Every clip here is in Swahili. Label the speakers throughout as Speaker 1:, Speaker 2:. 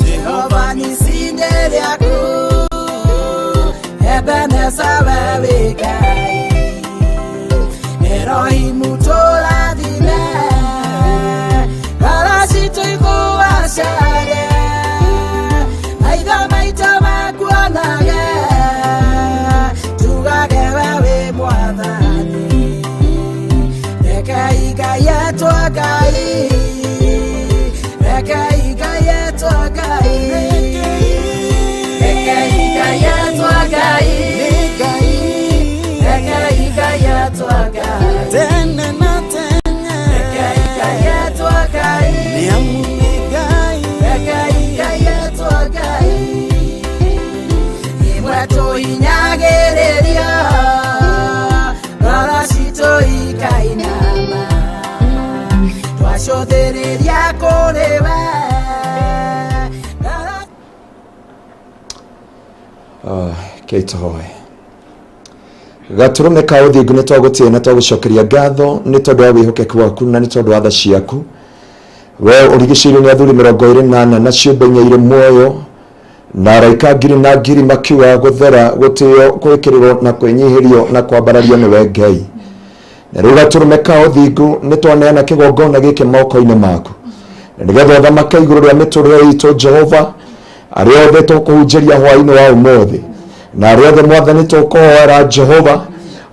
Speaker 1: Jehovah Nisineriaku Ebenezer Wegai Erohimu Toladine Karasitu Ikuwashage Aida Maita Makuanage Tugage Wewe Mwadhani Ekai Gaya Tuagai Ekai Gaya Tuagai Ekai Gaya Tuagai Ekai Gaya Tuagai Tene na tene Ekai Gaya Tuagai Niamunigai Ekai Gaya Tuagai Imwato inyagereria Rarashito ikainama Twashothereria korewa Keitohoe Gaturume ka uthingu ni twagutie na twagucokeria ngatho ni tondu wa wihokeku waku na ni tondu wa tha ciaku we urigicirwo ni athuri 28 na ciumbe ire muoyo na araika ngiri na ngiri makiuga guthera gutio kwikirirwo na kwinyihirio na kwambarario ni we Ngai na riu gaturume ka uthingu ni twaneana kigongona giki moko-ini maku na nigetha uthamake iguru ria miturire itu Jehova aria othe tukuhunjiria hwaini wa umuthi na aria othe mwathani tukuhoera Jehova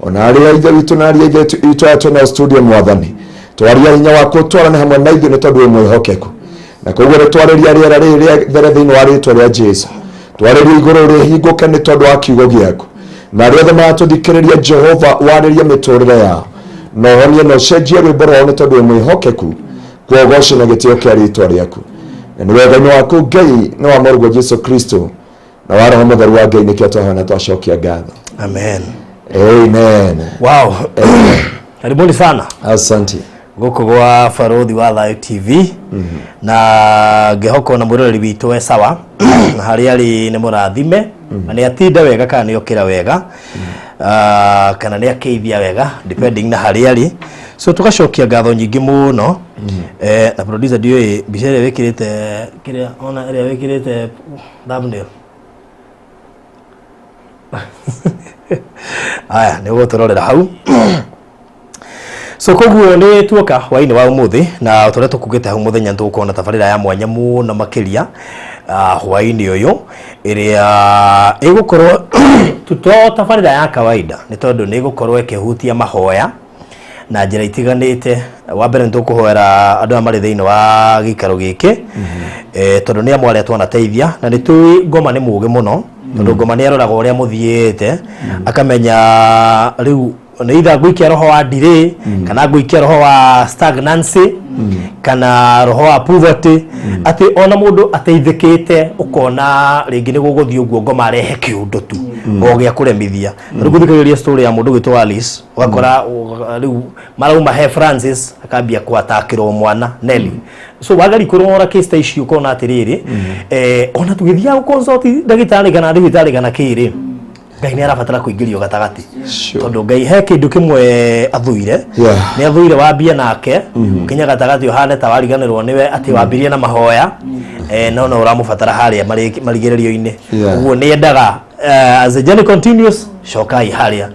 Speaker 1: ona aria ithe witu na aria ithe itu atu na studio mwathani twaria hinya waku twarane hamwe na ithe ni tondu wi mwihokeku na koguo twariria riera riri there thiini wa ritwa ria Jesu twariria iguru rihinguke ni tondu wa kiugo giaku na aria othe maratuthikiriria Jehova wariria miturire yao no honie no cenjie rwimbo rwao ni tondu wi mwihokeku kuogoce na gitio kia ritwa riaku na ni wega waku Ngai ni wa Mwathani Jesu Kristo na wa Roho Mutheru wa Ngai nikio twahana twacokia ngatho.
Speaker 2: Amen.
Speaker 1: Amen.
Speaker 2: Wow. Karibuni sana.
Speaker 1: Asante.
Speaker 2: Goko gwa Farodhi wa Thayo TV na ngehoko na murori witu we sawa na hari ari ni murathime na ni atinda wega kana ni okira wega kana ni akeithia wega depending na hari ari so tukacokia ngatho nyingi muno na producer dio bicere wekirite kire ona area wekirite thumbnail aya ni guturorera hau so koguo ni tuoka hwaini wa umuthi na tore tukugite hau muthenya tukona tabarira ya mwanya muno makiria hwaini uyu iria igukorwo tuto tabarira ya kawaida ni tondu ni igukorwo ikihutia mahoya na njira itiganite wa mbere ntukuhoera andu amari thiini wa gikaro giki tondu ni amwe aria twanateithia na ni tui ngoma ni muge muno tondu ngoma ni aroraga uria muthiete akamenya riu ni itha gwikia roho wa delay kana gwikia roho wa stagnancy kana roho wa poverty ati ona mundu ateithikite ukona ringi ni guguthio guo ngoma arehe kiundo tu ogia kuremithia riu guthikiriria story ya mundu gitwa Alice wakora riu marauma he Francis akambia kwatakirwo mwana Nelly so wagari kurora case issue kona atiriri ona tugithia consult ndagitari kana ndagitari kana kiri Ngai ni arabatara kuingirio gatagati tondu Ngai he kindu kimwe athuire ni athuire wambia nake kinya gatagati ohane ta wariganirwo niwe ati wambirie na mahoya no uramubatara haria marigirerio-ini uguo ni endaga as a journey continuous shokai haria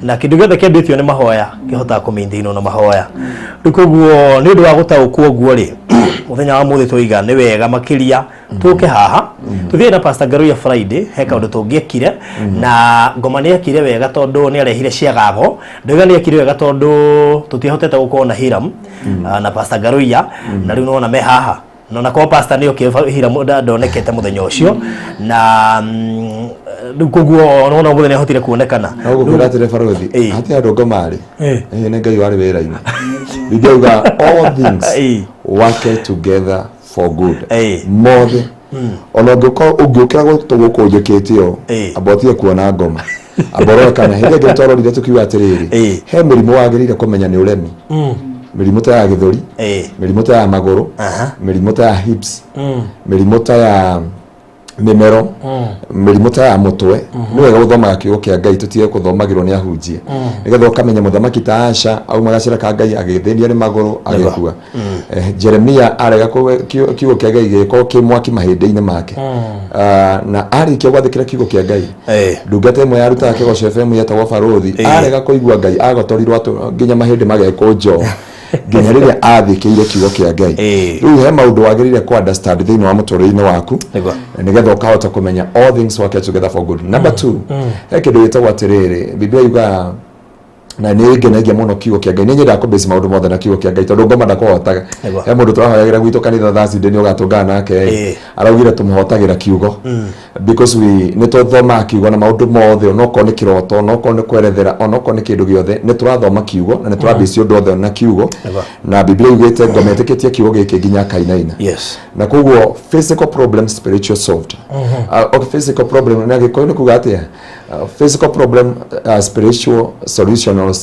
Speaker 2: na kindu gothe kenditio ni mahoya kihota kumaintainwo na mahoya rikuguo ni ndu wa gutaukwo uguo ri muthenya wa muthi twiga ni wega makiria tuke haha tuthie na Pastor Garuya Friday he kaundu tungiekire na ngoma ni akire wega tondu ni arehire ciagago ndoiga ni akire wega tondu tutihotete gukona Hiram na Pastor Garuya na riu nona me haha nona ko pastor ni okihira ndonekete muthenya ucio na koguo nona muthenya hotire kuonekana
Speaker 1: nagukura atire Farodhi ati andu ngomari ni Ngai wari wira-ini bigauga all things work together for good more ona ungiukira gutuguko njikitio abotie kuona ngoma aboro kana hige gitororire tukiwa atiriri he mirimo wagirire kumenya ni uremi mirimo ta ya githuri mirimo ta ya maguru mirimo ta ya hips mirimo ta ya mimero mirimu ta ya mutwe ni wega guthomaga kiugo kia Ngai tutige kuthomagirwo ni ahunjie nigetha ukamenya muthamaki ta Asha au magacira ka Ngai agithenia ni maguru agikua Jeremia arega kiugo kia Ngai giko kimwaki mahinde-ini make na arikia gwathikira kiugo kia Ngai ndungata imwe yaruta kigoco FM yetagwo Barothi arega kuigua Ngai agotorirwo nginya mahinde mageko njo nginya riria athikiire kiugo kia Ngai riu he maundu wagirire ku understand thiini wa muturire-ini waku nigetha ukahota kumenya all things work together for good. Number 2 he kindu gitagwo atiriri Biblia yuga na ni ngenagia muno kiugo kia Ngai ni nyenda ku base maundu mothe na kiugo kia Ngai tondu ngoma ndakuhotaga he mundu turahoyagira gwitu kanitha Thursday ni ugatungana nake araugire tumuhotagira kiugo because we ni tuthoma kiugo na maundu mothe onoko ni kiroto onoko ni kwerethera onoko ni kindu giothe ni turathoma kiugo na ni turabisi undu othe na kiugo na Biblia yugite ngoma etikitie kiugo giki nginya kainaina na koguo physical problem spiritual solved okay physical problem na giko ni kuga atia physical problem spiritual solution or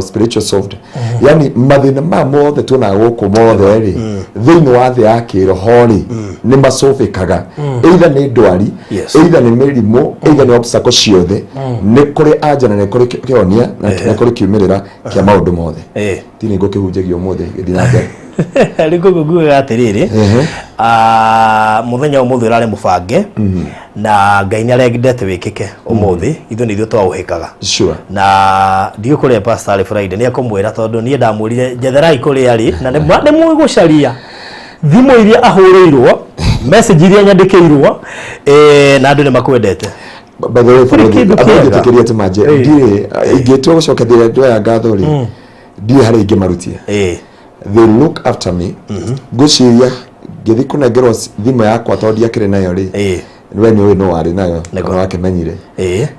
Speaker 1: spiritual solved yani mathina ma mothe tuna guku mothe ri thiini wa thi ya kiroho ri ni macofikaga either ni ndwari either ni mirimu either ni obstacle ciothe ni kuri anja na ni kuri kionia na ni kuri kiumirira kia maundu mothe tini ngukihunjagio mothe githina mbere
Speaker 2: riko guguga atiriri muthenya umuthi urare mubange na Ngai ni aregindete wikike umuthi ithu ni ithu twauhikaga na ndio kuri Pastor Friday ni akomwira tondu ni ndamurire njetherai kuri ari na ni muigucaria thimu iria ahurirwo message iria nyandikirwo na andu ni makwendete
Speaker 1: by the way abagitikiria tumaje ndire ingitua gucokeria ndo ya ngatho ri ndire hari ingimarutia they look after me guciria ngithi kunengerwo thimu yakwa tondu akire nayo ri we ni no wari nayo no wakimenyire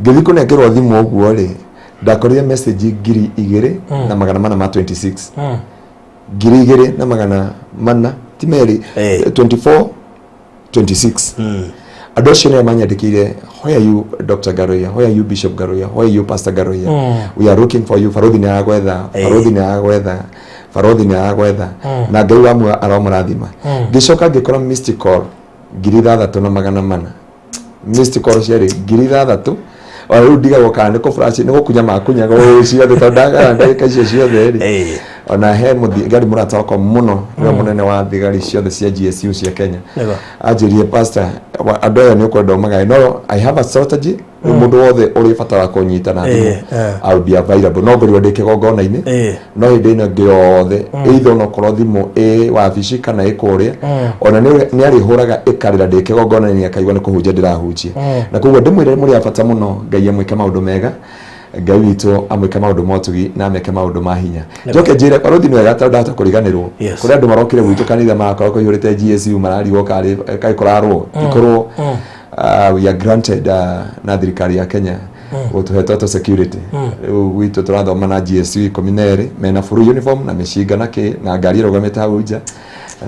Speaker 1: ngithi kunengerwo thimu uguo ri ndakorire message 2,426 2,400 timeri 24 26 adocio ni amanyandikire where are you Dr. Garoya, where are you Bishop Garoya, where are you Pastor Garoya, we are looking for you. Barothi ni agwetha Barothi ni agwetha na Ngai wamwe aromurathima ngicoka ngikora missed call 6,400 missed call ciari 6,000 riu ndigagwo kana ni ku flash ni gukunya makunyaga ciothe tondaga ndagika icio ciothe ri ona he muthigari muratoko muno ni munene wa thigari ciothe cia GSU cia Kenya anjirie pastor andu aya ni ukwenda magai no I have a strategy mundu wothe uri fatara kunyita na thimu I'll be available no ngori ndike gongona-ini no hindi ino ngiothe either no korwo thimu wabici kana ikuria ona ni arihuraga ikarira ndike gongona-ini akaigwa ni kuhunjia ndirahunjia na koguo ndimwire muri afata muno Ngai amwike maundu mega Ngai witu amwike maundu motugi na ameke maundu ma hinya njoke njire Barothi ni wega tondu ndata kuriganirwo kuri andu marokire gwitu kanitha makora kuihurite GSU marariwo kai kurarwo ikorwo we are granted na thirikari ya Kenya utuhetwo security witu turathoma na GSU 12 mena full uniform na mishinga na ngari irogamete hau nja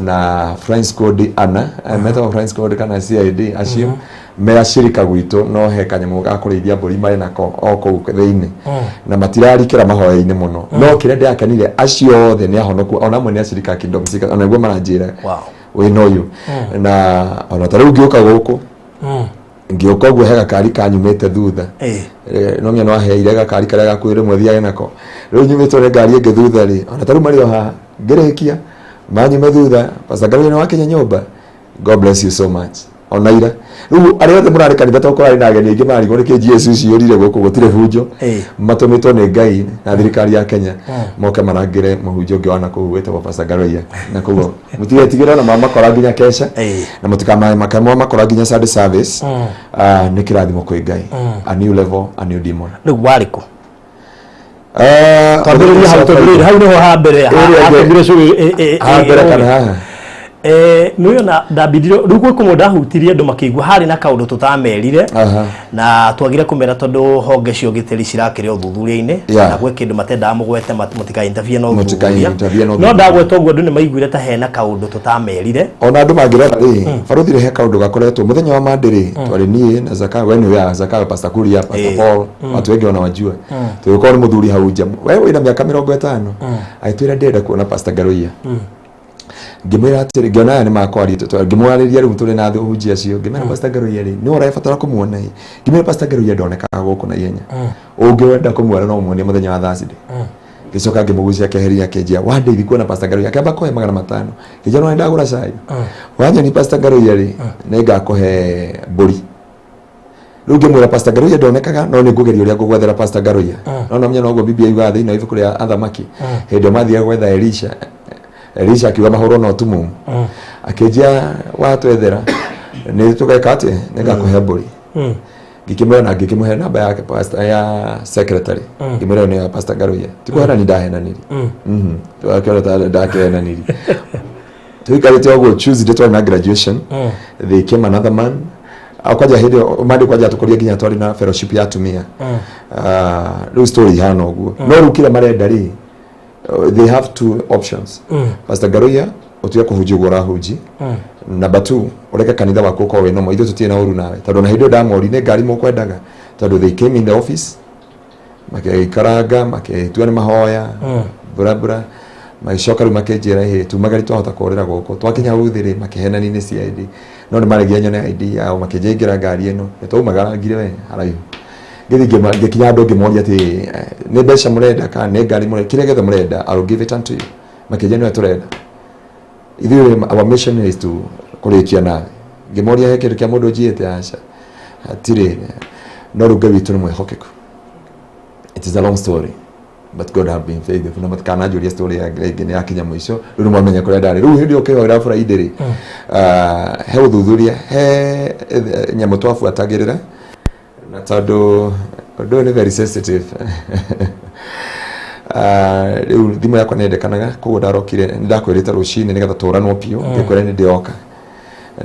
Speaker 1: na flying squad ana meta flying squad kana CID acio me ashirika gwitu no he kanyamu ga kurithia mburi mari nako oko thiini na matirarikira mahoya-ini muno no kire ndiakenire acio othe ni ahonoku ona mwe ni ashirika kingdom sika ona gwo maranjira we know you na ona tariu ngioka guku ngioka gwo hega kari kanyumete thutha no mia no heire ga kari kare ga kwire mwethia nako riu nyumite ne ngari ingi thutha ri ona tariu mari oha ngerekia manyume thutha Pastor Garoya wa Kenya nyumba God bless you so much onaira riu ari othe murari kanitha tokora na ageni ingi mari gore ke Jesus ciorire guku gutire hunjo matumitwo ni Ngai na thirikari ya Kenya moke marangire muhunjo ngi wana kuhuwete wa Pastor Garoya na kugo mutire tigira na mama kora nginya kesha na mutikama makamo makora nginya Sunday service ni kirathimo kwi Ngai a new level a new demon
Speaker 2: riu wariko tabiri hau niho hambere
Speaker 1: kana
Speaker 2: nuyo na ndabidiro rugo kumoda hutirie andu makigwa hari na kaundu tutamerire na twagire kumera tondu honge cio giteri cirakire uthuthuria-ini na gwe kindu matenda mugwete mutika interview no no ndagweta uguo andu ni maiguire ta hena kaundu tutamerire
Speaker 1: ona andu mangirora ri Barothi ri he kaundu gakoretwo muthenya wa mandiri twari nie na Zakayo we ni ya Zakayo Pastor Kuria Pastor Paul watu wengi ona wajua tuyuko ni muthuri hau nja we wina miaka 50 aitwira ndenda kuona Pastor Garoya ngimwira atiri ngiona ni makwari ngimwariria riu turi na thunjia acio ngimera Pastor Garoia ri no ũrabatara kũmuona hi ngimera Pastor Garoia ndonekaga gũkũ na ihenya ũngĩwenda kũmuona no muone mũthenya wa Thursday gicoka ngimugucia keheria kenjia wandeithia kuona Pastor Garoia akamba kohe 500 kijana wenda gura cai wanya ni Pastor Garoia ri nenga kohe mburi riu ngimwira Pastor Garoia ndonekaga no ni ngugeria uria ngugwethera Pastor Garoia no menya no go bibia yuga thina ibuku ria athamaki hindi mathia gwetha Elisha akiuga mahoro no tumu akejia watwethera ni tugeka ati nenga kuhe mburi ngikimwira na ngikimhe namba yake pastor ya secretary ngimwira ni Pastor Garoia tikuhera ni ndahenaniri twakera ndakenaniri tuikarite ogwo Tuesday twari na graduation they came another man akwaja hidio madi kwaja tukoria ginya twari na fellowship ya tumia no story hano ogwo no rukira marenda ri they have two options Pastor Garoia otuya kuhuji gora huji number 2 ureke kanitha wako ko we no moitho tutie na uru nawe tondu na hindo ndamori ne ngari mo kwendaga tondu they came in the office makeikaranga maketua ni mahoya bura maishoka rumakenjira he tumagari twahota korera goko twakinya uthiri makehenani ni CID no ni maregia nyone ID yao makenjingira ngari eno nitaumaga ngire we haraihu ngikinya andu ngimoria ati ni mbeca murenda kana ni ngari murenda kire getha murenda I'll give it unto you makenjia ni turenda our mission is to kurikia na ngimoria he kindu kia mundu jiete aca atire no ruga witu ni mwehokeku it is a long story but God have been faithful na matkana juria story ya ngene yakinya mwisho riu mwamenya kuria ndari riu hindi ukihora Friday ri he uthuthuria he nyamu twafuatagirira na tondu ndo ni very sensitive riu thimu yakwa nendekanaga koguo ndarokire ndakwirite rucini nigetha turanwo piu ngikwira ni ndioka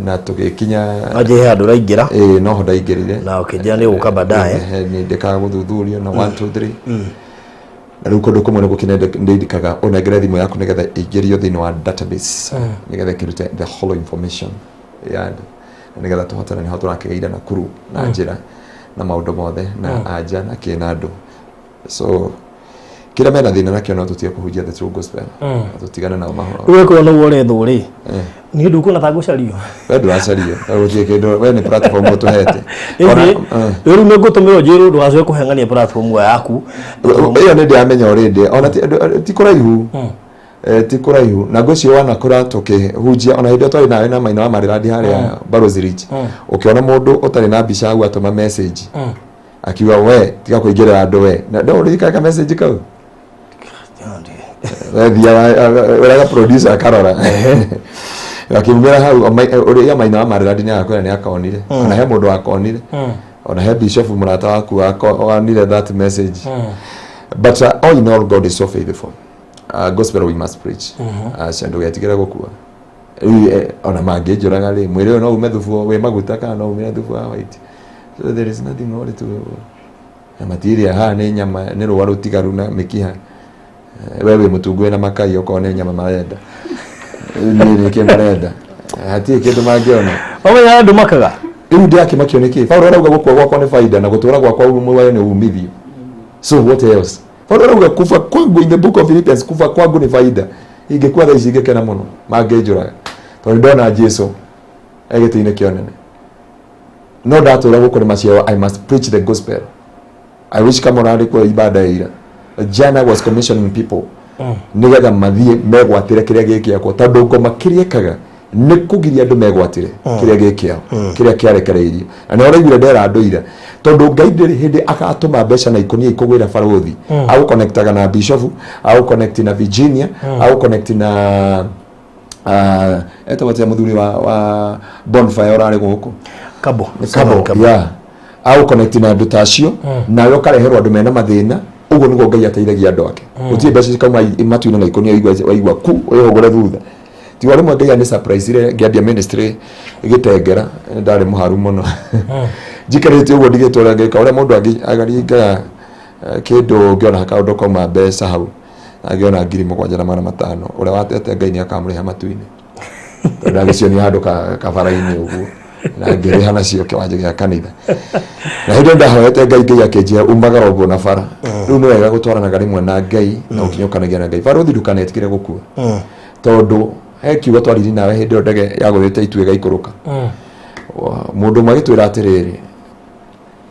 Speaker 1: na tugikinya aje handu raingira no ho ndaingirire na ukijia ni uka baadaye ni ndekaga guthuthurio na 1 2 3 na riu kundu kumwe nigukinende ndindikaga onegere thimu yaku nigetha ingirio thini wa database nigetha kirute the whole information ya nigetha tuhotana ni ho turakigeira na kuru na njira na maundu mothe na anja na kinandu so kila mena thina nakio no tutie kuhujia the true gospel tutigana na mahoro wewe ko no wore thuri ni ndu ko na tagucario wewe nduracario ugie kindu wewe ni platform tu hete riu ni ngutumiro jiru ndwacoe kuhengania platform yaku iyo ni ndiamenya already ona ti kuraihu ti kuraihu na gocio wana kura tukihujia ona hindio twari nawe na maina wa mariradi haria Barozirich ukiona mundu utari na mbica au atuma message akiwa we tiga kuingira andu we na ndo urika message kau uraga producer karora akimwira hau uriya maina wa mariradi ni akora ni akaonire ona he mundu akonire ona he bishop murata waku akonire that message but all in all God is so faithful gospel we must preach ndo yatigira gukua ona mange njuraga ri mwire no ume thufu we maguta kana no ume thufu wa white so there is nothing more to material ha ni nyama ni ruwaru tigaru na mikiha wewe mutugwe na makai okone nyama marenda ni ke marenda hati kindu mangiona owe ya ndu makaga riu ndiaki makioneki Paulo arauga gukwa gwakwa ni faida na gutura gwakwa umwe wayo ni umithio so what else Paulo arauga kufa kwangu in the book of Philippians kufa kwangu ni faida ingekuwa tha ici ngekena muno mangenjura tondu ndona Jesu egitine kionene no ndatura gukwa ni macio I must preach the gospel I wish kama rari kwa ibada ira Jana was commissioning people nigetha mathie megwatire kiria gikiako tondu ngoma kiriekaga ni kugiria andu megwatire kiria gikiao kiria kiarekereirio na ni uraigire ndera andu ira tondu Ngai ndiri hindi akatuma mbeca na ikonia ikugwira barothi au connectaga na bishop au connect na Virginia au connect na etawate muthuri wa bonfire orare guku kabo yeah au connect na andu tacio nayo kareherwa andu mena mathina ugo nigo Ngai ateithagia andu ake utie mbeca kauma matu na ikonia waigwa ku uyogore thutha ti wale mwe Ngai ni surprise ile ngiambia ministry igitengera ndari muharu muno jikarite ugo ndigitwara ngeka ore mundu agaringa kindu ngiona hakaundu kauma mbeca hau agiona 7,500 ure watete Ngai ni akamuriha matu-ini ndagicio handu kabara-ini uguo na ngiriha nacio kiwanja gia kanitha na hindi ndahoete Ngai akenjia umagara uguo na bara riu ni wega gutwaranaga rimwe na Ngai na ukinyukanagia na Ngai bara uthi ndukanetikire gukua tondu he kiugo twariri nawe hindi o ndege ya guthite itu igaikũrũka mũndũ ũmwe agĩtwĩra atĩrĩrĩ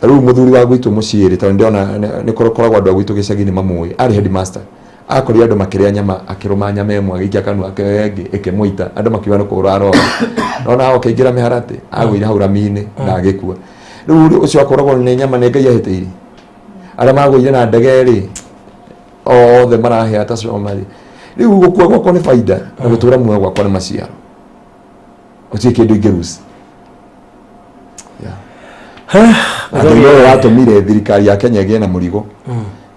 Speaker 1: rĩu mũthuri wa gwitũ mũciĩ tondũ ndĩona nĩ koragwo andũ a gwitũ gĩcagi-inĩ mamũĩ arĩ headmaster akorire andũ makĩrĩa nyama akĩrũma nyama ĩmwe agĩikia kanua ĩngĩ ĩkĩmũita andũ makiuga nĩ kũũra arora nona akĩingĩra mĩharatĩ agũire hau rami-inĩ na agĩkua rĩu ũcio akoragwo nĩ nyama nĩ Ngai ahĩtĩirie arĩa magũire na ndege rĩ othe marahĩa ta Somali rĩu gũkua gwakwa nĩ baida na gũtũra muoyo gwakwa nĩ maciaro ũtirĩ kĩndũ ingĩruci Andũ watũmire thirikari ya Kenya ĩgĩe na mũrigo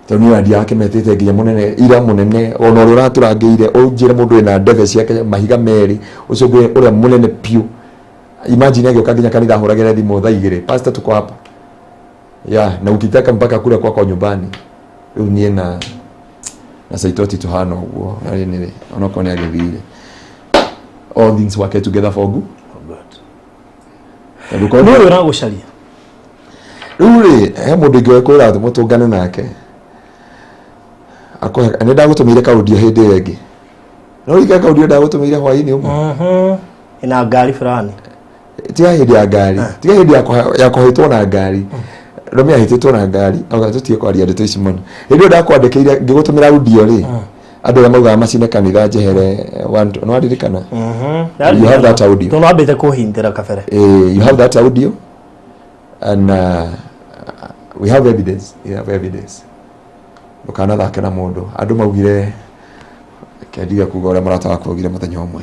Speaker 1: tondũ nĩandi yake metĩte nginya mũnene ira mũnene ona ũrĩa ũratũrangĩire ũnjĩre mũndũ wĩna ndege ciake mahiga merĩ ũcio ũrĩa mũnene piũ imagine agĩũka nginya kanitha ahũragĩre thimũ thaa 2 pastor tuko hapa na ukitaka mpaka kule kwako nyumbani rĩu niĩ na Saitoti tuhana ũguo nĩ onokorwo nĩ agĩthire all things work together for good
Speaker 2: nĩ ũyũ ũragũcaria
Speaker 1: rĩu rĩ he mũndũ ingĩ kwĩra mũtũngane nake nĩ ndagũtũmĩire kaũndio hĩndĩ ĩyo ĩngĩ no rĩka kaũndio ndagũtũmĩire hwaĩ-inĩ ũmwe
Speaker 2: ina ngari fulani
Speaker 1: tiga hĩndĩ ya ngari tiga hĩndĩ ya kũhĩtwo na ngari Romia ahĩtĩtwo na ngari tũtige kwaria ndeto ici mũno hĩndĩ ĩyo ndakwandĩkĩire ngĩgũtũmĩra audio rĩ andũ arĩa maugaga macine kanitha njehere no aririkana you have that audio
Speaker 2: tondũ wambĩte kũhintĩra kabere
Speaker 1: you have that audio and we have evidence ndũkanathake na mũndũ andũ maugire kĩandiga kuga ũrĩa marataga kuugire mũthenya ũmwe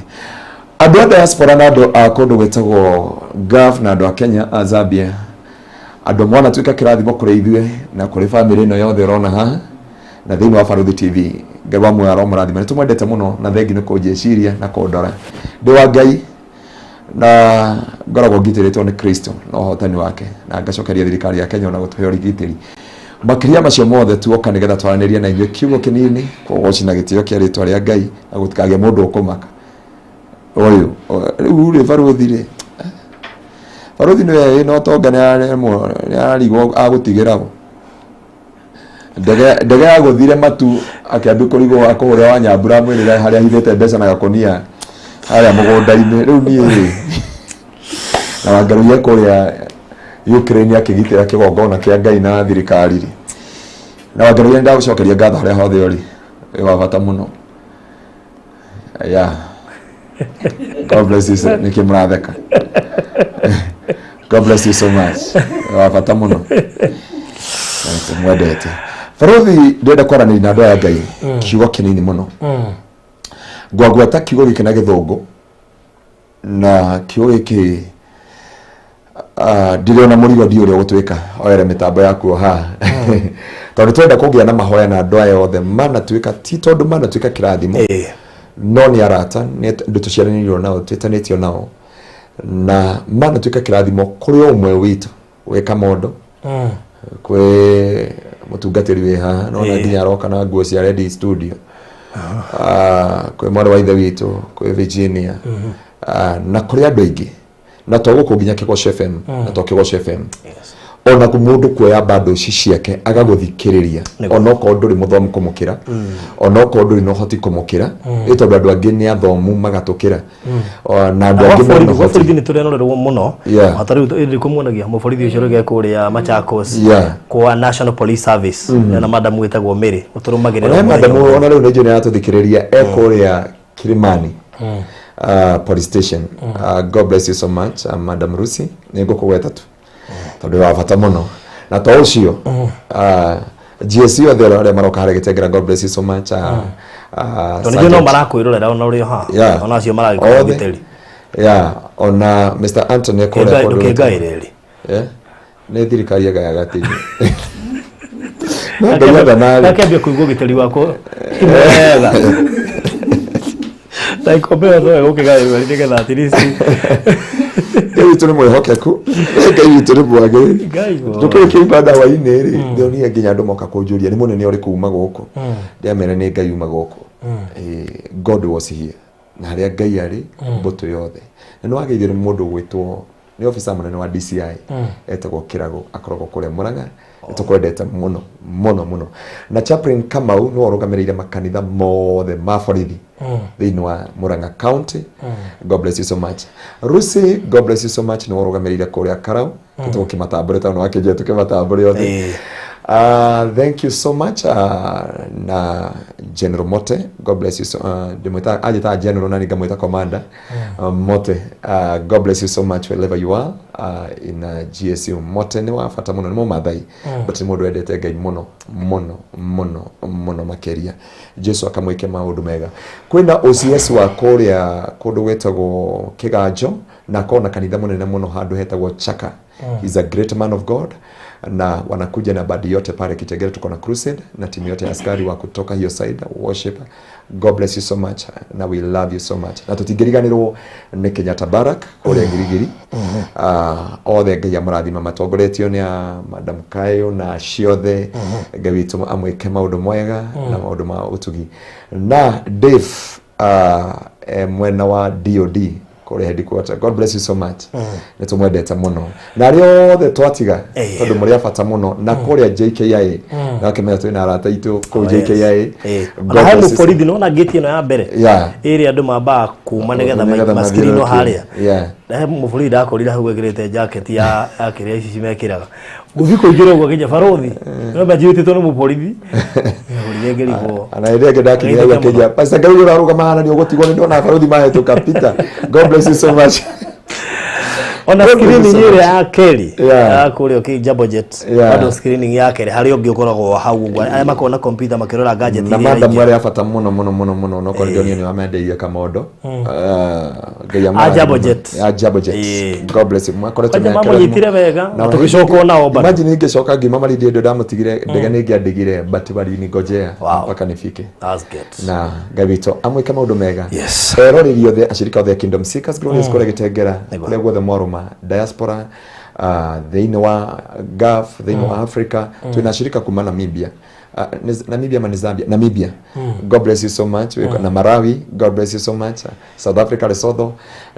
Speaker 1: andũ a diaspora na andũ a kũndũ gwĩtagwo Gulf na andũ a Kenya a Zambia andũ mwana tuĩka kĩrathimo kũrĩ ithuĩ na kũrĩ family ĩno yothe ũrona haha na thĩinĩ wa Baruthi TV Ngai wa muoyo aromorathima nĩtũmwendete mũno na thengi nĩ kũnjĩciria na kũndora ndĩ wa Ngai na ngoragwo ngitĩrĩtwo nĩ Kristo na ũhotani wake na ngacokeria thirikari ya Kenya na gũtũhe ũrigitĩri makĩria macio mothe tuoka nĩgetha twaranĩrie na inyuĩ kiugo kĩnini kũgoci na gĩtĩo kĩa rĩtwa rĩa Ngai na gũtikagĩe mũndũ ũkũmaka ũyũ rĩu rĩ Baruthi nĩwe no tonga nĩararigwo agũtigĩra ndege ya gũthire matu akĩambia kũrigwo akũrĩa wa Nyambura mwĩrĩra harĩa hithĩte mbeca na gakonia harĩa mũgũnda-inĩ rĩu niĩ na wangaruia kũrĩa Ukraine akĩgitĩra kĩgongona kĩa Ngai na thirikari na wangaruia ndagũcokeria ngatho harĩa hothe ũrĩ wa bata mũno God bless you nĩkĩ mũratheka God bless you so much wa bata mũno mwendete Baruthi ndĩrenda kwaranĩria na andũ aya Ngai kiugo kĩnini mũno ngwagwata kiugo gĩkĩ na gĩthũngũ na kiugo gĩkĩ ndĩrona mũrigo ũrĩa gũtwĩka oere mĩtambo yaku haha tondũ twenda kũgĩa na mahoya na andũ aya othe manatuĩka ti tondũ manatuĩka kĩrathimo no nĩ arata ndĩ tũciaranĩirwo nao twĩtanĩtio nao na manatuĩka kĩrathimo kũrĩ ũmwe witũ gwĩka maũndũ kwĩ mũtungatĩri wĩ haha no nginya aroka na nguo cia Ready Studio kwĩ mwarĩ wa ithe witũ kwĩ Virginia na kũrĩ andũ aingĩ na to gũkũ nginya Kĩgoco FM na to Kĩgoco FM ona mũndũ kuoya bando ici ciake agagũthikĩrĩria ona okorwo ndũrĩ mũthomu kũmũkĩra ona okorwo ndũrĩ na ũhoti kũmũkĩra nĩ tondũ andũ angĩ nĩ athomu magatũkĩra na andũ angĩ
Speaker 2: mũborithi nĩ tũrenorerwo mũno hata rĩu ĩrĩ kũmuonagia mũborithi ũcio rĩgĩa kũrĩa Machakos kwa National Police Service na madamu wĩtagwo Mary ũtũrũmagĩrĩra
Speaker 1: madamu ona rĩu nĩ njũĩ nĩ atũthikĩrĩria ekũrĩa Kilimani police station God bless you so much Madam Rusi nĩ ngũkũgweta tu tondũ wa bata mũno na to ũcio GSC othe arĩa maroka harĩa Gĩtengera God bless you so much
Speaker 2: tondũ no marakwĩrorera ona ũrĩ haha ona acio maragĩkora gĩteri
Speaker 1: ona Mr Anthony kũrĩa
Speaker 2: kũndũ kĩngaĩrĩrĩ
Speaker 1: nĩ thirikari ya gatiri
Speaker 2: na kĩambia kũigwo gĩteri wako wega na ikombeo no gũkĩgaĩrwo nĩgetha atirisi
Speaker 1: Ngai witũ nĩ mwĩhokeku Ngai witũ nĩ mwagĩrĩru tũkĩrĩkia ndawa-inĩ rĩ ndĩonire nginya andũ moka kũnjũria nĩ mũnene ũrĩ kuuma gũkũ ndĩamera nĩ Ngai uma gũkũ God was here na harĩa Ngai arĩ mbũtũ yothe na nĩ wagĩire mũndũ gwĩtwo ni officer munene wa DCI etagwo Kirago akoragwo kule Murang'a tukwendete muno na chaplain Kamau no orugamirire makanitha mothe ma borithi thini wa Murang'a County. God bless you so much. Rusi, God bless you so much, no orugamirire kuria Karau tukimatambure tano akeje tukimatambure yothe. Thank you so much na General Mote, God bless you so demeta ajita General nani gamwita Commander Mote, God bless you so much wherever you are in GSU. Mote ni wafata muno ni mathai but ni mundu wendete Ngai muno makeria. Jesu akamwike maundu mega. Kwina OCS wa kuria kundu wetagwo Kiganjo na kona kanitha munene muno handu hetagwo Chaka. He's a great man of God. Na wanakuja na badi yote pale Kitegere, tuko na crusade na timu yote ya askari wa kutoka hiyo side worship. God bless you so much na we love you so much. Na tutigiriganirwo ni Kenyatta Barak ore ngirigiri othe Ngai amurathima matongoretio ni Madam Kayo na Ciothe Ngai witu amwike maundu mwega na maundu ma utugi na Dave mwena wa DOD kore headquarter. God bless you so much. Nitumwendete muno. Na rio the twatiga tondu muri afata muno na kore JKIA. Na kemenya twina arata itu ko JKIA.
Speaker 2: God bless you. Borithi no na gate ino ya mbere. Area andu mamba kuma negetha maskiri no haria. Na muborithi ndakorira hau egirite jacket ya akiria ici cimekiraga. Guthiko igiro gwa Kenya barothi. No bajite tono muborithi. Ana idea kidakinya ya Kenya. Pastor Garugo arugama ni ugotigwo ni ndona barothi mahetuka Peter. God bless you so much. Ona screening ile ya Kelly kule Jabojet bado screening yake hari ongi ukoragwo hau aya makona computer makirora gadget ile
Speaker 1: na manda mwari afata muno no kore ni wamendeire kamondo Jabojet. God bless you mwakore tumekera mama yitire wega na tugicoka nao bado imagine ingecoka ngima mari ndio ndamutigire ndege ningi andigire but bali ni ngojea mpaka nifike. That's good. Na gabito amwika maundu mega eroririo the ashirika of the Kingdom Seekers Glorious kore Gitegera kule gwa the Moroma diaspora thini wa Gulf thini wa Africa tunashirika kuma Namibia Namibia. God bless you so much. Na Marawi, God bless you so much. South Africa, Lesotho,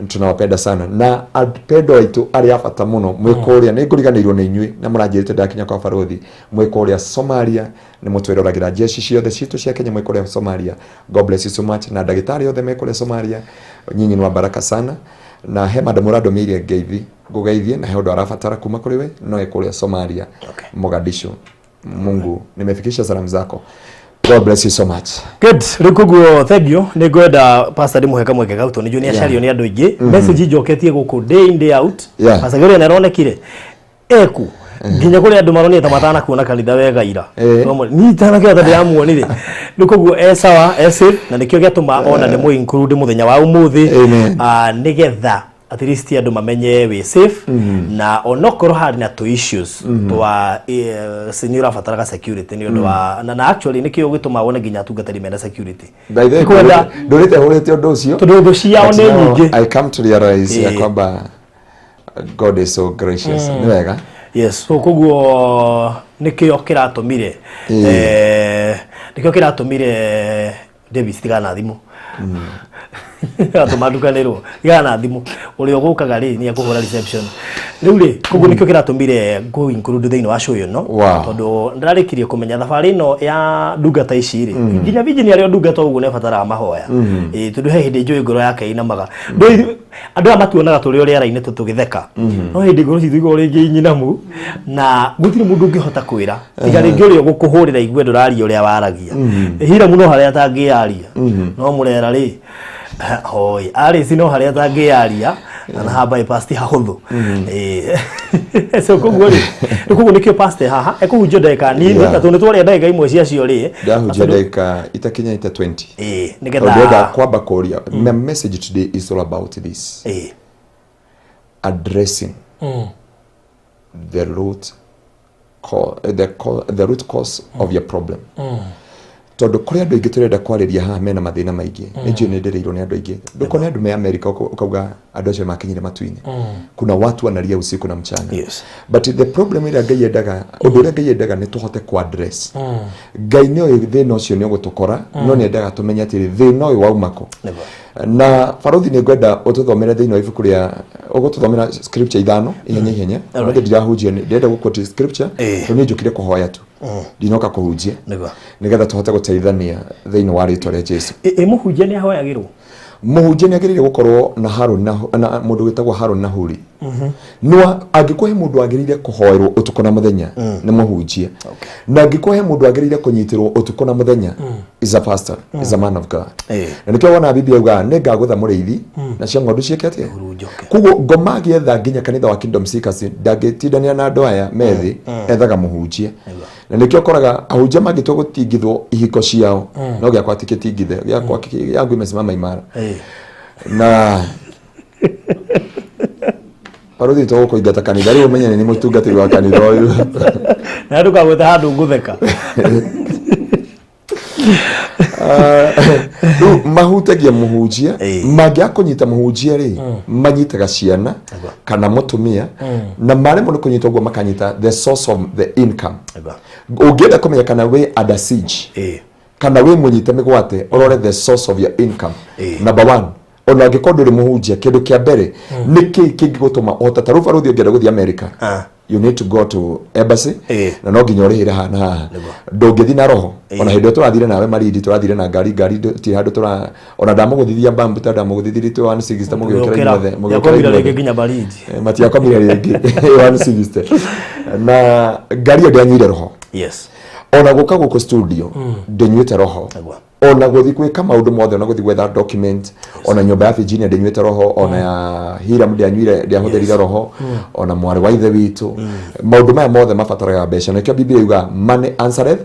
Speaker 1: tunawapenda sana. Na apendo itu ari afata muno mwikoria ni nguriganirwo ni inyui na muranjirite ndakinya kwa barothi mwikoria Somalia ni mutwiriragira jeshi ciothe citu cia Kenya mwikoria Somalia. God bless you so much. Na dagitari othe mwikoria Somalia nyinyi ni baraka sana. Na hema ndamurado mirie ngeithi gugeithie na heodo arafatara kuma kuri we no ekuria Somalia Mogadishu. Mungu nimefikisha salamu zako. God bless you so much. Good.
Speaker 2: Rikuguo thank you. Nigwenda pastor muheka mwekega uto ni junior shario ni andu ingi message joketie guku day in day out. Pastor Gori anaronekire eku nginya kuri andu maronite matana kuona kanitha wega ira ni tana kia tande amuonire rikuguo sawa safe na nikio giatuma ona ni mu include muthenya wa umuthi nigetha at least andu mamenye we safe na onokoro hari na to issues twa senior fataraga security ni undu wa na actually nikio gituma wona nginya tungatari mena security
Speaker 1: kwenda ndorite horete undu ucio
Speaker 2: tundu ciao ni nyingi.
Speaker 1: I come to realize ya kwamba God is so gracious ni wega.
Speaker 2: Yes, so koguo nikio kiratumire nikio kiratumire Davis tigana thimu atumadukanirwo igana thimu uri ogukaga ri ni akuhura reception riu ri koguo nikio kiratumire go include thini wa show no tondu ndararikirie kumenya thabari no ya ndungata ici ri nginya vijini ari ndungata uguo ne fatara mahoya tondu he hindi njui ngoro yake ina maga andu amatuonaga turi uri ara-ini tutugitheka no hindi ngoro citu igoro ringi nyinamu na gutiri mundu ungihota kwira tiga ringi uri ogukuhurira igwe ndurari uri waragia hira muno haria tangiaria no murera ri hoi ari sino haria tangiaria na ha bypass ti hahuthu so koguo nikio paste haha ekuhunjio ndeka nini na tundu twari ndeka imwe cia cio ri
Speaker 1: ndahunjio ndeka itakinya 20 nigetha kwamba kuria my message today is all about this addressing the root cause of your problem. tondu kuri andu aingi turenda kwariria haha mena mathina maingi nijue ni ndireirwo ni andu aingi ndukone andu me America ukauga andu acio makinyire matuini kuna watu wanalia usiku na mchana but the problem ira Ngai endaga undu uria Ngai endaga ni tuhote ku address Ngai ni oyo thina ucio ni ugutukora no ni endaga tumenye atiri thina uyu waumako na Baruthi ni ngwenda ututhomere thiini wa ibuku ria ugututhomera scripture ithano ihenya ndio ndirahunjia ndenda guquote scripture ni njukire kuhoya tu ndinoka kuhunjia nigetha tuhote guteithania thiini wa ritwa ria Jesu
Speaker 2: muhunjia ni ahoyagirwo
Speaker 1: muhunjia ni agirire gukorwo na Harun na mundu witagwo Harun na Huri no angikuhe mundu agirire kuhoerwo utuko na muthenya ni muhunjia na angikuhe mundu agirire kunyitirwo utuko na muthenya is a pastor is a man of God na nikio wana Biblia uga nega gutha muriithi na cia ngondu ciekete kugo ngoma gietha nginya kanitha wa Kingdom Seekers ndagitindania na andu aya methi ethaga muhunjia na nikio koraga ahunjia magitwo gutingithwo ihiko ciao no giakwa tikitingithe giakwa yangu imesimama imara na Baruthi to kuingata kanitha ri umenye ni mutungatiri wa kanitha uyu
Speaker 2: na nduka gwetha handu ngutheka
Speaker 1: mahutagia muhunjia magi akunyita muhunjia ri manyitaga ciana kana mutumia na mare mu kunyita ugo makanyita the source of the income ugenda kumenya kana we under siege kana we munyite migwate urore the source of your income number 1 ona ngikondo ri muhunjia kindu kia mbere niki kingigutuma otata Baruthi ungenda guthi America you need to go to embassy na no nginya urihire hana ndungithi na roho ona hindu turathire nawe maridi turathire na ngari ti handu tura ona ndamuguthithia bambu ta ndamuguthithiri tu 160 mugiokera inyothe
Speaker 2: mugiokera rege nginya maridi
Speaker 1: mati yakomire rege 160 na ngari ndanyire roho ona guka guku studio ndenyuite roho ona guthi gwika maundu mothe ona guthi gwetha document ona nyumba ya Virginia ndenyuite roho ona ya Hiram ndiahutherire roho ona mwari wa ithe witu maundu maya mothe mabataraga mbeca na kio Biblia yuga money answereth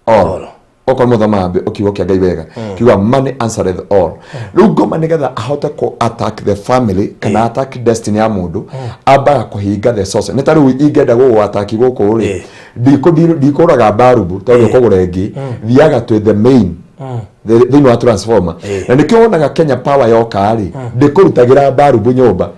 Speaker 1: all okon muthamabe okiugo kia Ngai wega kiuga money answereth all ngoma nigetha ahote ku attack the family kana attack destiny ya mundu aba kuhinga the source ni tari ingenda gugu attack guku ri ndikuraga barubu tondu kugurengi thiaga to the main thini wa transformer na nikio wonaga Kenya Power yoka ri ndikurutagira barubu nyumba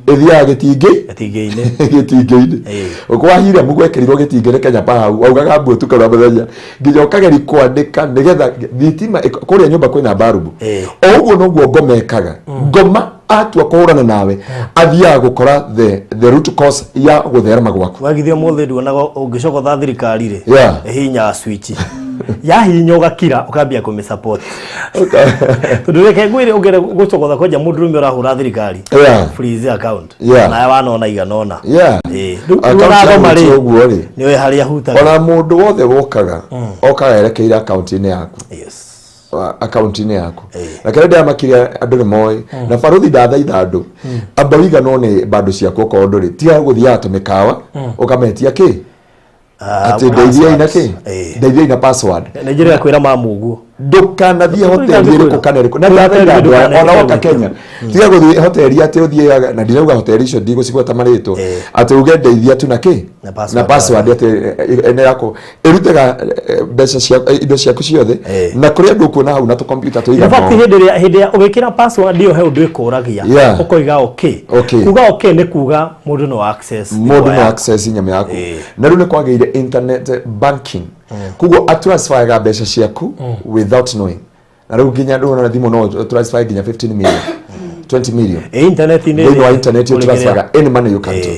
Speaker 1: ithiaga gitingi-ini ukwahire mugwekerirwo gitingi Kenya Power augaga mbu tukara muthenya nginya ukageri kwandika nigetha thitima kuria nyumba kwina barubu oguo noguo ngomekaga ngoma atua kuhurana nawe athia gukora the root cause ya gutherema gwaku
Speaker 2: wagithio muthe nduonaga ungicokotha thirikari ri hinya switch ya hinya ugakira ukambia kumi support tondu reke ngwire ungere gucokotha kwenja mundu rume urahura thirikari freeze account na wanona iganona ni we haria huta
Speaker 1: ona mundu wothe wokaga okaga erekeire account-ini yaku account-ini yaku na kare ndia makiria andu ni moi na Baruthi ndathaitha andu abawiga no ni bado ciaku ko nduri tiga guthia atumikawa ukametia ki ati ndeithia ina ki ndeithia ina password
Speaker 2: Nigeria kwira mamuguo
Speaker 1: ndukanathie hoteli iri kukaneriku na ndathaitha andu ona woka Kenya tiga guthie hoteli ati uthie na ndirauga hoteli icio ndigũcigweta marĩtwa ati uge ndeithia tu na ki na password ati ene yako irutaga mbeca cia indo ciaku ciothe na kuri andu kuona hau na tu computer tu
Speaker 2: iga hĩndĩ ya ũgĩkĩra password iyo he ũndũ ĩkũragia ũkoiga okay kuga okay ni kuga mũndũ no access
Speaker 1: nyamũ yaku na rĩu nĩ kwagĩire internet banking kugo atransfer mbeca ciaku without knowing na rĩu nginya ndona thimo no transfer nginya 15 million 20 million
Speaker 2: internet ni
Speaker 1: no internet you transfer any money you can do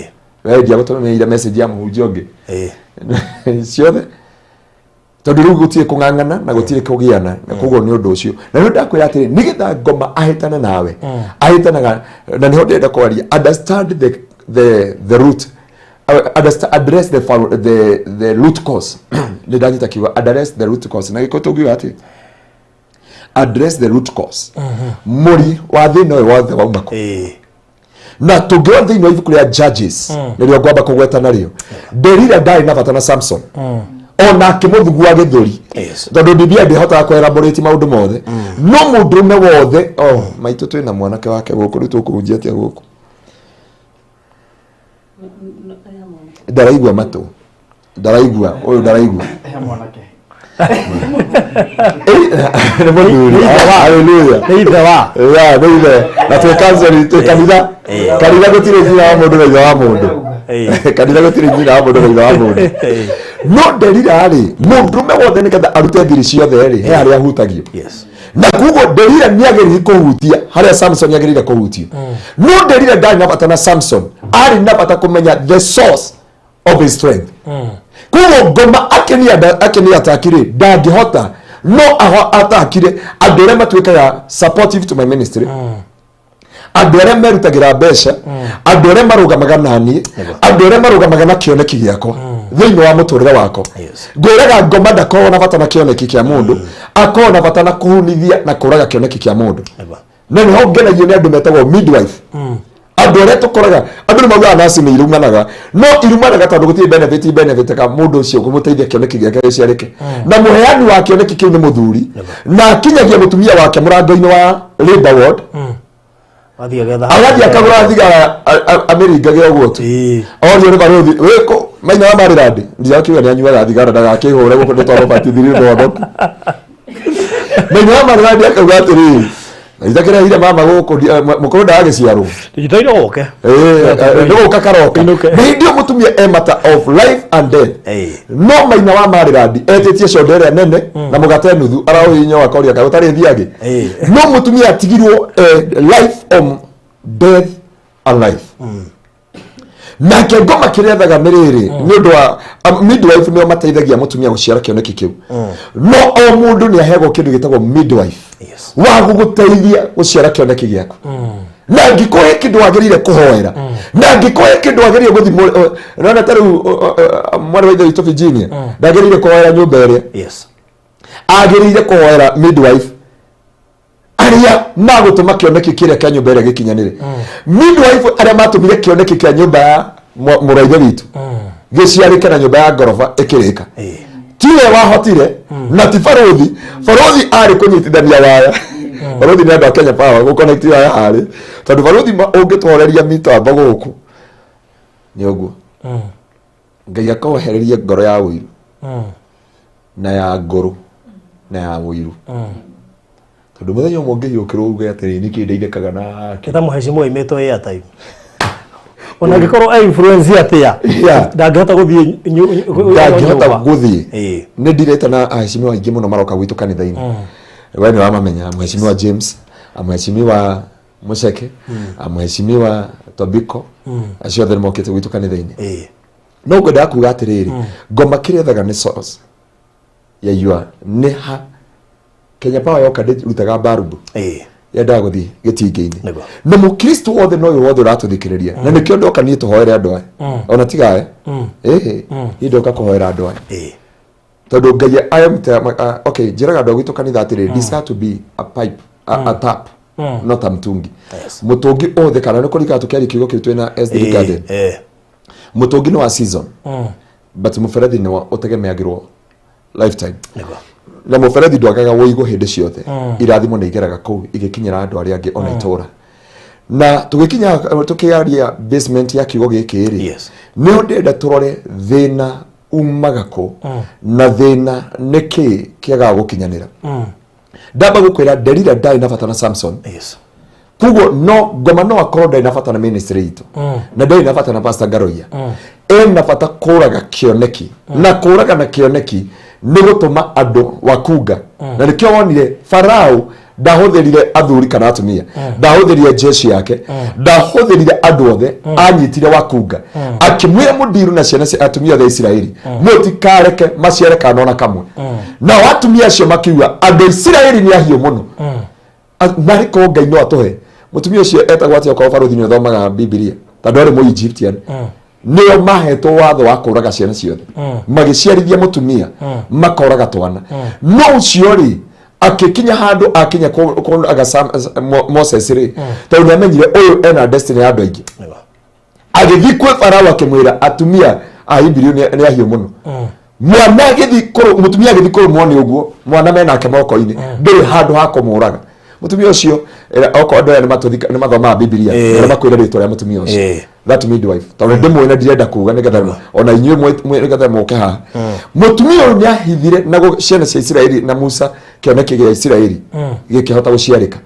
Speaker 1: wewe ndia gũtũmĩra message ya mũhunjia ũngĩ ciothe tondu rĩu gũtirĩ kũng'ang'ana na gũtirĩ kũgiana na koguo nĩ ũndũ ũcio na nĩ ndakwĩra atĩrĩ nĩgetha ngoma ahĩtane nawe ahĩtanaga na nĩho ndĩrenda kwaria understand the root address the root cause nĩ ndanyita kiuga address the root cause na gĩko tũngiuga atĩ address the root cause muri wa thĩna ũyũ wothe waumako na tũngĩona thĩinĩ wa ibuku rĩa Judges nĩrĩo ngwamba kũgweta narĩo Delila ndarĩ na bata na Samson ona akĩmũthugua gĩthũri tondũ Biblia ndĩhotaga kũelaborate maũndũ mothe no mũndũrũme wothe maitũ twĩna mwanake wake gũkũ rĩu tũkũhunjia atĩa gũkũ ndaraigua matũ ndaraigua ũyũ ndaraigua Ni muthuri. Hallelujah.
Speaker 2: Ni ithe wa.
Speaker 1: Ya, ni ithe. Na tu cancel kanitha. Kanitha gutire nyina wa mundu na ithe wa mundu. Kanitha gutire nyina wa mundu na ithe wa mundu. No Delila ri mundume wothe ni kada arute thiri ciothe ri he haria hutagio.
Speaker 2: Yes.
Speaker 1: Na kugo Delila ni ageri kuhutia haria Samson ni ageri kuhutia. No Delila ndari na bata na Samson ari na bata kumenya the source of his strength. Kugo ngoma akeni atakire ndangihota no aho atakire andore matwikaga supportive to my ministry. Andore merutagira besha andore marugamaga nani andore marugamaga na kioneki giako thini wa muturire wako ngwiraga ngoma ndakona bata na kioneki kia mundu akona bata na kuhunithia na kuraga kioneki kia mundu na ni ho ngenagio ni andu metagwo midwife andore tukoraga andu ni mauga nasi ni irumanaga no irumanaga tondu gutie benefit ka mundu ucio kumuteithia kioneki giake giciarike na muheani wa kioneki kiu ni muthuri na kinyagia mutumia wake murango-ini wa labor ward agathia akagura thigara ameringage ũguo tu onio nĩ barũthi wĩkũ maina wa marĩrandi ndiakiuga nĩ anyuaga thigara ndagakĩhũre gũkũ nĩ tondũ bati thiri thondoku maina wa marĩrandi akauga atĩrĩrĩ ithakĩrehire mama gũkũ mũkũrũ ndagagĩciarwo
Speaker 2: itoire goke
Speaker 1: nĩgũka karoka na hĩndĩ ĩyo mũtumia e matter of life and death no maina wa marĩrandi etĩtie condo ĩrĩa nene na mũgate nuthu araũhinya wakoria kaĩ ũtarĩ thiagĩ no mũtumia atigirwo life on death and life nake ngoma kĩrĩathaga mĩrĩrĩ nĩ ũndũ wa midwife nĩo mateithagia mũtumia gũciara kĩoneki kĩu no o mũndũ nĩ aheagwo kĩndũ gĩtagwo midwife wa gũgũteithia gũciara kĩoneki gĩaku na ngĩkũhe kĩndũ wagĩrĩire kũhoera na ngĩkũhe kĩndũ wagĩrĩire gũthimwo nona ta rĩu mwana wa ithe witũ Virginia ndagĩrĩire kũhoera nyũmba ĩrĩa agĩrĩire kũhoera midwife arĩa magũtũma kĩoneki kĩrĩa kĩa nyũmba ĩrĩa gĩkinyanĩre midwife arĩa matũmire kĩoneki kĩa nyũmba ya mũrũ wa ithe witũ gĩciarĩke na nyũmba ya ngoroba ĩkĩrĩka tiwe wahotire na ti barũthi arĩ kũnyitithania waya barũthi nĩ andũ a Kenya Power gũconnect waya harĩ tondũ barũthi ũngĩtworeria mitambo gũkũ nĩ ũguo Ngai akawehererie ngoro ya ũiru na ya ngũrũ na ya ũiru tondũ mũthenya ũmwe ũngĩhiũkĩrwo uge atĩrĩ nĩkĩ ndeithĩkaga nake
Speaker 2: ta mũhecimu oimetwo airtime ona ngĩkorwo influence atĩa ndangĩhota gũthiĩ
Speaker 1: nĩ ndirĩte na ahecimiwa aingĩ mũno maroka gwitũ kanitha-inĩ we nĩ wamamenya mheshimiwa James mheshimiwa Muceke mheshimiwa Tobiko acio othe nĩ mokĩte gwitũ kanitha-inĩ no ngwendaga kuga atĩrĩrĩ ngoma kĩrĩathaga nĩ source ya yua nĩ ha Kenya Power yoka ndĩrutaga mbarubu yendaga gũthiĩ gĩtingĩ-inĩ na mũkristo wothe no ũyũ wothe ũratũthikĩrĩria na nĩkĩo ndoka niĩ tũhoere andũ aya ona tigae niĩ ndoka kũhoera andũ aya tondũ Ngai okay njĩraga andũ a gwitũ kanitha atĩrĩ this has to be a pipe a tap not a mtungi mũtũngi othe kana nĩ kũrika tũkĩaria kiugo kĩu twĩna SD Garden mũtũngi nĩ wa season but mũberethi nĩ ũtegemeagĩrwo lifetime na mũberethi ndwagaga wũigũ hĩndĩ ciothe irathimo nĩ igeraga kũu igĩkinyĩra andũ arĩa angĩ ona itũra na tũgĩkinya tũkĩaria basement ya kiugo gĩkĩ rĩ nĩ ndenda tũrore thĩna umaga kũ na thĩna nĩkĩ kĩagaga gũkinyanĩra ndamba gũkwĩra Delila ndarĩ na bata na Samson kuguo no ngoma no akorwo ndarĩ na bata na ministry itũ na ndarĩ na bata na Pastor Ngaroia ena bata kũraga kĩoneki na kũraga na kĩoneki nĩ gũtũma andũ wakunga na nĩkĩo wonire Farao ndahũthĩrire athuri kana atumia ndahũthĩrire jeshi yake ndahũthĩrire andũ othe anyitire wakunga akĩmwĩra mũndiru na ciana cia atumia othe Isiraeli mũtikareke maciare kana ona kamwe na atumia acio makiuga andũ Isiraeli nĩ ahiũ mũno marĩ ko Ngai no atũhe mũtumia ũcio etagwo atĩa kwa barũthi nĩ athomaga Biblia tondũ arĩ mũ Egyptian nĩo mahetwo watho wa kũraga ciana ciothe magĩciarithia mũtumia makoraga twana no ũcio rĩ akĩkinya handũ akinya kũraga Moses rĩ tondũ nĩamenyire ũyũ ena destiny ya andũ aingĩ agĩthiĩ kwĩ Farao akĩmwĩra atumia a Hebrew nĩ ahiũ mũno mwana agĩthiĩ mũtumia agĩthiĩ kũrũmwo nĩ ũguo mwana menake moko-inĩ ndũrĩ handũ ha kũmũraga mutumia ũcio oko andũ aya nĩ mathomaga Biblia na makwĩra rĩtwa rĩa mutumia ũcio that midwife tondå ndä mwena ndirenda kuga nä getha ona inyuä nä getha moke haha mũtumia ũyũ nĩ ahithire na ciana cia Isiraeli na Musa kĩoneki gĩa Isiraeli gĩkĩhota gũciarĩka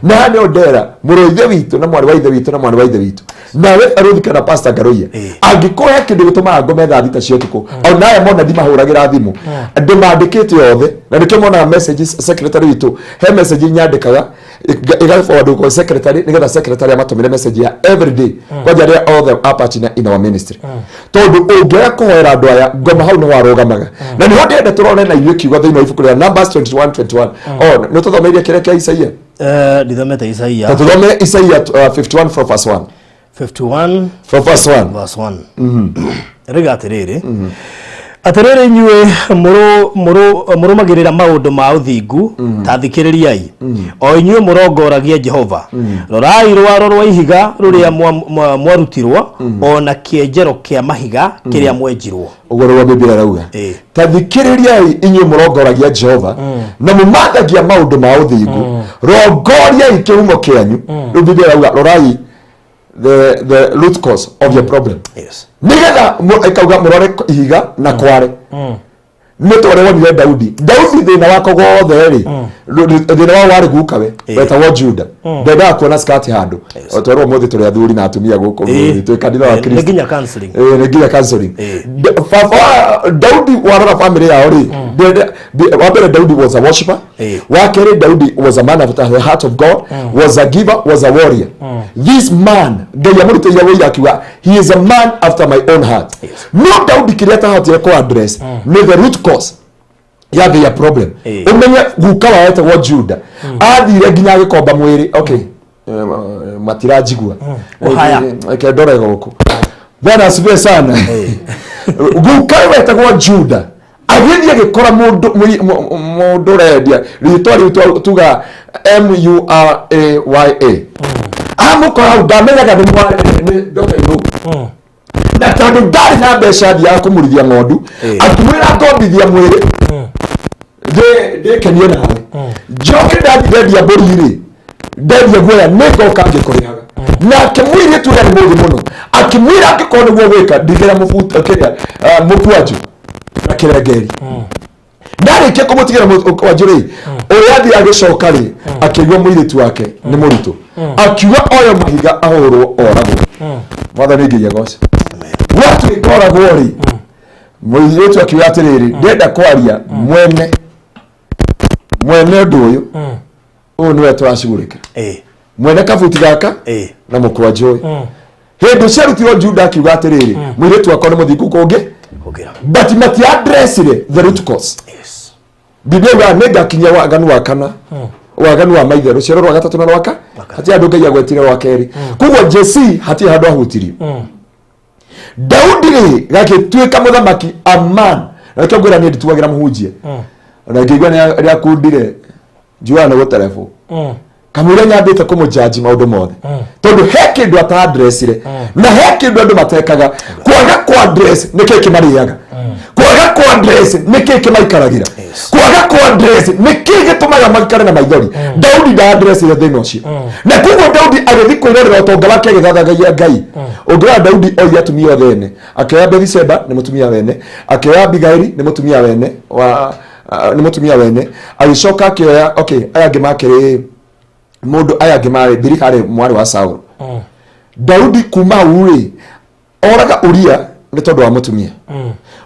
Speaker 1: na nĩ ndera mũrũ ithe witũ na mwarĩ wa ithe witũ na mwarĩ wa ithe witũ nawe Ruth kana Pastor Ngaroia angĩkũhe kĩndũ gĩtũmaga ngome thaa thita cia ũtukũ ona aya mona ndimahũragĩra thimũ ndĩmandĩkĩte othe na nĩkĩo monaga messages secretary witũ he message nyandĩkaga ĩgaforward kwa secretary nĩgetha secretary amatũmĩre message ya every day kwanja rĩa all the partner in our ministry tondũ ũngĩaga kũhoera andũ aya ngoma hau nĩ warũgamaga na nĩ hondĩ enda tũrone na irio kiugo thĩinĩ wa ibuku rĩa Numbers 21:21 nĩ tũthomeire kĩrĩa kĩa Isaia
Speaker 2: ndithomete Isaia
Speaker 1: tũthome Isaia 51 from verse 1
Speaker 2: 51
Speaker 1: from verse 1
Speaker 2: verse 1 rĩga atĩrĩrĩ atĩrĩrĩ inyuĩ mũrũmagĩrĩra maũndũ ma ũthingu ta thikĩrĩriai o inyuĩ mũrongoragia Jehova rorai rwaro rwa ihiga rũrĩa mwarutirwo ona kĩenjero kĩa mahiga kĩrĩa mwenjirwo
Speaker 1: ũguo rwa Biblia rauga ta thikĩrĩriai inyuĩ mũrongoragia Jehova na mũmathagia maũndũ ma ũthingu rongoriai kĩhumo kĩanyu rĩu Biblia rauga rorai the root cause of your problem.
Speaker 2: Yes.
Speaker 1: Nigetha ikauga murore ihiga na kware. Nitore wonire Daudi thina wako gothe ri thina wa wari gukawe weta wa Juda ndenda kuona skati handu otoro muthi turi athuri na atumia guku twi kanitha wa Kristo
Speaker 2: nginya counseling
Speaker 1: nginya counseling Daudi warora family yao ri wabere Daudi was a worshipper wakere Daudi was a man of the heart of God was a giver was a warrior this man ngai amurutira wira akiwa he is a man after my own heart no Daudi kireta hati ko address ni the root cause ya the problem umenye guka waete wa Juda athire nginya gikomba mwiri okay matirajigua
Speaker 2: haya
Speaker 1: kedora goko bwana asibe sana guka waete wa Juda agithie gikora mundu redia ritwari tuga MURAYA amukora ndamenyaga ni ndoka ino na tondu ndari na mbeca thia kumurithia ng'ondu akimwira ngombithia mwiri ndikenie nawe njoke ndathirendia mbũri ri ndendia guoya nĩngoka ngĩkũrĩhaga na akĩmwĩria tuga nĩ mũthĩ mũno akĩmwĩra angĩkorwo nĩguo gwĩka ndigĩra mũbuto kĩrĩa mũkwanju na kĩrengeri ndarĩkia kũmũtigĩra mũkwanju rĩ ũrĩa athi agĩcoka rĩ akĩigua mũirĩtu wake nĩ mũritũ akiuga oyo mahiga ahũrwo oragwo mwathani Ngai agoce watu ikoragwo ri mũirĩtu akiuga atĩrĩrĩ ndenda kwaria mwene ũndũ ũyũ ũyũ nĩwe tũracugũrĩka mwene kabuti gaka na mũkwanjũ ũyũ hĩndĩ ciarutirwo Juda akiuga atĩrĩrĩ mũirĩtu wakwa nĩ mũthingu kũngĩ but matiaddressire the root cause Biblia nĩngakinyia waganu wa kana waganu wa maithe rũciaro rwa gatatũ na rwaka hati andũ Ngai agwetire rwa kerĩ koguo Jesse hati handũ ahutirio Daudi rĩ gagĩtuĩka mũthamaki aman na kĩo ngwĩra niĩ ndituagĩra mũhunjia na ngĩigua nĩ akundire njuaga nĩ gũterebũ kamũira nyambĩte kũmũjaji maũndũ mothe tondũ he kĩndũ ataaddressire na he kĩndũ andũ matekaga kwaga kuaddress nĩkĩĩ kĩmarĩaga kwaga kuaddress nĩkĩĩ kĩmaikaragĩra kwaga kuaddress nĩkĩĩ gĩtũmaga maikare na maithori Daudi ndaaddressire thĩna ũcio na koguo Daudi agĩthiĩ kwĩrorera ũtonga wake agĩthathagagia Ngai ũngĩra Daudi oya atumia othe ene akĩoya Bathsheba nĩ mũtumia wene akĩoya Abigaili nĩ mũtumia wene nĩ mũtumia wene agĩcoka akĩoya okay aya angĩ makĩrĩ mũndũ aya angĩ marĩ Biri harĩ mwarĩ wa Saũlũ Daudi kuma ũrĩ oraga Uria nĩ tondũ wa mũtumia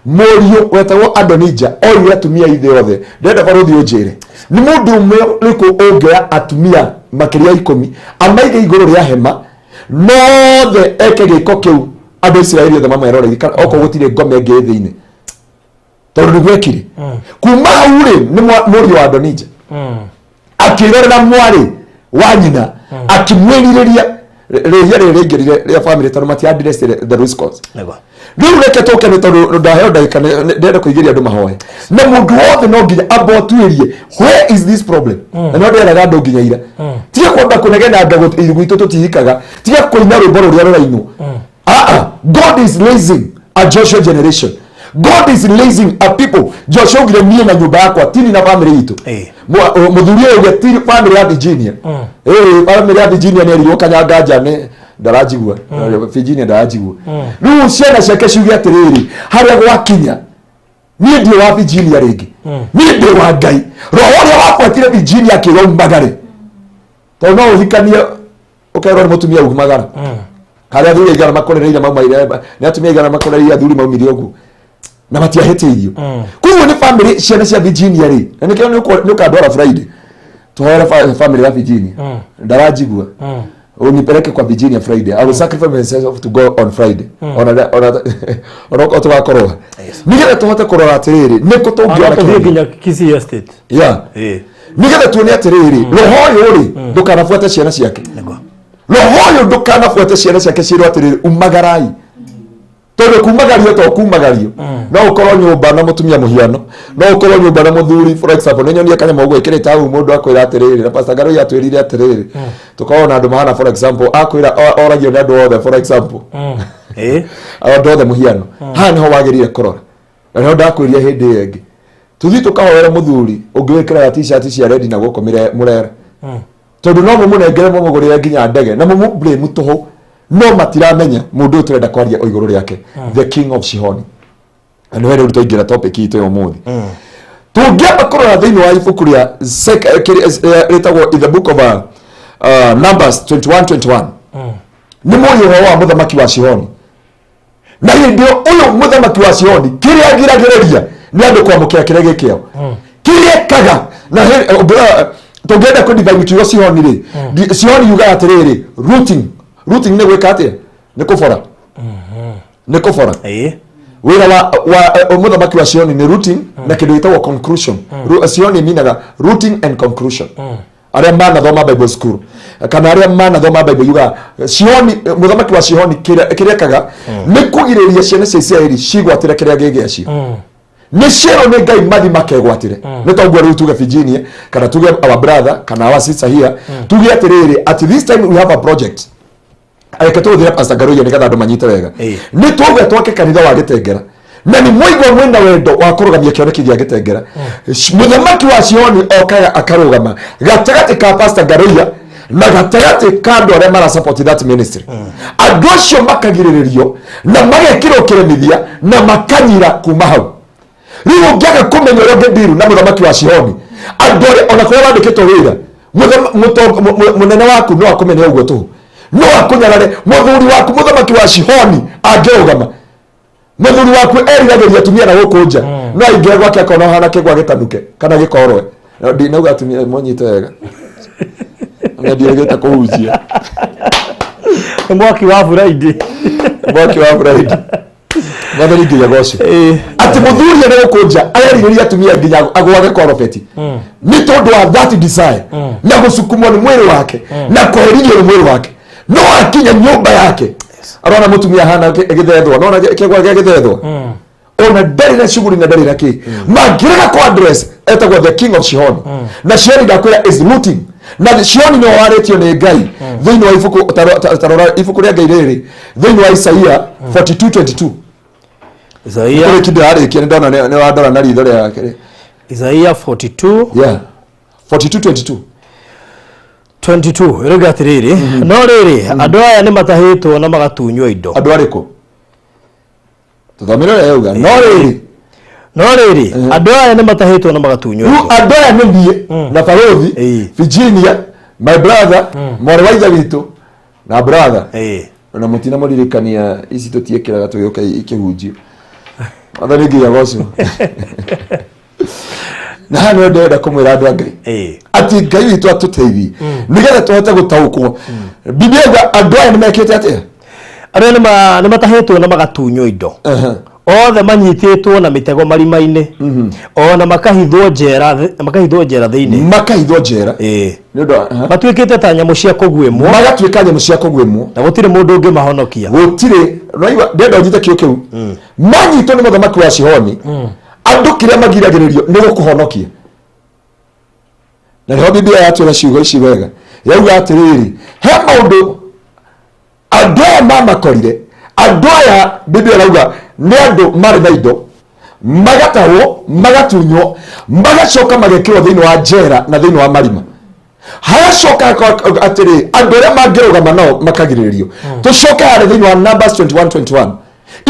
Speaker 1: mũriũ wetagwo Adonija oire atumia ithe othe ndenda barũthi ũnjĩre nĩ mũndũ ũmwe ũrĩkũ ũngĩoya atumia makĩria 10 amaige igũrũ rĩa hema nothe eke gĩko kĩu andũ Isiraeli othe mamweroreire kana okorwo gũtirĩ ngome ĩngĩ thĩinĩ tondũ nĩgwekire kuma ũrĩ nĩ mũriũ wa Adonija akĩrorera mwarĩ wa nyina akimwĩrirĩria rĩhia rĩngĩrire rĩa family tondũ matiaddressire the root cause rĩu reke tũke nĩ tondũ ndaheo ndagĩka ndenda kũigĩria andũ mahoya na mũndũ wothe no nginya abotuĩrie where is this problem na no nderaga andũ nginya ira tiga kwamba kũnegena ndagũ gwitũ tũtihikaga tiga kũina rwĩmbo rũrĩa rũrainwo God is raising a Joshua generation God is raising a people Joshua ugire niĩ na nyũmba yakwa tini na family itũ mũthuri ũyũ tini family ya Virginia family ya Virginia nĩ erirwo kanyanga nja nĩ darajigwa Virginia darajigwa riu ciana ciake ciuge atiriri haria gwakinya ni ndio wa Virginia ringi ni ndio wa Ngai roho ya wakwatire Virginia kiro magare to no hikania ukairwo mutumia ugumagara haria thuri igara makorereire maumaire ni atumia igara makorereire thuri maumire ogu na matiahete irio kuo ni family ciana cia Virginia ri na nikio ni ukandora Friday tuhoera family ya Virginia darajigwa unipeleke kwa Virginia Friday. I will sacrifice myself to go on Friday. Ona tugakorwa nigetha tuhote kurora atiriri niko tungiona
Speaker 2: kinya Kisii Estate
Speaker 1: nigetha tuone atiriri roho yuri ndukanafuata ciana ciake roho yuri ndukanafuata ciana ciake ciro atiriri umagarai tondu kumagario to kumagario no ukorwo nyumba na mutumia muhiano no ukorwo nyumba na muthuri for example nenyonia kanya mogwe kireta au mundu akwira atiriri na pastor Garo yatwirire atiriri tukaona andu mahana for example akwira oragio na andu othe for example andu othe muhiano ha niho wagirire kurora na no ndakwiria hindi yengi tuthi tukahoera muthuri ungiwikira t-shirt cia red na gukomire murera tondu no mumunengere mumugurire nginya ndege na blame tuho no matiramenya mundu turenda kwaria oiguru riake the king of Shihoni and where do tuingira topic ito yo muthi tungiamba kurora thiini wa ibuku ria retagwo in the book of Numbers 21:21 ni muyo wa muthamaki wa Shihoni na ndio uyo muthamaki wa Shihoni kiria giragiriria ni andu kwamukira kirege kiao kiria kaga na tungienda ku divine to Shihoni ri Shihoni yuga atiriri routing ne gwekate ne kufora ne kufora wira wa muthamaki wa Shihoni ni routing na kindu gitagwo conclusion Shihoni minaga routing and conclusion aria mana thoma Bible school kana aria mana thoma Bible yuga Shihoni muthamaki wa Shihoni kiria kaga ni kugiriria ciana cia Israeli cigwatire kiria gigiaci ni cero ni Ngai mathi makegwatire ni togwa riu tuge Virginia kana tuge our brother kana our sister here tuge atiriri at this time we have a project ayekato thira pastor Garo nigetha andu manyite wega ni tuge twake kanitha wa Gitengera na ni muigwa mwenda wendo wa kurugamia kioneki gia Gitengera muthamaki wa Shihoni okaga akarugama gatagati ka pastor Garo na gatagati ka andu aria mara support that ministry andu acio makagiririo na magekiro kiremithia na makanyira kuma hau riu ngiaga kumenya uria ngidiru na muthamaki wa Shihoni andu ona kwa wandikitwo wira munene waku no akumenya uguo tu no akunyarare muthuri waku muthamaki wa Shihoni angeugama muthuri waku eriragiria tumia na gukunja no aingia gwake akona hana kigwa gitanuke kana gikorwe ndinauga atumia monyite wega na ndirigeta kuhujia
Speaker 2: mwaki wa Friday
Speaker 1: Madari nginya gocio ati muthuri ne gukunja ayaririria tumia nginya agwage korofeti ni tondu wa that desire na gusukumwa ni mwiri wake na kweririo ni mwiri wake no akinya nyumba yake arona mutumia hana githethwa nona kegwa githethwa ona ndari na shughuli na ndari na ki magirana kwa address etagwo the king of Shihoni na Shihoni ndakwira is looting na Shihoni no waretio ni Ngai thiini wa ibuku tarora ibuku ria Ngai riri thiini wa Isaia 42:22 Isaia kile kido hari kile ndona ne wadora na ritho ria kile
Speaker 2: Isaia 42
Speaker 1: 42:22
Speaker 2: iroga atiriri no riri andu aya ni matahitwo na magatunywa indo
Speaker 1: andu ariko tuthamira yauga no riri andu aya ni matahitwo na magatunywa indo andu aya ni thie na Farothi Virginia my brother more waitha witu na brother na mutina muririkania ici tutiekiraga tuyoka ikihunjio athani nginya gocio na hano ndenda kumwira andu Ngai ati Ngai witu atuteithie nigetha tuhote gutaukwo Biblia andu aya nimekete atia
Speaker 2: arĩa nĩ matahĩtwo na magatunywo indo othe manyitĩtwo na mitego marima-inĩ ona makahithwo njera thĩinĩ
Speaker 1: makahithwo njera
Speaker 2: nĩ ũndũ matuĩkĩte ta nyamũ cia kũguĩmwo
Speaker 1: magatuĩka nyamũ cia kũguĩmwo
Speaker 2: na gũtirĩ mũndũ ũngĩmahonokia
Speaker 1: gũtirĩ noiwa ndenda ũnyite kĩo kĩu manyitwo nĩ mũthamaki wa Shihoni andũ kĩrĩa magiragĩrĩrio nĩ gũkũhonokia na nĩho Biblia yatwĩra ciugo ici wega yauga atĩrĩrĩ he maũndũ andũ aya mamakorire andũ aya Biblia rauga nĩ andũ marĩ na indo magatahwo magatunywo magacoka magekĩrwo thĩinĩ wa njera na thĩinĩ wa marima haracoka atiri andu aria mangirugama nao makagiririo tucoka hari thiini wa Numbers 21:21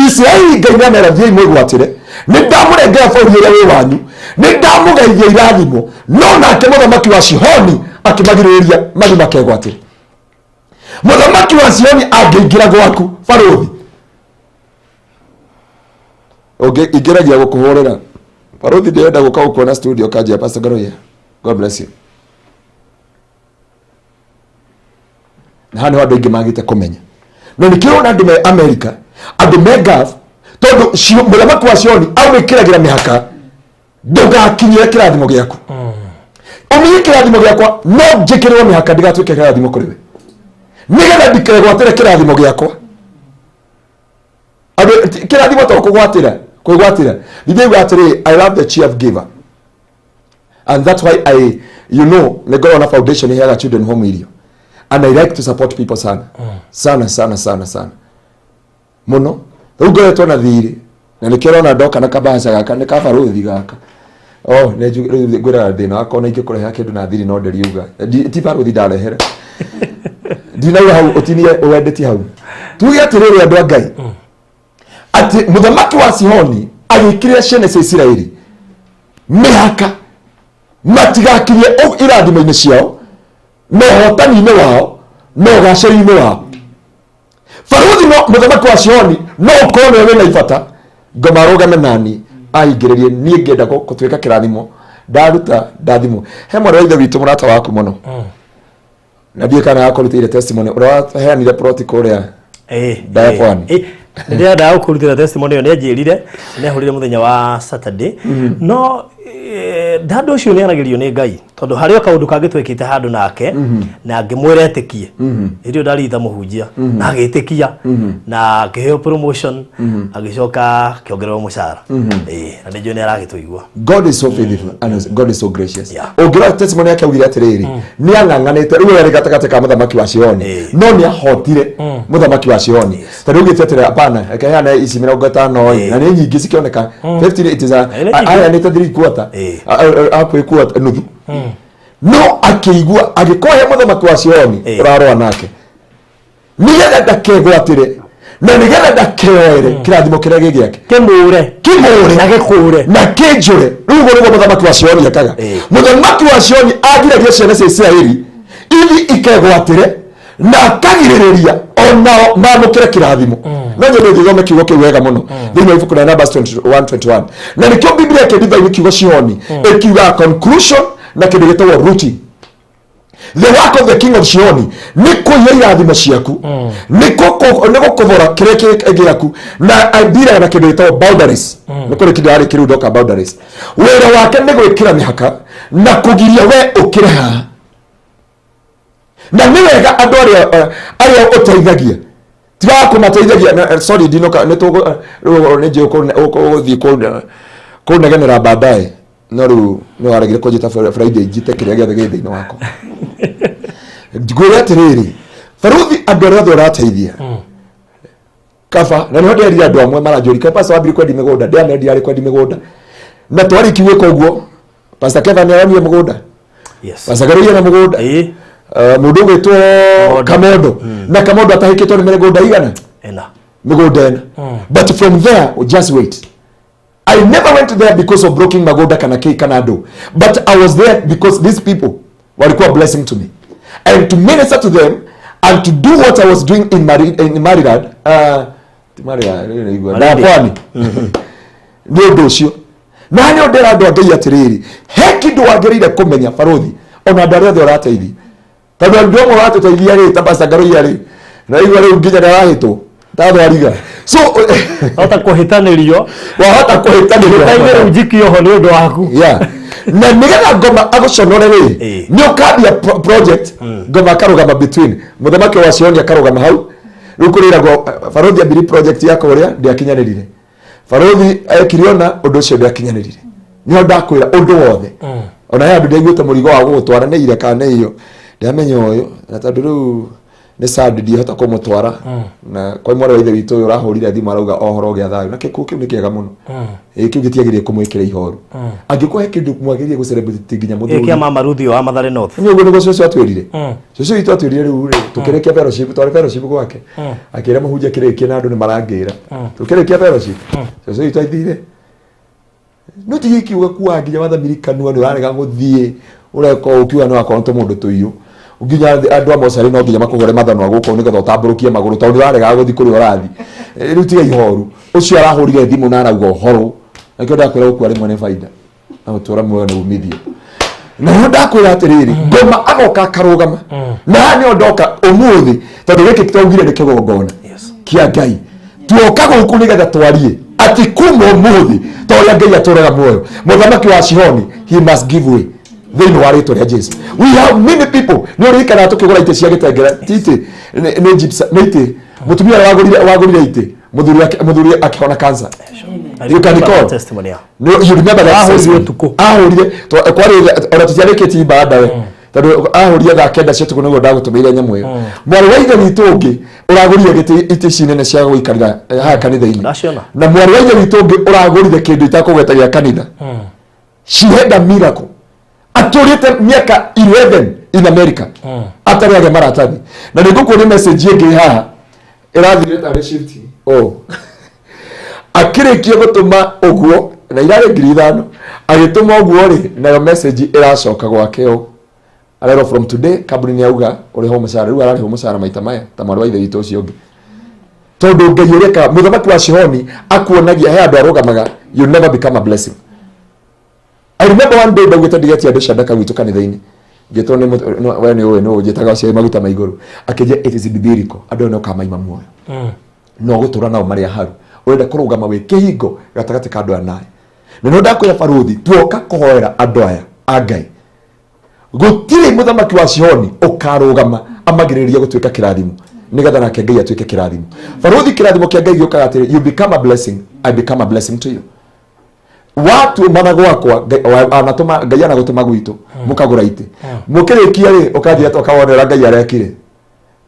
Speaker 1: Israeli Ngai nĩamera thiĩ mwĩgwatĩre nĩ ndamũrengera bũrũri ũrĩa wĩ wanyu nĩ ndamũgeithia irathimo no nake mũthamaki wa Sihoni akĩmagirĩrĩria mathiĩ makegwatĩre. Mũthamaki wa Sihoni angĩingĩra gwaku barũthi ingĩragia gũkũhũrĩra barũthi ndĩrenda gũka gũkuona studio kanjia Pastor Garoya. God bless you. Na hano andũ aingĩ magĩte kũmenya no nĩkĩrona andũ me America andũ me Gulf tondũ mũthamaki wa Sihoni aumĩkĩragĩra mĩhaka ndũgakinyĩre kĩrathimo gĩaku ũmenye kĩrathimo gĩakwa no njĩkĩrĩrwo mĩhaka ndigatuĩke kĩrathimo kũrĩ we nĩgetha ndikegwatĩre kĩrathimo gĩakwa. Andũ kĩrathimo to kwĩgwatĩra ndĩgwa atĩrĩ I love the chief giver and that's why I nĩngoragwo na foundation heaga children home irio and I like to support people sana sana muno rĩu ngoretwo na thirĩ na nĩkĩrona ndoka na kabaca gaka nĩ kabarũthi gaka nĩ ngwĩraga thĩna wakwa na ingĩkũreha kĩndũ na thirĩ no ndĩriuga ti barũthi ndarehera ndinauga hau ũtinie ũwendetie hau tuge atĩrĩrĩ andũ a Ngai atĩ mũthamaki wa Sihoni agĩkĩrĩra ciana cia Isiraeli mĩhaka matigakirie irathimo-inĩ ciao no hotani-inĩ wao no gacĩri-inĩ wao. Barũthi no mũthamaki wa Sihoni no ũkorwo nĩwe wĩna ibata ngoma arũgame nani aingĩrĩrie niĩ ngĩenda gũtuĩka kĩrathimo ndaruta ndathimo he mwana wa ithe witũ mũrata waku mũno na ndiĩ kana akũrutĩire testimony ũrĩa waheanire proti kũrĩa Diaphragm
Speaker 2: ndia ndaga kurutira testimony yo nĩanjĩrire nĩahũrire mũthenya wa Saturday no ndandu ũcio nĩaragirio nĩ Ngai tondũ harĩ kaũndũ kangĩtwĩkĩte handũ nake na ngĩmwĩra etĩkie hĩndĩ ĩyo ndaritha mũhunjia na agĩtĩkia na akĩheo promotion agĩcoka kĩongererwo mũcara na nĩnjũĩ nĩaragĩtũigua.
Speaker 1: God is so faithful and God is so gracious. Ũngĩrora testimony yake augire atĩrĩrĩ nĩang'ang'anĩte rĩu arĩ gatagatĩ ka mũthamaki wa Sihoni no nĩahotire mũthamaki wa Sihoni tondũ ũgĩte atĩrĩ apana akaheana ici 50 na nĩ nyingĩ cikĩoneka 50 it is aya nĩ tadiri quarter akwe quarter nuthu no akĩigua agĩkohe mũthamaki wa Sihoni ũrarũa nake nĩgetha ndakegwatĩre na nĩgetha ndakeoere kĩrathimo kĩrĩa gĩgĩake kĩmũre na gĩkũre na kĩnjũre rĩu nĩguo mũthamaki wa Sihoni ekaga. Mũthamaki wa Sihoni agiragia ciana cia Isiraeli ithi ikegwatĩre na akagirĩrĩria onao mamũkĩre kĩrathimo no nyende thome kiugo kĩu wega mũno thĩinĩ wa ibuku rĩa Numbers 21:21 na nĩkĩo Biblia ĩkĩndithagia kiugo Sihoni ĩkiuga conclusion na kĩndũ gĩtagwo routine. The work of the king of Sihoni nĩ kũiya irathimo ciaku nĩ gũkũbora kĩrĩa gĩaku na athiraga na kĩndũ gĩtagwo boundaries nĩ kũrĩ kĩndũ harĩ kĩrĩa ndoka boundaries wĩra wake nĩ gwĩkĩra mĩhaka na kũgiria we ũkĩre haha na nĩ wega andũ arĩa ũteithagia tiga kũmateithagia sorry ndinoka nĩ ũgũthiĩ kũnegenera baadaye no rĩu nĩ waregire kũnjĩta Friday njite kĩrĩa gĩothe gĩ thĩinĩ wakwa ngwĩre atĩrĩrĩ barũthi andũ arĩa othe ũrateithia kaba na nĩho ndĩrire andũ amwe maranjũria kaĩ pastor wambire kwendi mĩgũnda ndĩamendi arĩ kwendi mĩgũnda na twarĩki gwĩka ũguo Pastor Kevin nĩaronire mũgũnda Pastor Garoya na mũgũnda mũndũ ũgĩtwo Kamondo na Kamondo atahĩkĩtwo nĩ mĩgũnda igana mĩgũnda ĩna but from there just wait. I never went there because of broking magoda kana kei kana do, but I was there because these people walikuwa blessing to me and to minister to them and to do what I was doing in Maryland na pwani nĩ ũndũ ũcio na nĩ ũndĩra andũ angĩ atĩrĩrĩ he kĩndũ wagĩrĩire kũmenya barũthi ona andũ arĩa othe ũrateithia tondũ andũ amwe watũteithia rĩ ta Pastor Garoya rĩ na igua rĩu nginya nĩarahĩtwo tathwariga so
Speaker 2: hota kũhĩtanĩrio
Speaker 1: wahota kũhĩtanĩrio
Speaker 2: taigĩrĩ njikio ho nĩ ũndũ waku
Speaker 1: na nĩgetha ngoma agũconore rĩ nĩ ũkambia project ngoma akarũgama between mũthamaki wa Sihoni akarũgama hau rĩu kũrĩragwo barũthi ambiri project yako ũrĩa ndĩakinyanĩrire barũthi ekiriona ũndũ ũcio ndĩakinyanĩrire nĩho ndakwĩra ũndũ wothe ona he andũ ndaiguĩte mũrigo wa gũgũtwara nĩ ire kana nĩ iyo ndĩamenya ũyũ na tondũ rĩu ni sad ndihota kumutwara na kwa mwari wa ithe witu uyu urahurire thimu arauga ohoro gya thayu na kiku kiu ni kiega muno kiu gitiagirie kumwikira ihoru angikuhe kindu mwagirie gu celebrate nginya muthuri
Speaker 2: kia mama Ruthi wa Mathare North
Speaker 1: ni uguo nigo coco atwirire coco witu atwirire riu tukirekia fellowship twari fellowship gwake akira muhunjia kirekia na andu ni marangira tukirekia fellowship coco witu aithire no tigikiuga kuwa nginya wathamirikanua ni warega guthie ureko ukiwa no akonto mundu tuiyo uginya andu amosari no nginya makugore mathano aguko ni getha utamburukie maguru tondu warega guthi kuri orathi riu tiga ihoru ucio arahurire thimu na arauga uhoro akio ndakwira gukua rimwe ni faida na utura muoyo ni umithio na ndakwira atiriri ngoma agoka karugama na ni ondoka umuthi tondu giki tongire ni kigongona kia Ngai tuoka guku ni getha twarie ati kuma umuthi toria Ngai aturaga muoyo muthamaki wa Sihoni he must give way thini wa rito ria Jesu. We have many people ni urikana tukigura ite cia gitengera titi ni gypsum niti mutumia wagurire ite muthuri akihona cancer. You can recall testimony. No, you remember that ahurire to kwari ora tutiariketi baada we tondu ahurire tha kenda cia tuku niguo ndagutumeire nyamu iyo mwari wa ithe witu ungi uragurire giti ite cinene cia guikarira ha kanitha-ini na mwari wa ithe witu ungi uragurire kindu itakugetagia kanitha. She had a miracle. Aturite miaka 11 in America. Atari age maratathi. Na niguko ni message yengi haha irathire ta receipt. Akirikia gutuma uguo na irare ngiri 5 agituma uguo ri na message iracoka gwake o arero from today kaburi ni auga uri ho mucara riu arari ho mucara maita maya ta mwari wa ithe witu ucio ungi tondu Ngai ureka muthamaki wa Sihoni akuonagia he andu arugamaga you never become a blessing. I remember one day ndagwita ndigeti andu Shadaka witu kanitha-ini ngitwo ni we ni no njitaga cia maguta maiguru akije it is biblical andu no kamaima muoyo no gutura nao maria haru urenda kurugama we kihingo gatagati ka andu anae no ndakwira baruthi tuoka kuhoera andu aya Ngai gutire muthamaki wa Sihoni ukarugama amagiriria gutuika kirathimo nigetha nake Ngai atuike kirathimo baruthi kirathimo kia Ngai giokaga atiri you become a blessing I become a blessing to you. Watu mana gwakwa anatuma Ngai anagutuma gwitu mukagura ite mukirikia ri ukathia tukawonera Ngai arekire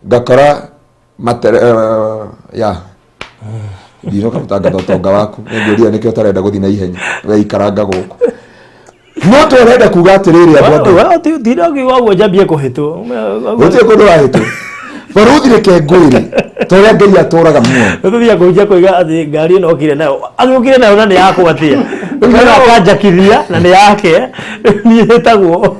Speaker 1: ngakora ya ndino kamutanga tonga waku ngiuria nikio tarenda guthi na ihenya we ikaranga guku no turenda kuga atiriri andu
Speaker 2: wa ndinogi wagwo jambie kuhitwo
Speaker 1: gutie kundu wahitwo baruthi reke ngwire toria Ngai aturaga muo
Speaker 2: tuthia kujia kuiga athi ngari no kire nayo agukire nayo na ni yakwatia kana akajakithia na ni yake ni hetagwo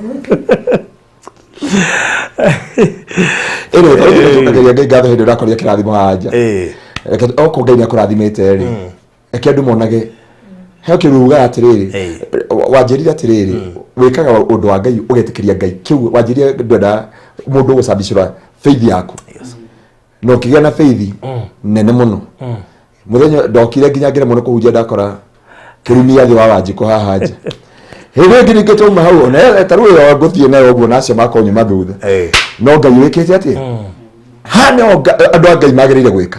Speaker 2: Ngai
Speaker 1: gatho hindi urakoria kirathimo hanja oko Ngai akurathimite ri eke andu monage he kiruga atiriri wanjirire atiriri wikaga undu wa Ngai ugetikiria Ngai kiu wanjirire ndwenda mundu gucambicira faith yaku no kigia na faith nene muno muthenya ndokire nginya ngire muno kuhunjia ndakora kirumia thi wa wanjiko haha nja hĩndĩ ĩngĩ nĩngĩtuma hau na tarũ ĩyo ngũthiĩ nayo ũguo nacio makonyuma thutha no Ngai wĩkĩte atĩ hana andũ a Ngai magĩrĩire gwĩka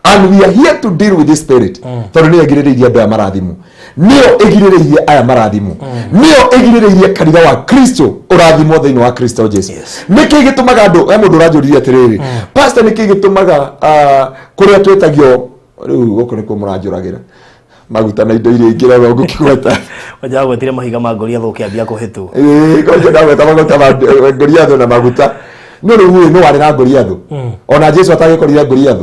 Speaker 1: and we are here to deal with this spirit tondũ nĩyo ĩgirĩrĩirie andũ aya marathimũ nĩyo ĩgirĩrĩirie aya marathimũ nĩyo ĩgirĩrĩirie kanitha wa Kristo ũrathimwo thĩinĩ wa Kristo Jesu nĩkĩ gĩtũmaga andũ mũndũ ũranjũririe atĩrĩrĩ pastor nĩkĩ gĩtũmaga kũrĩa twĩtagio rĩu gũkũ nĩkuo mũranjũragĩra maguta na indo iria ingĩ rero ngũkĩgweta
Speaker 2: wajaga gwetire mahiga ma Goliath ũkĩambia kũhĩtwo
Speaker 1: ngoja ndagweta maguta ma Goliath na maguta no rĩu no warĩ na Goliath ona Jesu atagĩkorire Goliath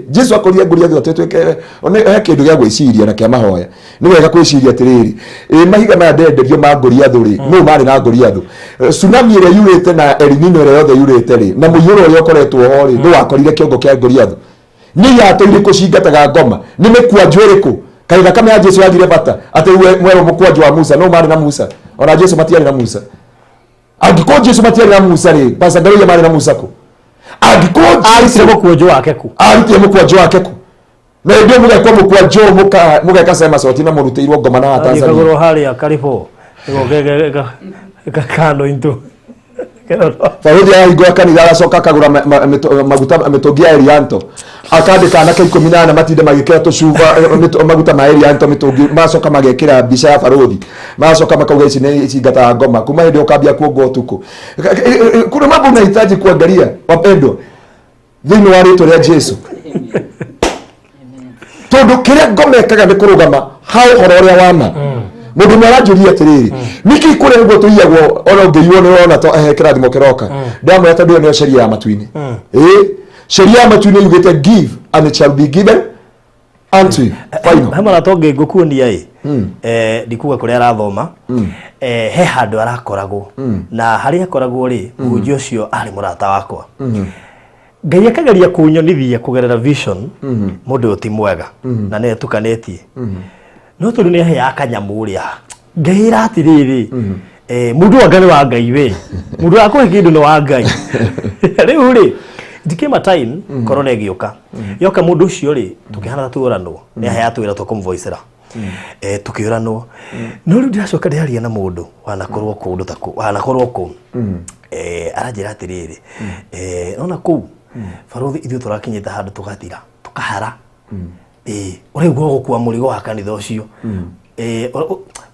Speaker 1: Jesu akorire Goliath atwĩke he kĩndũ gĩa gwĩciria na kĩa mahoya nĩ wega gwĩciria atĩrĩrĩ mahiga maya ndenderio ma Goliath rĩ no marĩ na Goliath tsunami ĩrĩa yurĩte na El Nino ĩrĩa yothe yurĩte rĩ na mũiyũro ũrĩa ũkoretwo ho rĩ no wakorire kĩongo kĩa Goliath nĩ yatũ irĩkũ cingataga ngoma nĩ mĩkwanjũ ĩrĩkũ kaitha kama ya Jesu agire bata ati mwero mukwanjũ wa Musa no mari na Musa ona Jesu matiari na Musa agiko Jesu matiari na Musa ri pasa ndari mari na Musa ko agiko Jesu
Speaker 2: mukwanjũ wake ku
Speaker 1: arite mukwanjũ wake ku na ndio mugakwa mukwanjũ mugaka sema sauti na muruteirwo ngoma na Tanzania
Speaker 2: kagoro hali akaribo kando into
Speaker 1: Faruthi ya igwa kanitha aracoka akagura maguta mitungi ya Elianto akandika anake 18 matinde magikira tucuba maguta ma Elianto mitungi macoka magekira mbica ya Faruthi macoka makauga ici nĩ cingata ngoma kuma hĩndĩ ukambia kuongo tuko kuna mambo unahitaji kuangalia wapendwa thini wa ritwa ria Jesu tondu kiria ngomekaga ni kurugama hau horo ria wana mundu mwaranjuria atiriri niki kure ngo tuyagwo ona ngeyuo ni ona to kirathimo kiroka ndamwe tondu ni sheria ya matuini sheria ya matuini yugite give and it shall be given unto you final
Speaker 2: hama na tonge ngukuonia ndikuga kuria arathoma he handu arakoragwo na hari akoragwo ri munju ucio ari murata wakwa Ngai akageria kunyonithia kugerera vision mundu uti mwega na ne tukanetie no tondu ni he akanyamu ria Ngai ratiriri mundu wangani wa Ngai we mundu akwe kindu no wa Ngai riu ri dikema time corona igioka yoka mundu ucio ri tukihana tuuranwo ni he atwira tukumvoicera tukiuranwo no riu ndiracoka ndiaria na mundu wanakorwo kundu taku wanakorwo ku aranjira atiriri ona ku Farothi ithu turakinyita handu tugatira tukahara urigwo gukua murigo wa kanitha ucio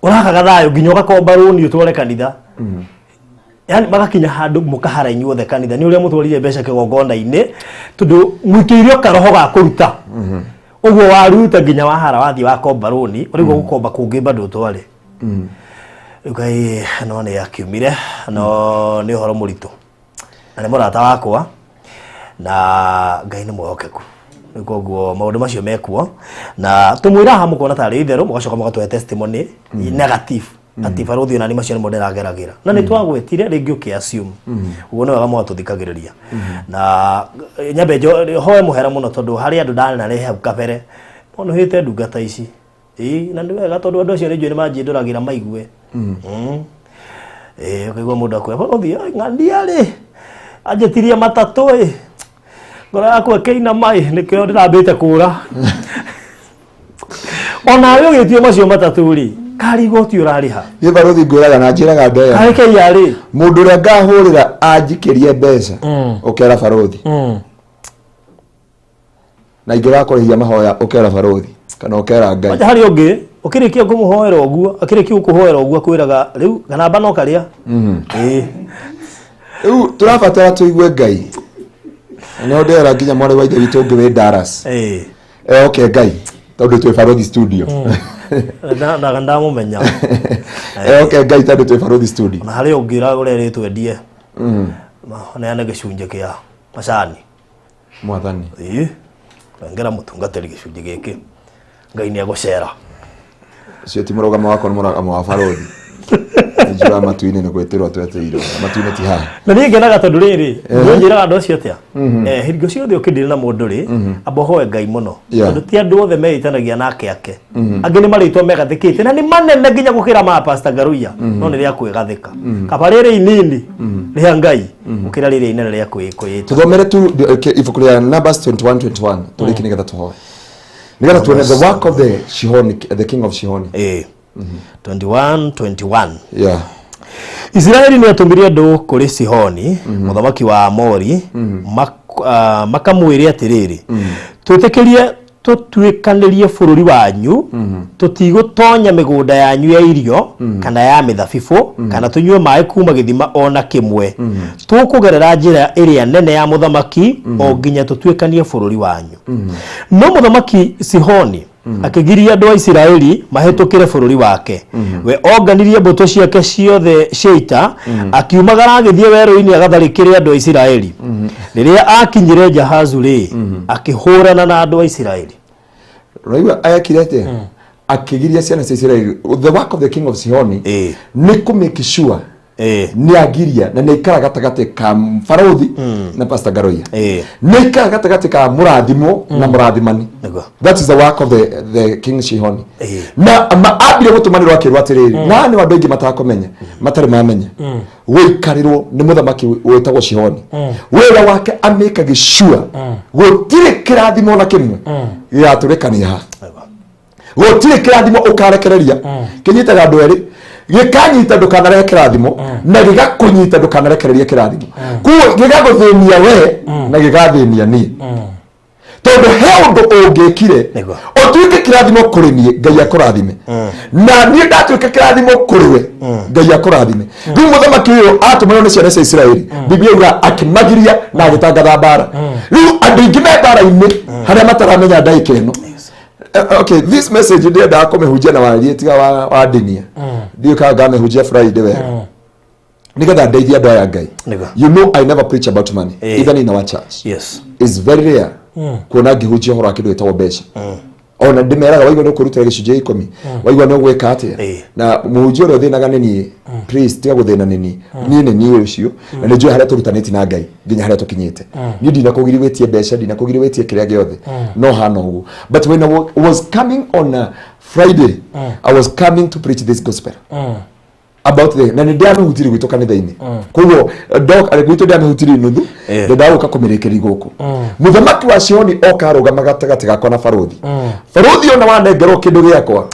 Speaker 2: urakaga thayo nginya ugakomba runi utware kanitha yani magakinya handu mukahara inyuothe kanitha ni uria mutwarire mbeca kigongona-ini tondu mwikiirio karoho ga kuruta uguo waruta nginya wahara wathi wakomba runi urigwo gukomba kungi bado utware Ngai no ni akiumire no ni horo muritu na ni murata wakwa na Ngai ni mwokeku niguo maundu macio mekuo na tumwira ha mukona tari itheru mugacoka mugatwe testimony negative ati Farothi na ni macio ni modera geragira na ni twagwetire ringi ukiassume uguo ni wega mwatuthikagiriria na nyambe hoe muhera muno tondu hari andu ndane na rehe kabere ono hite ndungata ici na ni wega tondu andu acio ni njui ni manjinduragira maigue ukaigua mundu akwe Farothi ngandia ri anjetiria matatu ngora yakwa keina mai nikio ndirambite kura ona we gitie macio matatu ri kari goti urariha
Speaker 1: ye Farothi nguraga na njiraga mbeya
Speaker 2: kari ke yari
Speaker 1: mundu ria ngahurira anjikirie mbeca ukera Farothi na ingira kurihia mahoya ukera Farothi kana ukera Ngai
Speaker 2: hari ungi ukirikia kumuhoera uguo akirikia kuhoera uguo akwiraga riu kana bano karia
Speaker 1: riu turabatara tuigue Ngai no ndera nginya mwari wa ithe witu ngi wi Dallas okay Ngai tondu twi Farothi studio
Speaker 2: na ndamumenya
Speaker 1: okay Ngai tondu twi Farothi studio
Speaker 2: na hari ungira urere twendie na ne gicunje kia macani
Speaker 1: mwathani
Speaker 2: ngera mutungatiri gicunje giki Ngai ni agucera
Speaker 1: cio ti murugamo wako ni murugamo wa Farothi njira matuini ni gwetirwo twetirwo matuini ti ha
Speaker 2: na ni ngenaga tondu riri njira andu acio atia hingo ciothe ukindire na mundu ri abohoe Ngai muno tondu ti andu othe meitanagia nake ake angi ni maritwo megathikite na ni manene nginya gukira ma Pastor Garuya no ni ria kwigathika kaba riri inini ria Ngai ukira riri inene ria kwiyita
Speaker 1: tuthomere tu ibuku ria Numbers 21:21 turiki nigetha tuhoe nigetha tuone the work of the Shihoni, the king of Shihoni
Speaker 2: 21:21
Speaker 1: Israeli
Speaker 2: ni atumirie andu kuri Sihoni muthamaki wa Amori makamwire atiriri twitikirie tutwikanirie bururi wanyu tutigotonya migunda yanyu ya irio kana ya mithabibu kana tunywe mai kuma githima ona kimwe tukugerera njira iria nene ya muthamaki o nginya tutwikanie bururi wanyu no muthamaki Sihoni akigiria andu a Israeli mahetukire bururi wake we onganirie mbuto ciake ciothe ciita akiumagara agithie weru-ini agatharikire andu a Israeli riria akinyire Jahazu ri akihurana na andu a Israeli
Speaker 1: raiwa ayakirete akigiria ciana cia Israeli the work of the king of Sihoni ni ku make sure ni agiria na ni ikara gatagati ka Farothi na Pastor Garuya ni ikara gatagati ka murathimo na murathimani that is the work of the king Shihoni na abire gutumanirwa akirwa atiriri na ni wandu ingi matakomenya matari mamenya gwikarirwo ni muthamaki wetagwo Shihoni wera wake ameka gishua gutire kirathimo na kimwe ya turekania ha gutire kirathimo ukarekereria kinyitaga andu eri gikanyita ndukanarehe kirathimo na gigakunyita ndukanarekereria kirathimo kuo gigaguthenia we na gigathinia ni tondu he undu ungikire otuike kirathimo kuri nie Ngai akurathime na nie ndatuike kirathimo kuri we Ngai akurathime riu muthamaki uyu atumirwo ni ciana cia Israeli Biblia yuga akimagiria na agitangatha mbara riu andu ingi me mbara-ini haria mataramenya ndaika ino. Okay, this message ndenda kumehunjia na warie tiga wa dinia ndio kaga mehunjia Friday wega nigetha ndeithia andu aya Ngai. You know I never preach about money even in our church.
Speaker 2: Yes,
Speaker 1: it's very rare kuona ngihunjia horo akindu gitagwo mbeca ona ndimeraga waigwa no kurutira gicunjia 10 waigwa no gweka atia na muhunjia ro thinaga nini priest tiga guthina nini ni ucio na ni njui haria turutaniti na Ngai nginya haria tukinyite ni ndina kugiriwetie mbeca ndina kugiriwetie kiria giothe no hana uguo. But when I was coming on a Friday I was coming to preach this gospel about the na ndia no hutiri gwito kanitha-ini koguo dog ari gwito ndia no hutiri nuthu ndia uka kumirekeri guku muthamaki wa Sioni oka arugama gatagati gakwa na Faruthi Faruthi ona wanengerwo kindu giakwa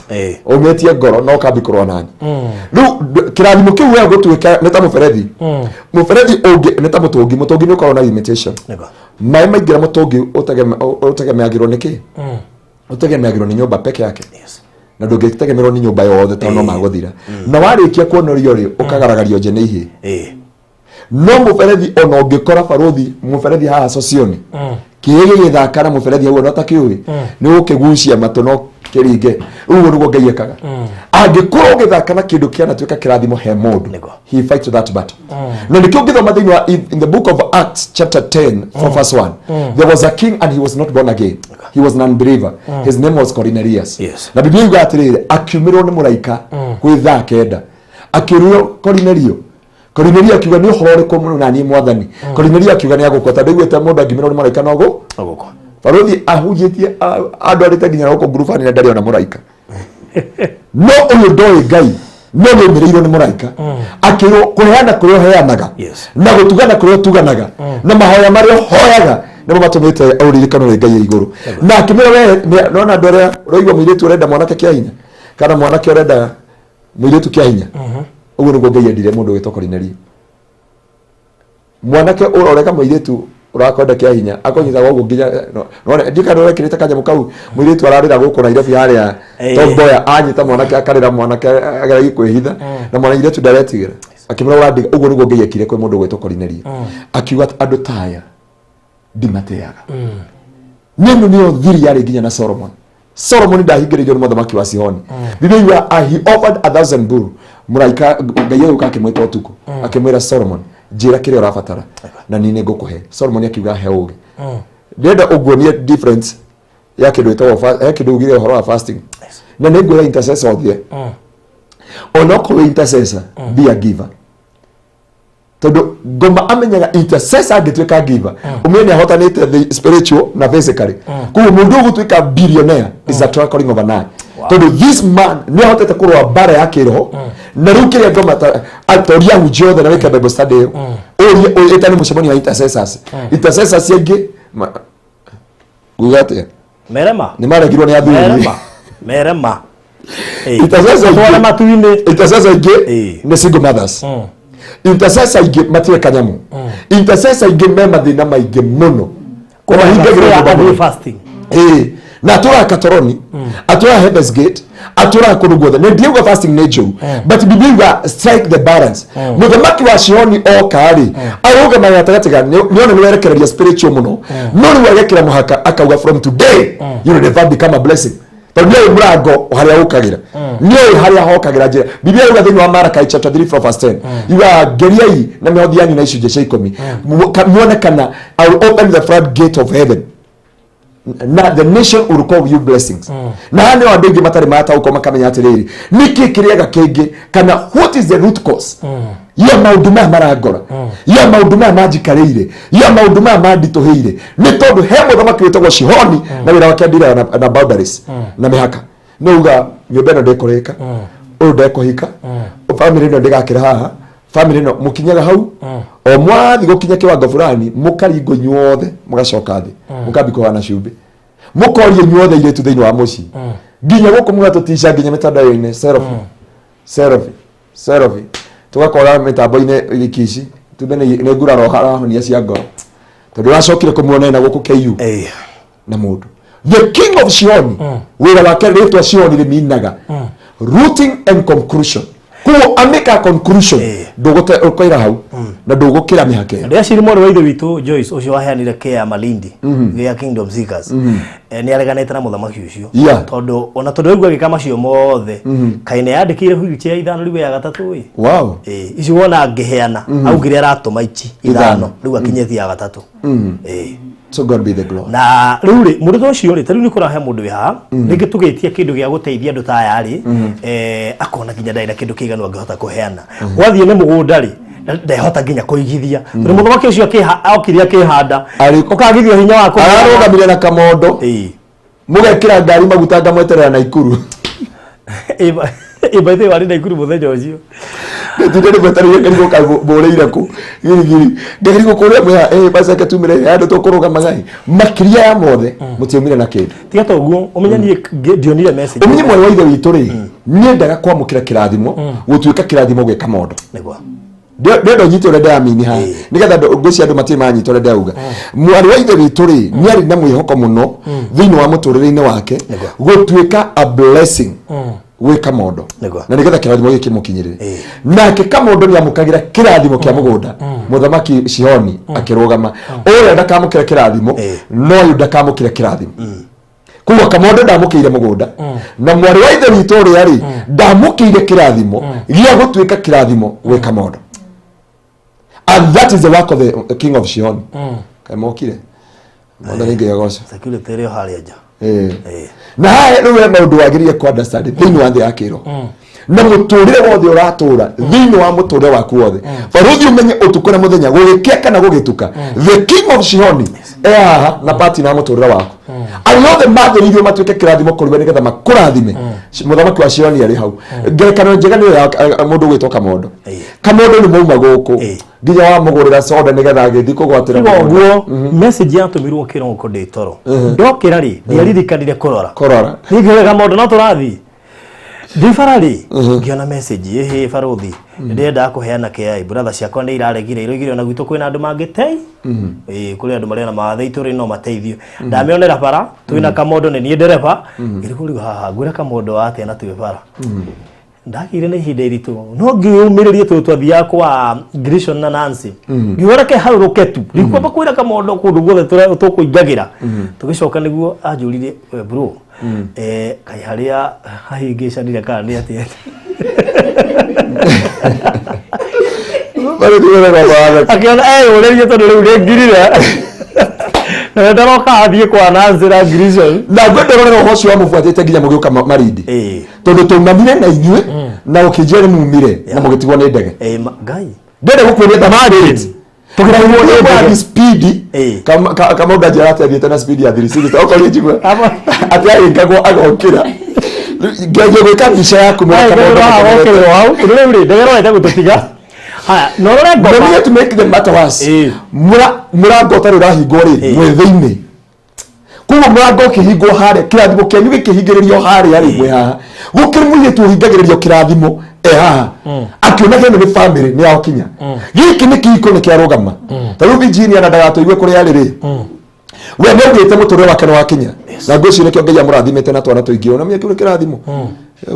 Speaker 1: umetie ngoro no kambikorwa nani riu kirathimo kiu we gutuika neta muferethi ungi neta mutungi ni ukorwo na limitation mai maingira mutungi utegemeagirwo niki utegemeagirwo ni nyumba peke yake na ndungitegemerwo ni nyumba yothe tono maguthira na warikia kuonorio ri ukagaragario nje ni ihi no muferethi ona ungikora Faruthi muferethi haha Sioni kiege githaka na muferethi huo no takiui ni ukigucia matu no kiringe uguo niguo Ngai ekaga angikorwo githaka na kindu kiana tuika kirathimo he mundu he fights that battle no nikio ngithoma thiini wa in the book of Acts chapter 10 from verse 1 there was a king and he was not born again he was an unbeliever his name was Cornelius na Biblia yuga atiriri akiumirwo ni muraika kwitha kenda akiruo Cornelio akiuga ni uhoro uriku muno na ni mwathani Cornelio akiuga ni agukwa tondu igwete mundu angimirwo ni muraika no gukwa Faruthi ahunjitie andu arite nginya guku ngurubani na ndari ona muraika no uyu ndoi Ngai no nimirirwo ni muraika akirwo kuheana kurio heanaga na gutugana kurio tuganaga na mahoya mario hoyaga nimo matumite auririkano ri Ngai iguru na akimira we nona ndore roigwa muiritu urenda mwanake kia hinya kana mwanake urenda muiritu kia hinya uguo niguo Ngai endire mundu witwa Cornelio mwanake uroreka muiritu urakonda kia hinya akonyita gwo nginya no ndika no rekirite kanyamu kau muiritu ararira guku na Nairobi haria tomboya anyita mwanake akarira mwanake ageragi kwihitha na mwanairetu ndaretigira akimura urandiga uguo niguo Ngai ekire kwe mundu witwa Cornelio akiuga andu taya ndimateaga nenu niyo thiri yari nginya na Solomon ndahingiririo ni muthamaki wa Sihoni Biblia he offered 1,000 bull muraika Ngai yuka akimwita utuku akimwira Solomon njira kiria urabatara na nini ngukuhe Solomon akiuga he ugi ndenda uguonie difference ya kindu itawo ya kindu ugire uhoro wa fasting na ningwira intercessor thie onoko intercessor be a giver tondu ngoma amenyaga intercessor angituika giver umene ahotanite the spiritual na physically kuo mundu gutuika billionaire is a trickling of an eye tondu this man ni ahotete kurwa bara yake roho na riu kiria ngoma atoria hujothe na weka Bible study orie etani mucemani wa intercessors yengi gugate
Speaker 2: merema
Speaker 1: ni maragirwo ni athuri
Speaker 2: merema
Speaker 1: intercessor yengi ni single mothers intercessor ingi matire kanyamu intercessor ingi mema thina maingi muno kwa hinga
Speaker 2: fasting
Speaker 1: na atura Katoroni atura Heaven's Gate atura kurugotha ne ndiuga fasting nejo but Biblia strike the balance muthamaki wa Sioni okari aruga na yatagatiga nione ni werekereria spiritual muno no ni wegekira muhaka akauga from today you will never become a blessing tondu ni murango haria ukagira ni haria hokagira njira Biblia yuga thini wa Malachi chapter 3 from verse 10 yuga geriai na mehothiani na icunje cia 10 muone kana I will open the floodgate of heaven na the nation will call you blessings na hane wa ndingi matari mata uko makamenya atiriri niki kiriaga kingi kana what is the root cause ya maundu ma maragora ya maundu ma majikarire ya maundu ma mandituhire ni tondu he muthamaki witagwo Sihoni na wira wake ndira na boundaries na mihaka nuga nyumba ino ndekoreka uyu ndekohika family ino ndigakira haha family ino mukinyaga hau o mwathi gukinya kiwango fulani mukaringo nyuothe mugacoka thi mukambiko wana cumbi mukorie nyuothe ile tu thiini wa muci nginya guku mugatutisha nginya mitandao-ini selfie tugakora mitambo-ini ikici tumbe ni nguraro harahonia cia ngoro tondu uracokire kumuona na guku KU na mundu. The king of Shioni wira wake ritwa Shioni riminaga rooting and conclusion. Kuo ameka conclusion ndugote ukoira hau na ndugukira mihake.
Speaker 2: Ndia ciri moro wa ithe witu Joyce ucio waheanire kia Malindi ya Kingdom Seekers. Ni areganete na muthamaki ucio tondu ona tondu igwa gikama cio mothe kaine yandikire huiche ya ithano riwe ya gatatu wi.
Speaker 1: Wow.
Speaker 2: Icio wona ngeheana augire aratuma ichi ithano riu akinyethi ya gatatu.
Speaker 1: So God be the glory.
Speaker 2: Na riu ri mundu ucio ri tari ni kurahe mundu wi ha ringi tugetie kindu gia guteithia andu ta yari akona kinya ndaira kindu kiganu angehota kuheana wathie ne mugunda ri ndehota nginya kuigithia ri muthamaki ucio akiria kihanda ukagithia hinya wako
Speaker 1: arugamire na kamondo mugekira ngari maguta ngamweterera na ikuru
Speaker 2: ibaithe wari na ikuru muthenya ucio
Speaker 1: ndire betari ngari ko boreire ku giri ngari ko kore mwe basa katumire yado to kuruga magai makiria ya mothe mutiumire na kindu
Speaker 2: tiga to guo umenyanie dionire message
Speaker 1: umenye mwe wa ithe witu ri nyendaga kwamukira kirathimo gutuika kirathimo gwe kamondo
Speaker 2: negwa
Speaker 1: Ndio nyito reda amini ha nigetha ngweci andu matie manyito reda uga mwari wa ithe witu ri nyari na mwihoko muno thini wa muturire-ini wake gutuika a blessing we kamondo na nigetha kirathimo giki mukinyirire nake kamondo ni amukagira kirathimo kia mugunda muthamaki Shioni akirugama ore ndakamukira kirathimo no yudakamukira kirathimo kuwa kamondo ndamukire mugunda na mwari wa ithe witu ri ari ndamukire kirathimo gia gutuika kirathimo we kamondo. And that is the work of the king of Shioni. Kaimokire. Mwanda ninge yagosha.
Speaker 2: Takile tereo hali aja.
Speaker 1: Na haya nuwe maundu wagirie ku understand thini wa thi yakiro. Na muturire wothe uratura thini wa muturire waku wothe. Baruthi umenye utukura muthenya gugikia kana gugituka. The king of Shioni haha na party na muturire waku. I know the mother ithio matuike kirathimo kuriwe nigetha makurathime. Muthamaki wa Shioni ari hau. Ngerekano njega ni mundu gwitwo kamondo. Kamondo ni muuma guku. Nginya wa mugurira soda nigetha agithi kugwatira
Speaker 2: guo message yatumirwo kiroko ndi toro ndokira ri ndiaririkanire kurora nigire kamondo no turathi ndifarari ngiona message ehe faruthi ndenda kuheana KI brother ciakwa ndi iraregire irogire na gwitu kwina andu mangitei kuri andu marena mathai turi no mateithio ndamionera bara twina kamondo ni ndereba irikuri haha gwira kamondo ate na twi bara ndakire na ihinda iritu no ngiumiririe twathia kwa Grishon na Nancy ngiora ke haruruketu rikwa bakwira kamondo kundu guothe tukuingagira tugicoka niguo anjurire bro kai haria hahingicanire kana ni atia
Speaker 1: bari tuwera baba
Speaker 2: akiona urerie tondu riu ngirire na ndaroka athie kwa Nancy na Grishon
Speaker 1: na gwendorora hocio amufuatite nginya mugiuka Marindi tondu tumamire na inyue na ukijere mumire na mugitigwo ni ndege
Speaker 2: ngai
Speaker 1: ndende gukuria thamari tugira ni speed kama udajira athiete na speed ya 360 okori jigwe ati ayingagwo agokira ngeje gwika mbica yaku mwa kama
Speaker 2: okere wao ndire ndege roete gututiga haya norore ngoma
Speaker 1: we to make the matter worse murango utari urahingwo ri mwethe-ini kuko murango kihingwo hare kirathimo kenyu gikihingiririo hare ari mwe haha gukiri muye tu hingagiririo kirathimo haha akiona kene ni family ni ao kinya giki ni kiko ni kiarugama taru Virginia na ndagato igwe kuri ari ri we no gwite muturire wake wa kinya na ngoci ni kio ngai amurathimete na twana tuingiro na mie kire kirathimo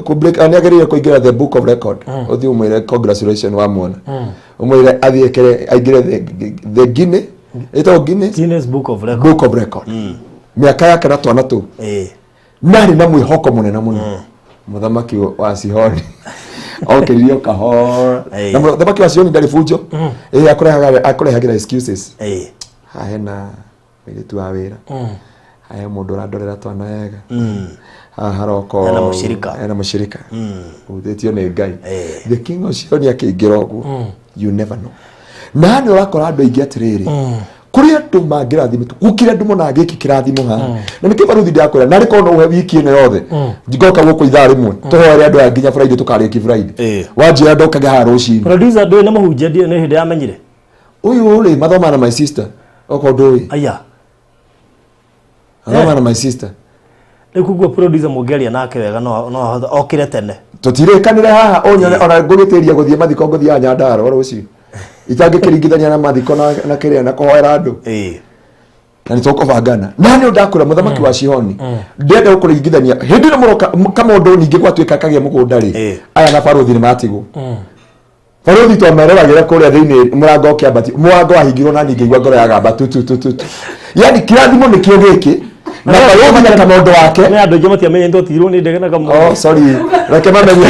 Speaker 1: ku break aniagerire kuingira the book of record othi umwire congratulations wa mwana umwire athiekere aingire the Guinness
Speaker 2: book of record
Speaker 1: miaka yake na twana tu nari na mwihoko munene muno muthamaki wa Shioni okiririo kahora na muthamaki wa Shioni ndari fujo akurehagira excuses hena miritu wa wira haya mundu randorera twana yega haroko ena mushirika uthetio ni ngai the king of Shioni akingiro ogu you never know na ni urakora andu aingi atiriri kuri andu mangirathimito gukira andu mona giki kirathimo ha na niki baruthi ndiakwira na riko no uhe wiki ino yothe ngigoka guku ithaa rimwe tuhoere andu anginya Friday tukariki Friday wanjira ndokaga ha rucini
Speaker 2: producer ndo ne mahunjia ndio ne hindi amenyire
Speaker 1: uyu uri mathoma na my sister oko ndui
Speaker 2: aya
Speaker 1: mathoma na my sister
Speaker 2: nikugwa producer mugeria nake wega no okire tene
Speaker 1: tutirikanire haha onyone ona ngugitiria guthie mathiko nguthia Nyandaro rucio itange kiringithania na mathiko na kiria na kuhoera andu na nitokobangana nani ndakura muthamaki wa Shihoni ndenda gukuringithania hindi na muroka kama undu ningi gwatuika kagia mugunda ri aya na baruthi ni matigo baruthi to mereragira kuria thiini murango ukiambati murango wahingirwo na ningi igwa ngoro ya gamba tu yani kirathimo ni kio giki na baruthi na kama undu wake
Speaker 2: ni andu jema tiamenye ndo tirwo ni ndege na kama
Speaker 1: oh sorry reke mamenye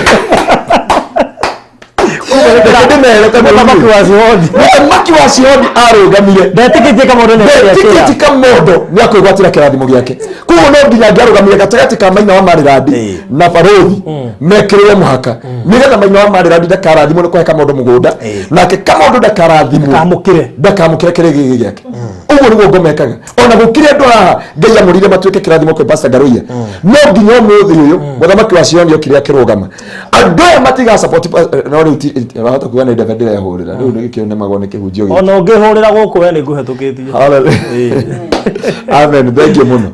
Speaker 1: Muthamaki wa Shihoni arugamire
Speaker 2: ndetikite kama undu
Speaker 1: ni akwigwatira kirathimo giake kuko no nginya ngarugamire gatagati ka Maina wa Mariradi na baruthi mekirire muhaka nigetha Maina wa Mariradi ndakarathimo ni kuheka mundu mugunda nake kama undu ndakarathimo ndakamukire kirigi giake uguo niguo ngomekaga ona gukire andu haha Ngai amurire matuike kirathimo kwi Pastor Ngaruiya no nginya umuthi uyu muthamaki wa Shihoni okire akirugama andu aya matiga support no ri bahota kuga ni David ya hurira riu ndikio ne magone kihunjio gi
Speaker 2: ona ngihurira guku we ni nguhetukitie
Speaker 1: hallelujah amen thank you muno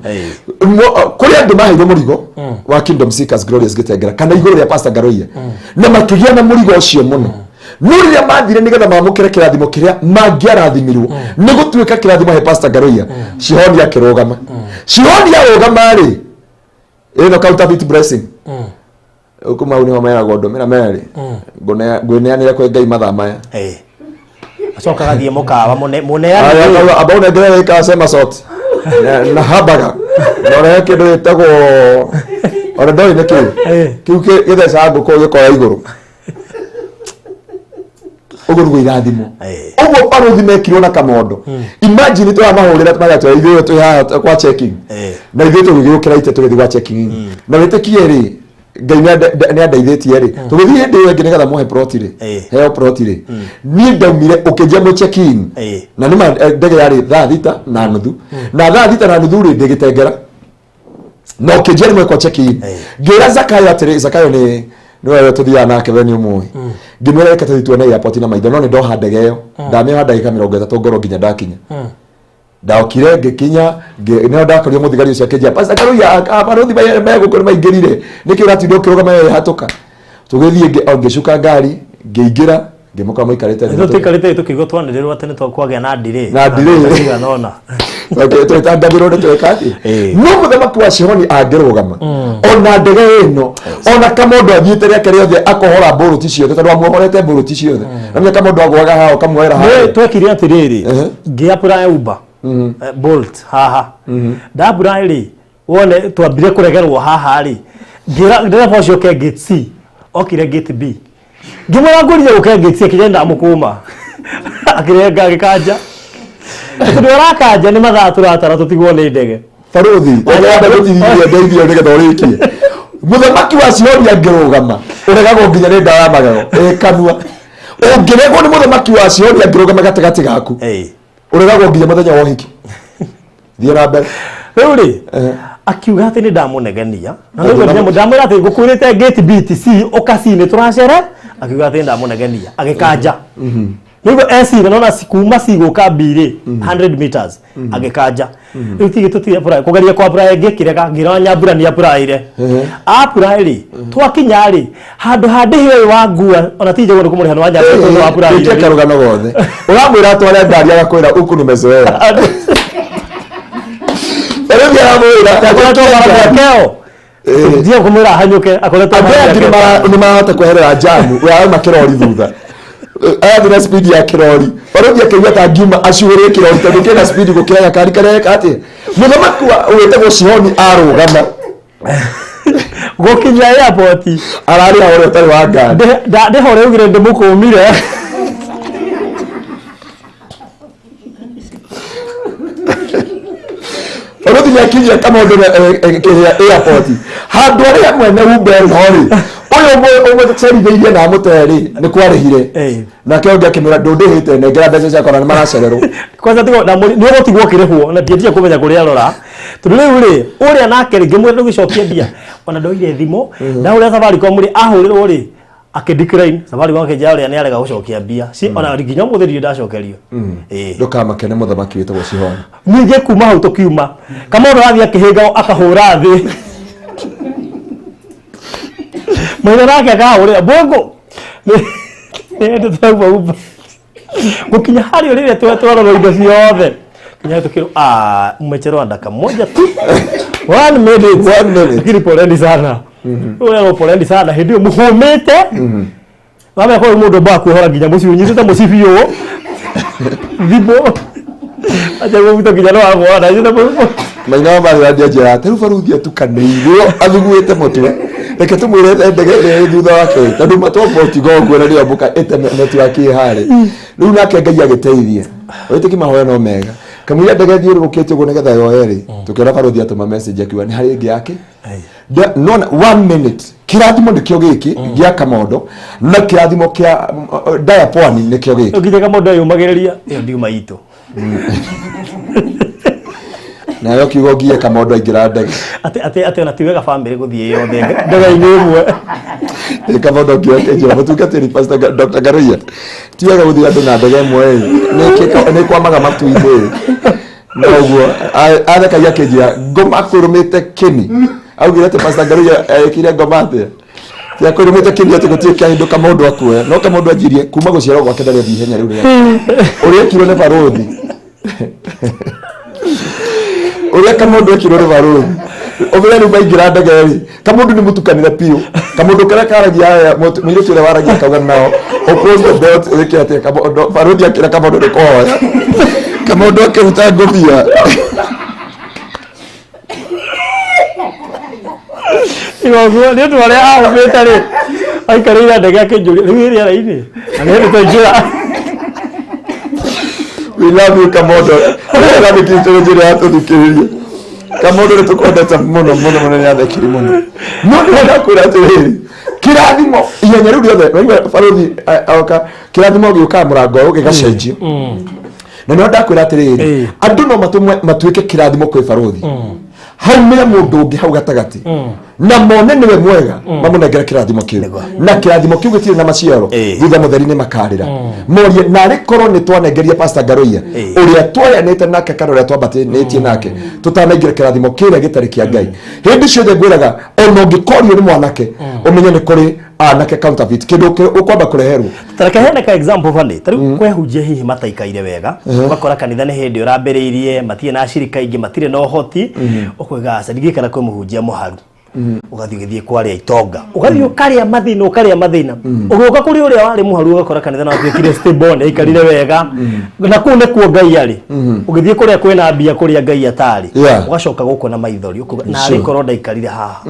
Speaker 1: kuri andu mahiire murigo wa Kingdom Seekers Glorious Gitengera kana iguru ya Pastor Ngaruiya na makigia na murigo ucio muno nuriya mathire nigetha mamukire kirathimo kiria mangiarathimirwo ni gutuika kirathimo he Pastor Ngaruiya Shihoni akirugama Shihoni arugama ri ino counterfeit blessing ukuma uni wa mera godo mera meri goneanire kwe Ngai mathaa maya
Speaker 2: acoka gathie mukawa muneani
Speaker 1: abau negere ka sema sort na habaga nore kindu gitagwo ora ndoi ne kiu githaca nguku gikora iguru uguo irathimo uguo baruthi mekirwo na kamondo imagine tu amahurira twagatwa ithuĩ twi haha kwa checking na ithuĩ tũgĩgĩũkĩra ite tũgĩthiĩ kwa checking na wĩtĩkie rĩ Ngai nĩ andeithĩtie rĩ tũgĩthiĩ hĩndĩ ĩyo ĩngĩ nĩgetha mũhe plot rĩ heo plot rĩ niĩ ndaumire ũkĩnjia mũ checking na nĩma ndege yarĩ thaa thita na nuthu na thaa thita na nuthu rĩ ndĩgĩtengera na ũkĩnjia nĩmwe kwa checking ngĩra Zakayo atĩrĩ Zakayo nĩ wewe tuthiaga nake we ni umwe ngimwira reke tuthitwe na airport na maitho no ni ndoha ndege iyo ndamĩoha ndagĩka 30 ngoro nginya ndakinya ndaokire ngikinya no ndakorio muthigari ucio akenjia Pastor Ngaruiya baruthi megũkũ maingĩrire nĩkĩ ũratinde ũkĩrũgama wewe hatuka tũgĩthiĩ ngĩcuka ngari ngĩingĩra ngĩmoka mũikarĩte
Speaker 2: tũtikarĩte tũkĩigua twanĩrĩrwo atĩ nĩ twakwagĩa na delay
Speaker 1: nona okay twetangagĩrwo nĩ twekati no muthamaki wa Shihoni angĩrũgama ona ndege ĩno ona kamondo athiĩte rĩake rĩothe akohora boruti ciothe tondũ amuohorete boruti ciothe na kamondo agwaga hao kamwera haha
Speaker 2: twekire atĩrĩrĩ ngĩapura Uber Bolt haha ndabura rĩ wone twambire kũregerwo haha rĩ ndereba ũcio ke gate C okire gate B ngĩmwĩra ngũrire ũke gate C akĩnja ndamũkũma akĩrenga agĩkanja tondũ arakanja nĩ mathaa tũratara tũtigwo nĩ ndege
Speaker 1: baruthi ũrenda gũthithia ndeithio nĩgetha ũrĩkie muthamaki wa Shihoni angĩrũgama ũregagwo nginya nĩ ndawa ya magego kanua ũngĩregwo nĩ muthamaki wa Shihoni angĩrũgama gatagatĩ gaku ũregagwo nginya mũthenya wa ũhiki thiĩ na mbere
Speaker 2: rĩu rĩ akiuga atĩ nĩ ndamũnegenia na nĩguo ndamwĩra atĩ ngũkwĩrĩte gate BTC ũkaci-inĩ tũracere akiuga atĩ ndamũnegenia agĩkanja nĩguo ecira nona kuma cigũka mbirĩ 100 meters agĩkanja rĩu tigĩ tũtire kũgeria kwa apply ngĩkĩrega ngĩronya mbura nĩ apply-ire apply rĩ twakinya rĩ handũ ha ndĩhi ũyũ wa ngua ona tije gũkũ mũrĩha nĩ wanya wa apply
Speaker 1: ire karũgano gothe ũramwĩra atware ngari agakwĩra huku nimezoea Erevia ramwĩra
Speaker 2: keo ndio kumwĩra hanyũke akoretwo
Speaker 1: nĩ mahota kweherera jamu ũrauma kĩrori thutha athira speed ya kirori baruthi akĩigua ta ngiuma acuhĩrĩre kirori tondũ kĩna speed gũkĩra gakari kareka atĩ muthamaki wĩtagwo Shihoni arũgama
Speaker 2: gũkinya airport
Speaker 1: ararĩ hore ũtarĩ wa ngari
Speaker 2: ndĩhore ugire ndĩmũkũmire
Speaker 1: baruthi nĩakinyia kamondo airport handũ arĩa mwene Uber hori uyu umucerithĩirie na mũteri nĩ kwarĩhire nake ũngĩ akĩmwĩra ndũndĩhĩte nengera mbeca ciakwa na nĩ maracererwo
Speaker 2: kwanza tigo na nĩ ũgũtigwo kĩrĩhwo na ndiendia kũmenya kũrĩa arora tondũ rĩu rĩ ũrĩa nake ngĩmwĩra ndũgĩcokia mbia ona ndoire thimũ na ũrĩa Safaricom rĩ ahũrĩrwo rĩ akĩdecline Safaricom akĩnjĩra ũrĩa nĩ arega gũcokia mbia ona nginya mũthĩ ndirĩ ndacokerio
Speaker 1: ndũkamakene mũthamaki wĩtagwo Shihoni
Speaker 2: ningĩ kuma hau tũkiuma Kamondo athiĩ akĩhĩnga akahũra thĩ mwene nake akahũrĩra bongo nĩ tũtagwo Uber gũkinya harĩa rĩrĩa twarorwo indo ciothe Kinya tukio umechelewa dakika moja tu. 1 minute. Kile poleni sana. Ule poleni sana ndio muhomete. Baba kwa mudo ba ku hora ginya musi unyita musifi yo. Vibo. Acha gumito kijana wangu ana jina po.
Speaker 1: Maina bali radio jera teru farudia tukaneirio athuguite mutwe. Reke tumwire ndege thutha wake. Tondu matwa boti gogo radio buka internet yake hare. Riu nake Ngai agiteithie. Wite kimahoya no mega. Kamwira ndege thiuru gukite go negetha yo eri. Tukiona farudia tuma message akiwa ni hari ingi yake. No 1 minute. Kirathimo ndikio giki gia Kamondo na kirathimo kia Diaponi nikio giki.
Speaker 2: Ukije Kamondo yumagereria iyo ndiuma ito.
Speaker 1: Na yo kiugo gie Kamondo aingira ndege.
Speaker 2: Ate ona tiwega family guthie yothe ndege-ini imwe.
Speaker 1: Kamondo ngioke njira mutungatiri Pastor Dr. Garoia. Tiwega guthie andu na ndege imwe ni kwamaga matu-ini. Noguo atheka yake njira ngoma kurumite kini. Augire ati Pastor Garoia ekire ngoma atia. Ya kurumite kini ati gutie kindu Kamondo akue. No Kamondo ajirie kuma guciarwo gwake ndari athie henya riu ria. Uri ekirwo ni barothi. Uri Kamondo ekirwo ni barothi. Obere ni baingira ndege ri. Kamondo ni mutukanire piu. Kamondo kara karagia mwire tule waragia kauga nao. Opposite belt wiki ati Kamondo barothi akira Kamondo ni koya. Kamondo akiruta ngobia.
Speaker 2: Iwaguo ni twale ahumite ri. Aikarira ndege akinjuri riria raini. Ane tutajira.
Speaker 1: We love you Kamondo. We love you kinjuri hatu dukiriria. Kamondo ni tukwendete muno ni athekiri muno. No ndakura tiriri. Kirathimo ihenya riu riothe waigua barothi oka kirathimo giuka murango ugigacenjio. Na no ndakwira atiriri andu no matuike kirathimo kwi barothi. Haumira mundu ungi hau gatagati na mone niwe mwega mamunengera kirathimo kiu na kirathimo kiu gitire na maciaro thutha mutheri-ini makarira morie na rikorwo ni twanengeria Pastor Garoia uria twayanite nake kana uria twambatitie nake tutanengira kirathimo kiria gitari kia Ngai hindi ciothe ngwiraga ono ngikorio ni mwanake umenye ni kuri anake counterfeit kindu ukwamba kureherwo
Speaker 2: tareke hene ka example fani tari kwehunjia hihi mataikaire wega ugakora kanitha ni hindi urambiriirie matie na shirika ingi matire no hoti ukwigaca ndigikana kwe muhunjia muharu ugathie githie kwaria itonga ugathie ukaria mathina ugoka kuri uria wari muharu ugakora kanitha na twikire stable ikarire wega na kune kuo Ngai ari ugithie kuria kwena mbia kuria Ngai atari ugacoka guko na maithori na ari koronda ikarire haha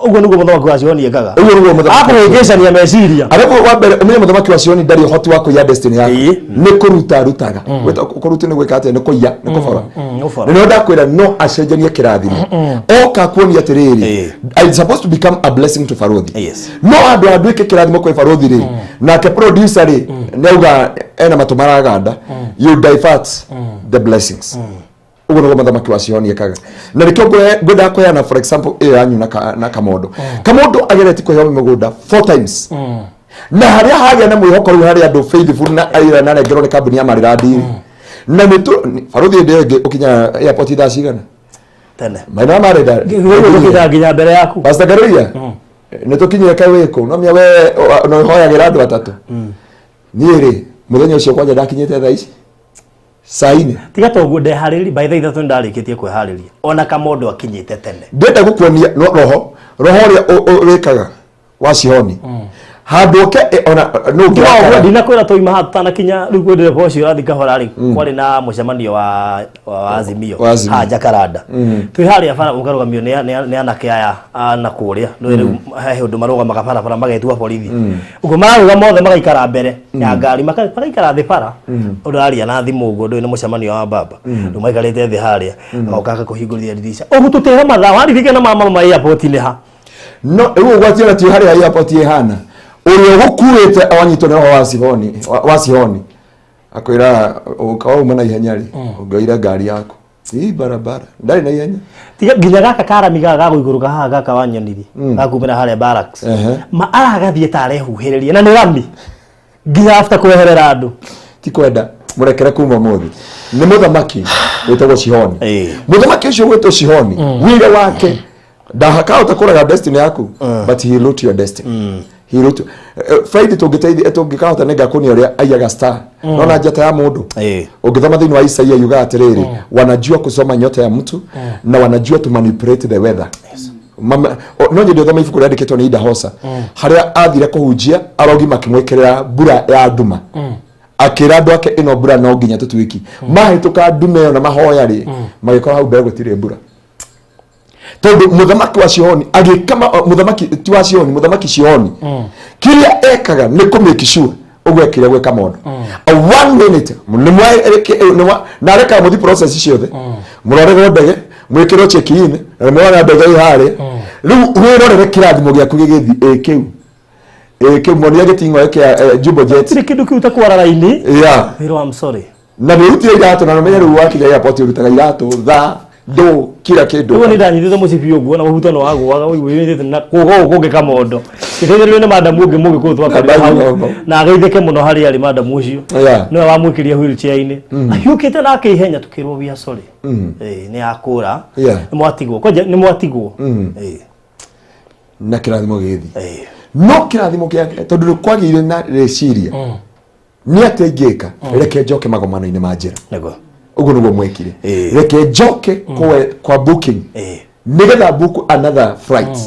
Speaker 2: ugo niguo muthamaki wa Sioni ekaga ugo niguo muthamaki akugecania meciria
Speaker 1: ariko wa mbere umenye muthamaki wa Sioni ndari hoti wa kuya destiny yako ni kuruta rutaga kuruta ni gwika ate ni kuya ni kufora no ndakwira no acenjanie kirathimo oka kuonia atiriri I'm supposed to become a blessing to Farothi.
Speaker 2: Yes.
Speaker 1: No andu ike kirathimo kwa Farothi ri na ke producer ri neuga ena matumara ganda you divert the blessings. Ugo no muthamaki wa Sioni ekaga na nikyo ngoda koyana for example anyu na Kamondo Kamondo agereti ko yomi mugunda 4 times na haria hagia na mwihoko ru haria andu faithful na aira na ngero ni kambuni ya Mariradi na mitu Farothi ndege ukinya airport thaa cigana
Speaker 2: tene
Speaker 1: maina marenda
Speaker 2: nginya mbere yaku
Speaker 1: Pastor Garoia nitukinyire kawiko no mia we no hoyagira andu atatu niiri muthenya ucio kwanja ndakinyite thaa ici saini
Speaker 2: tiga toguo ndehariri by the way thatu ndarikitie kwehariria ona Kamondo akinyite tene
Speaker 1: ndenda gukuonia roho uria wikaga wa Sioni handu ke ona no ngira
Speaker 2: ndina kwira toima hatana kinya riu kwendere bocio rathi kahora ri kwari na mucemanio wa Azimio ha Jakaranda twi haria bara ukarugamio ni anake aya na kuria no riu he undu marugamaga bara magetua borithi ugo maruga mothe magaikara mbere ya ngari magaikara thi bara uraria na thimu ugo ndu ni mucemanio wa baba ndu maikarite thi haria okaka kuhingurithia dirisha ugu tutehe mathaa waririke na mama ma airport ni ha
Speaker 1: no ugo gwationa ti haria airport ihana uria gukuite awanyitwo ni roho wa Sioni akwira ukawa umana ihenya ri ungaira ngari yako hii barabara ndari na ihenya
Speaker 2: tiga nginya gaka karami gaga guiguruka haha gaka wanyoniri gakumira haria barracks ma aragathie tarehuhiriria na ni rami nginya after kweherera andu
Speaker 1: ti kwenda murekere kuma muthi ni muthamaki wetagwo Sioni muthamaki ucio wetwo Sioni wire wake ndahaka utakuraga destiny yaku but he wrote your destiny he wrote Friday tungikahota nenga kuni uria aiyaga star nona njata ya mundu ungithoma thini wa Isaia yuga atiriri wanajua kusoma nyota ya mtu na wanajua to manipulate the weather. No ndio thoma ifuku rĩandĩkĩtwo nĩ Ida Hosa haria athire kuhunjia arogi makimwekerera mbura ya nduma akira andu ake ino mbura no nginya tutwiki mahituka ndume yo na mahoya ri magikora hau mbere gutire mbura tondu muthamaki wa Sihoni agikama muthamaki ti wa Sihoni muthamaki Sihoni kiria ekaga ni kumake sure ugwekire gweka mondo a 1 minute na reka muthi process ciothe murorere ndege mwikiro check-in na mwana ndege ihare riu wirorere kirathimo giaku gigithi kiu monia gitingo kia Jumbo Jet
Speaker 2: tiri kindu kiu takwara raini
Speaker 1: yeah
Speaker 2: hero I'm sorry
Speaker 1: na nirutire iratu na nomenya riu wakija airport urutaga iratu do kila kindu
Speaker 2: ugo ni ndanyithite mucibi uguo na muhutano waguaga wiguirite na kugo kamondo ithirwe ni madam ungi mugi ku twakari na ageitheke muno hari ari madam ucio no wamwikiria wheelchair ini ahiukite na akihenya tukirwo bia sorry ni akura ni mwatigwo koja ni mwatigwo
Speaker 1: na kirathimo githi no kirathimo giake tondu kwagire na reciria ni ategeka reke njoke magomano-ini ma njira
Speaker 2: nego
Speaker 1: ugo niguo mwekire reke njoke kwa booking nigetha book another flight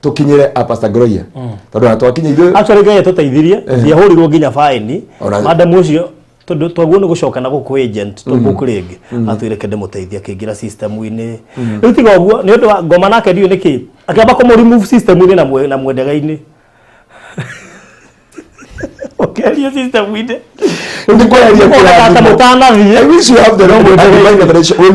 Speaker 1: tukinyire Pastor Gloria tondu na twakinya ithu
Speaker 2: actually Ngai tuteithirie ndiahurirwo nginya fine madam ucio tondu twaguo ni gucoka na guku agent to book ringi atwire kende muteithia kingira system-ini riu tiga uguo ni undu wa ngoma nake ndio niki akiamba ko remove system-ini na mwendega-ini okay system-ini
Speaker 1: ndi kwaria kira
Speaker 2: mutana vi
Speaker 1: I wish you have the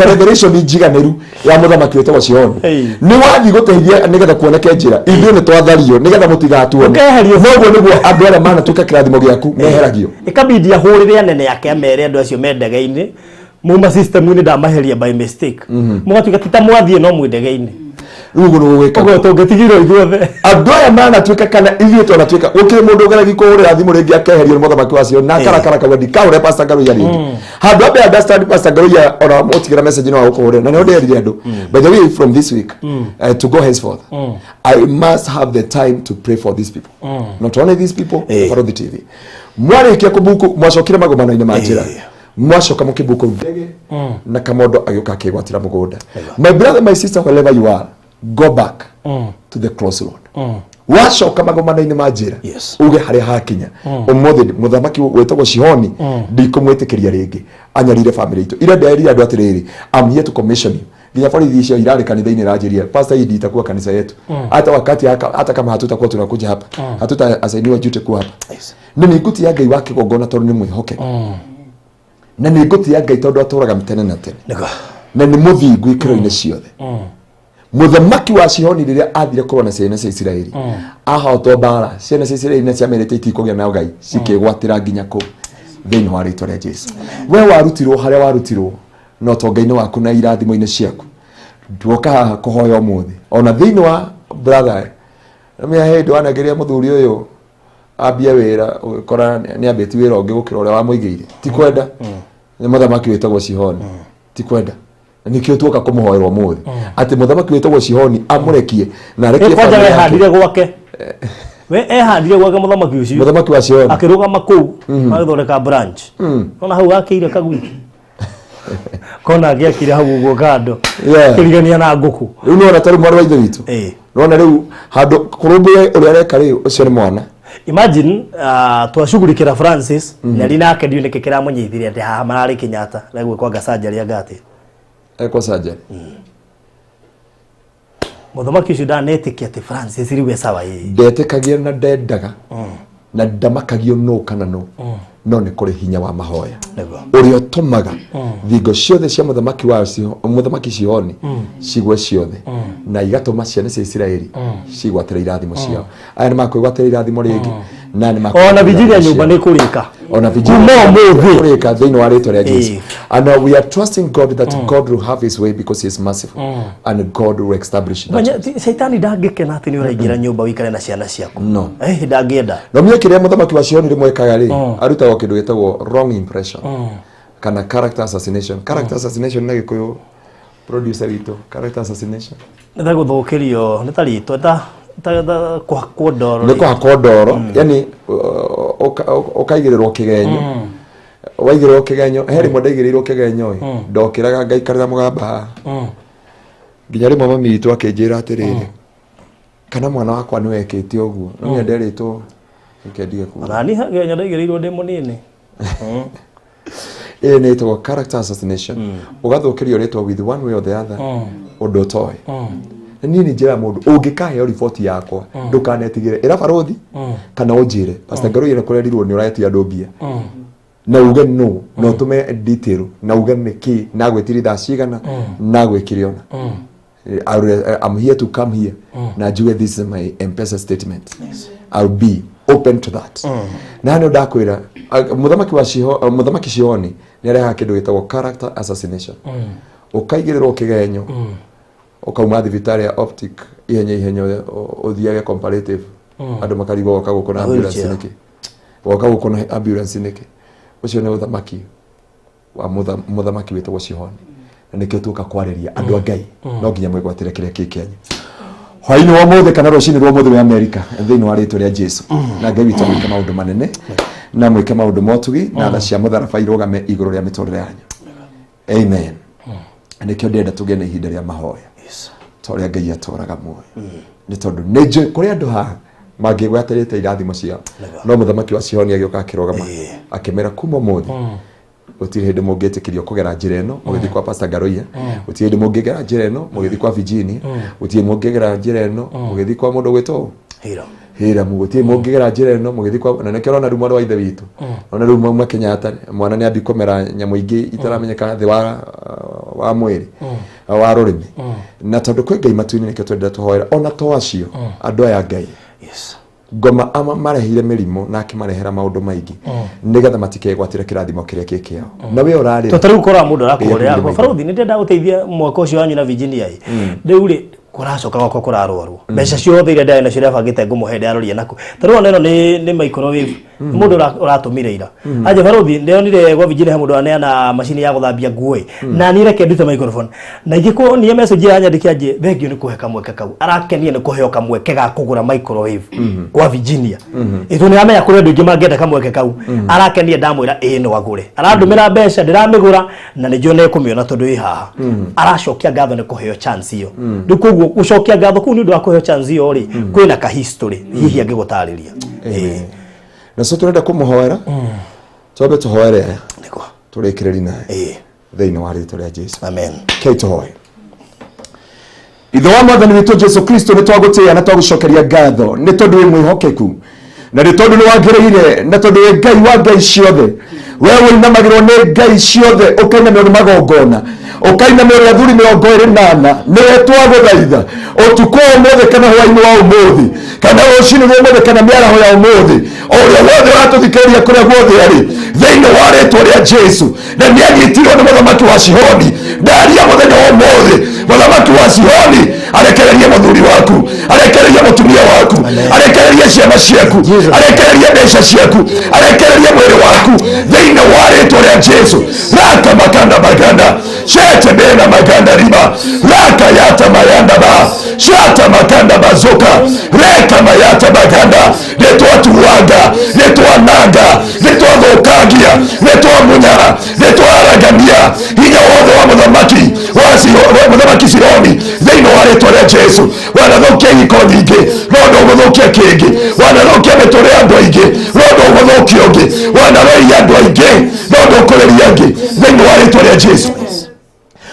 Speaker 1: revelation ni jiganeru ya muthamaki wetwa Sihoni ni wathi guteithia nigetha kuoneke njira ithuĩ ni twathario nigetha mutigatuone noguo niguo andu arĩa manatuĩka kĩrathimo gĩaku meheragio
Speaker 2: ikabidi ahũrĩre anene yake amere andu acio mendega-ini muma system-ini ndamaheria by mistake mugatuĩka tita mwathie no mwendega-ini
Speaker 1: rugo no gweka
Speaker 2: ugo tungitigirwo ithuothe
Speaker 1: andu aya manatuĩka kana ithuĩ twonatuĩka gũkĩrĩ mũndũ ũgeragi kũhũrĩra thimũ rĩngĩ akeherio muthamaki wa Sihoni na karakara kawedi kaure Pastor Gloria rĩngĩ handu ambe understand Pastor Gloria ona mũtigira message no gũkũhũrĩra na nĩ nderire andũ by the way from this week to go henceforth I must have the time to pray for these people not only these people for the TV mwarĩkia kũbuku mwacokire magomano-ini ma njĩra mwacoka mukibuku ndege na kamondo agĩũka akĩgwatĩra mũgũnda my brother my sister wherever you are go back to the crossroad wacoka magomano-ini ma njĩra uge harĩa hakinya ũmũthĩ muthamaki wetagwo Sihoni ndikumwĩtĩkĩria rĩngĩ anyarire family itu ira nderire andũ atĩrĩrĩ I'm here to commission you nginya borithi icio irarĩ kanitha-inĩ ranjĩria pastor Idi itakuwa kanisa yetu hata wakati hata kama hatutakuwa tunakuja hapa hatuta asainiwa jute kuwa hapa nĩ nĩngũtia Ngai wa kĩgongona tondũ nĩ mwĩhoke na nĩ ngũtia Ngai tondũ atũraga tene na tene na nĩ mũthingu ikĩro-inĩ ciothe muthamaki wa Sihoni rĩrĩa athire kũrũa na ciana cia Isiraeli ahotwo mbara ciana cia Isiraeli na ciamerete itikũgĩa na Ngai cikĩgwatĩra nginya kũ thĩinĩ wa rĩtwa rĩa Jesũ we warutirwo harĩa warutirwo no tonga-inĩ waku na irathimo-inĩ ciaku nduoka haha kũhoya ũmũthĩ ona thĩinĩ wa brother namĩa hĩndĩ wanageria mũthuri ũyũ ambie wĩra ũgĩkora nĩ ambĩti wĩra ũngĩ gũkĩra ũrĩa wamũigĩire ti kwenda nĩ muthamaki wĩtagwo Sihoni ti kwenda nikio tuoka kumuhoerwa muthi ati muthamaki wetagwo Sihoni amurekie na rekie
Speaker 2: kwanja we handire gwake we handire gwake muthamaki
Speaker 1: wa Sihoni
Speaker 2: akirugama kuu magithondeka branch ona hau akire kagui kona agiakire hau guo kando kirigania na nguku
Speaker 1: riu nona taru mwana wa ithe witu nona riu handu kurumbuye uri areka riu ucio ni mwana
Speaker 2: imagine twashughulikira Francis na rina ake ndio nikikira munyithire ati haha marari Kenyatta na gwe kwa gasajari agate
Speaker 1: eko sajari
Speaker 2: muthamaki ucio ndanetikia ati Francis riwe sawa
Speaker 1: ndetekagia na ndendaga na ndamakagio no kana no no nĩ kũrĩ hinya wa mahoya ũrĩa ũtũmaga thingo ciothe cia muthamaki Sihoni cigwe ciothe na igatũma ciana cia Isiraeli cigwatĩra irathimo ciao aya nĩ makwĩgwatĩra irathimo rĩngĩ na nĩ makwĩgwatĩra
Speaker 2: ona Virginia nyũmba nĩ kũrĩka
Speaker 1: ona Virginia kũrĩka thĩinĩ wa rĩtwa rĩa Jesũ and we are trusting God that God will have his way because he is merciful and God will establish that
Speaker 2: Saitani ndangĩkena atĩ nĩ ũraingĩra nyũmba wĩikare na ciana ciaku
Speaker 1: no
Speaker 2: ndangĩenda
Speaker 1: no mie kĩrĩa muthamaki wa Sihoni rĩmwekaga rĩ arutagwo kĩndũ gĩtagwo wrong impression kana character assassination na Gĩkũyũ producer witũ character assassination
Speaker 2: nĩ gũthũkĩrio nĩ ta rĩtwa ta kũhakwo ndoro
Speaker 1: nĩ kũhakwo ndoro yani ũkaigĩrĩrwo kĩgenyo waigĩrĩrwo kĩgenyo he rĩmwe ndaigĩrĩirwo kĩgenyo ndokĩraga ngaikarĩra mũgamba nginya rĩmwe mami witũ akĩnjĩra atĩrĩrĩ kana mwana wakwa nĩ wekĩte ũguo no nderĩtwo nkendige kuo
Speaker 2: na niĩ kĩgenyo ndaigĩrĩirwo ndĩ mũnini
Speaker 1: nĩ ĩtagwo character assassination ũgathũkĩrio rĩtwa with one way or the other ũndũ ũtoĩ niĩ nĩ njĩra mũndũ ũngĩkaheo riboti yakwa ndũkanetigĩre ĩra barothi kana ũnjĩre Pastor Ngaruiya nĩkũrerirwo nĩ ũraetia andũ mbia na uge no na ũtũme detail na uge nĩkĩ na gwĩtiri thaa cigana na gwĩkĩre ona I'm here to come here na njuge this is my M-Pesa statement. I'll be open to that. Na nĩ ndakwĩra mũthamaki Shihoni nĩ areha kĩndũ gĩtagwo character assassination. Ũkaigĩrĩrwo kĩgenyo ukauma thibitarĩ ya Optic ihenya ũthiage comparative andũ makarigwo goka gũkũ na ambulance nĩkĩ goka gũkũ na ambulance nĩkĩ ũcio nĩ ũthamaki wa mũthamaki wĩtagwo Shihoni na nĩkĩo tũka kwarĩria andũ a Ngai no nginya mwĩgwatĩre kĩrĩa kĩkenya hwaĩ-inĩ wa mũthĩ kana rũcinĩ rwa mũthĩ wa Amerika thĩinĩ wa rĩtwa rĩa Jesu na Ngai witũ mwĩke maũndũ manene na mwĩke maũndũ motugi na tha cia mũtharaba irũgame igũrũ rĩa mĩtũrĩre yanyu amen nĩkĩo ndĩrenda tũgĩe na ihinda rĩa mahoya torĩa Ngai atũraga muoyo nĩ tondũ nĩ kũrĩ andũ haha mangĩgwatarĩte irathimo ciao no mũthamaki wa Shihoni agĩũka akĩrũgama akĩmera kuma mũthĩ utirĩ hĩndĩ mũngĩtĩkĩrio kũgera njĩra ĩno mũgĩthiĩ kwa Pastor Ngaruiya utirĩ hĩndĩ mũngĩgera njĩra ĩno mũgĩthiĩ kwa Virginia utirĩ mũngĩgera njĩra ĩno mũgĩthiĩ kwa mũndũ gwĩtwo hĩra mũgũtirĩ mũngĩgera njĩra ĩno mũgĩthiĩ kwa na nĩkĩo ona rĩu mwana wa ithe witũ ona rĩu mauma Kenyatta mwana nĩ ambi kũmera nyamũ ingĩ itaramenyeka thĩ wa mwĩrĩ wa rũrĩmĩ na tondũ kwĩ Ngai matu-inĩ nĩkĩo twendete tũhoera ona to acio andũ aya Ngai ngoma marehire mĩrimũ na akĩmarehera maũndũ maingĩ nĩgetha matikegwatĩre kĩrathimo kĩrĩa kĩkĩao na we ũrarĩ
Speaker 2: tũtarĩ gũkorwo mũndũ arakũhũrĩra barothi nĩ ndenda gũteithia mwaka ũcio wanyu na Virginia rĩu rĩ kũracoka gwakwa kũrarwarwo mbeca ciothe iria ndarĩ nacio ndabangĩte ngũmũhe ndaroria naku tarĩu ona ĩno nĩ microwave mũndũ ũratũmire ira anje barothi ndĩonire gwa Virginia mũndũ aneana macini ya gũthambia nguo na nĩ reke ndute microphone na ingĩkwo nĩ message ya nyandĩkia nje thengio nĩ kũhe kamweke kau arakenia nĩ kũheo kamweke ga kũgũra microwave gwa Virginia ĩtũ nĩ amenya kũrĩ andũ ingĩ mangĩenda kamweke kau arakenia ndamwĩra no agũre arandũmĩra mbeca ndĩramĩgũra na nĩ njone kũmĩona tondũ ĩ haha aracokia ngatho nĩ kũheo chance iyo rĩu koguo gucokia ngatho kuu ni ndu akuheo chance iyo ri kwina ka history hihi angĩgũtarĩria
Speaker 1: na so turenda kumuhoera tobe tuhoere niko turekireri naye thĩinĩ wa rĩtwa rĩa Jesu
Speaker 2: amen
Speaker 1: keitohoe ithe wa mwathani witũ Jesu Kristo nĩ twagũtĩĩa na twagũcokeria ngatho nĩ tondũ wĩ mwĩhokeku na nĩ tondũ nĩ wagĩrĩire na tondũ wĩ Ngai wa ngai ciothe we wĩinamagĩrwo nĩ ngai ciothe ũkainamĩrwo nĩ magongona ũkainamĩrwo athuri 28 nĩwe twagũthaitha ũtukũ ũmũthĩ kana hwaĩ-inĩ wa ũmũthĩ kana rũcinĩ rwa ũmũthĩ kana mĩaraho ya ũmũthĩ ũrĩa wothe ũratũthikĩrĩria kũrĩa guothe arĩ thĩinĩ wa rĩtwa rĩa Jesu na nĩ anyitirwo nĩ mũthamaki wa Shihoni ndaria mũthenya wa ũmũthĩ mũthamaki wa Shihoni arekererie mũthuri waku arekererie mũtumia waku arekererie ciana ciaku arekererie mbeca ciaku arekererie mwĩrĩ waku thĩinĩ wa rĩtwa rĩa Jesu raka makanda maganda shete bena maganda riba raka yata mayanda ba shata makanda bazoka reka mayata maganda letwa tuwaga letwa nanga letwa dhokagia letwa munyara letwa aragania hinya wothe wa mũthamaki Shihoni thĩinĩ wa rĩtwa rĩa Jesu wanathokia iko nyingĩ rondo ũgũthũkia kĩngĩ wanathokia mĩtũrĩ ya andũ aingĩ rondo ũgũthũkia ũngĩ wanaroia andũ aingĩ rondo ũkũrĩria angĩ thĩinĩ wa rĩtwa rĩa Jesu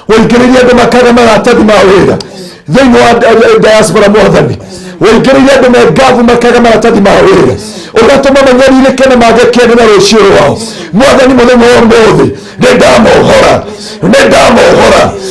Speaker 1: wĩingĩrĩrie andũ makaga maratathi ma wĩra thĩinĩ wa diaspora mwathani wĩingĩrĩrie andũ mengavu makaga maratathi ma wĩra ũgatũma manyarirĩke na magekene na rũciũ rwao mwathani mũthenya wa ũmũthĩ nĩ ndamohora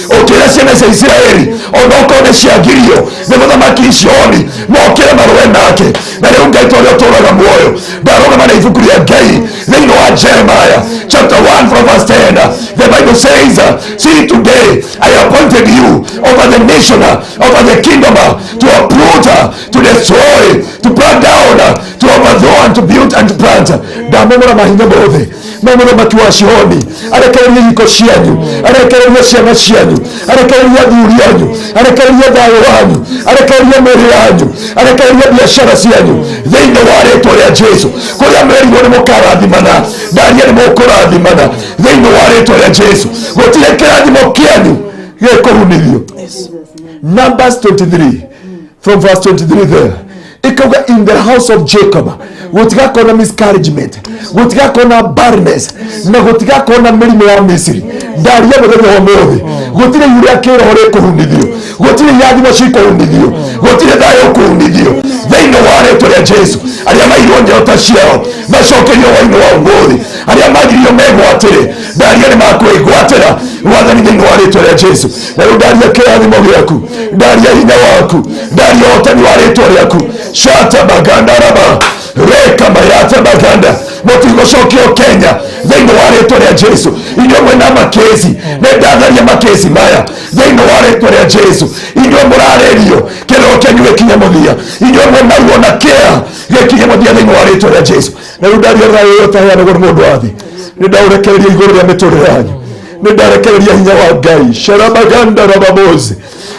Speaker 1: ũkĩra ciana cia Isiraeli onokorwo nĩ ciagirio nĩ mũthamaki Shihoni mokĩre marũe nake na rĩu Ngai tondũ ũtũũraga muoyo ndarũgama na ibuku rĩa Ngai thĩinĩ wa Jeremiah chapter 1 from verse 10 the Bible says see today I appointed you over the nation over the kingdom to uproot to destroy to pull down to overthrow and to build and to plant ndamũmũra mahinya mothe na mũthamaki wa Sihoni arekererie ihiko cianyu, arekererie ciana cianyu, arekererie athuri anyu, arekererie thayũ wanyu, arekererie mĩĩrĩ yanyu, arekererie biacara cianyu thĩinĩ wa rĩĩtwa rĩa Jesu. Kũrĩa mwerirwo nĩ mũkarathimana, ndaria nĩ mũkũrathimana thĩinĩ wa rĩĩtwa rĩa Jesu. Gũtirĩ kĩrathimo kĩanyu gĩkũhunithio. Numbers 23 from verse 23 there. Ikauga in the house of Jacob gutigakona miscarriagement, gutigakona barrenness, na gutigakona mĩrimũ ya Misiri. Ndaria mũthenya wa ũmũthĩ, gũtirĩ yũrĩa kĩroho rĩkũhunithio, gũtirĩ irathimo cikũhunithio, gũtirĩ thayũ ũkũhunithio thĩinĩ wa rĩĩtwa rĩa Jesu. Arĩa mairwo njota ciao macokerio hwaĩ-inĩ wa ũmũthĩ, arĩa magirio megwatĩre, ndaria nĩ makwĩgwatĩra wathani thĩinĩ wa rĩĩtwa rĩa Jesu. Na rĩu ndaria kĩrathimo gĩaku, ndaria hinya waku, ndaria ũhotani wa rĩĩtwa rĩaku. Shata baganda raba reka mayata baganda mũtigũcokio Kenya thĩinĩ wa rĩĩtwa rĩa Jesu. Inyuĩ mwĩna makesi, nĩndatharia makesi maya thĩinĩ wa rĩĩtwa rĩa Jesu. Inyuĩ mũrarĩrio kĩroho kĩanyu gĩkinye mũthia, inyuĩ mũnaruo na kĩeha gĩkinye mũthia thĩinĩ wa rĩĩtwa rĩa Jesu. Na rĩu ndaria thayũ ũyũ ũtaheanagwo nĩ mũndũ wa thĩ, nĩndaũrekereria igũrũ rĩa mĩtũrĩre yanyu, nĩndarekereria hinya wa Ngai. Sharabaganda rababozi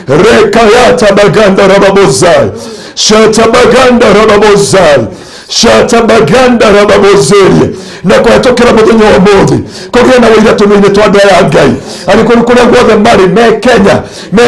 Speaker 1: reka yata baganda rababozai shata baganda rababozai shata baganda rababozerie. Na kũhetũkĩra mũthenya wa ũmũthĩ kũgĩe na ũira tũnua-inĩ twa andũ aya a Ngai arĩ kũrĩa guothe marĩ, me Kenya, me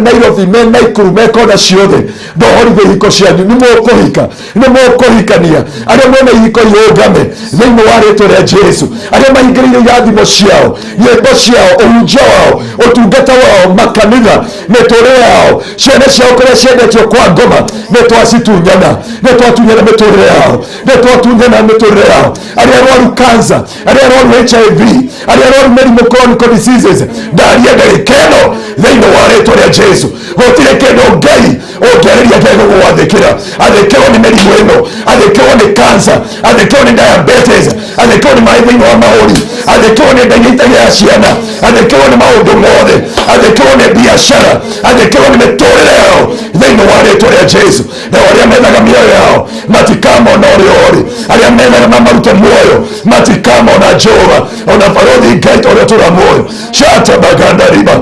Speaker 1: Nairobi, me Naikuru, me kona ciothe. Ndohorithie ihiko cianyu, nĩ mũkũhika, nĩ mũkũhikania. Arĩa mwena ihiko iũngame thĩinĩ wa rĩĩtwa rĩa Jesu. Arĩa mahingĩrĩire irathimo ciao, nyĩmbo ciao, ũhunjia wao, ũtungata wao, makanitha, mĩtũrĩre yao, ciana ciao kũrĩa ciendetio kwa ngoma, nĩtwacitunyana, nĩtwatunyana mĩtũrĩre yao, nĩtwatunyana mĩtũrĩre yao. Arĩa arwaru cancer, arĩa arwaru HIV, arĩa arwaru mĩrimũ chronic diseases, ndaria ndagĩka ĩno thĩinĩ wa rĩĩtwa rĩa Jesu. Gũtirĩ kĩndũ Ngai ũngĩarĩria gĩgũgwathĩkĩra. Athĩkĩrwo nĩ mĩrimũ ĩno, athĩkĩrwo nĩ cancer, athĩkĩrwo nĩ diabetes, athĩkĩrwo nĩ maĩ thĩinĩ wa mahũri, athĩkĩrwo nĩ nda itagĩa ciana, athĩkĩrwo nĩ maũndũ mothe, athĩkĩrwo nĩ biacara, athĩkĩrwo nĩ mĩtũrĩre yao thĩinĩ wa rĩĩtwa rĩa Jesu. Na arĩa methaga mĩoyo yao matikamona ũrĩa ũrĩ, arĩa methaga mamarute muoyo matikamona Jehova, ona barothi Ngai ta ũrĩa tũra muoyo. Shata baganda riba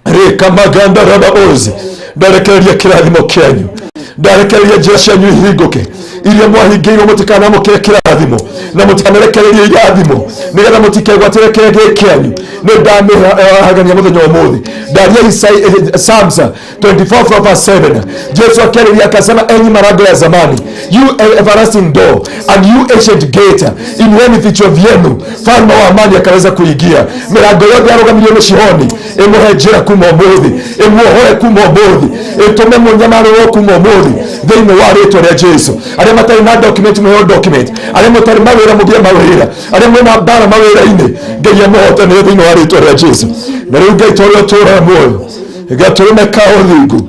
Speaker 1: reka maganda rababozi. Ndarekereria kĩrathimo kĩanyu, ndarekereria njĩra cianyu ihingũke, iria mwahingĩirwo mũtikanamũkĩre kĩrathimo na mũtikanarekererie irathimo nĩgetha mũtikegwatĩre kĩrĩa kĩanyu. Nĩ ndamĩhagania mũthenya wa ũmũthĩ. Ndaria Psalms 24 from verse 7. Jesu akĩarĩria akasema, enyi malango ya zamani, you everlasting door and you ancient gate, inueni vichwa vyenu, falme wa amani akaweza kuingia. Milango yote yarũgamirio nĩ Sihoni ĩmũhe njĩra kuma ũmũthĩ, ĩmuohore kuma ũmũthĩ, ĩtũme mũnyamarĩrwo kuma ũmũthĩ thĩinĩ wa rĩĩtwa rĩa Jesu. Arĩa matarĩ na document mũheo document, arĩa mũtarĩ mawĩra mũgĩe mawĩra, arĩa mwĩna mbara mawĩra-inĩ Ngai amũhotanĩre thĩinĩ wa rĩĩtwa rĩa Jesu. Na rĩu Ngai ta ũrĩa ũtũũraga muoyo gatũrũme ka ũthingu.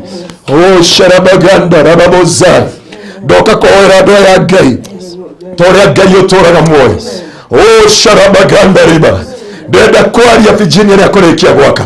Speaker 1: Sharabaganda rababozai, ndoka kũhoera andũ aya Ngai ta ũrĩa Ngai ũtũũraga muoyo. Sharabaganda riba, ndenda kwaria Virginia rĩa kũrĩkia gwaka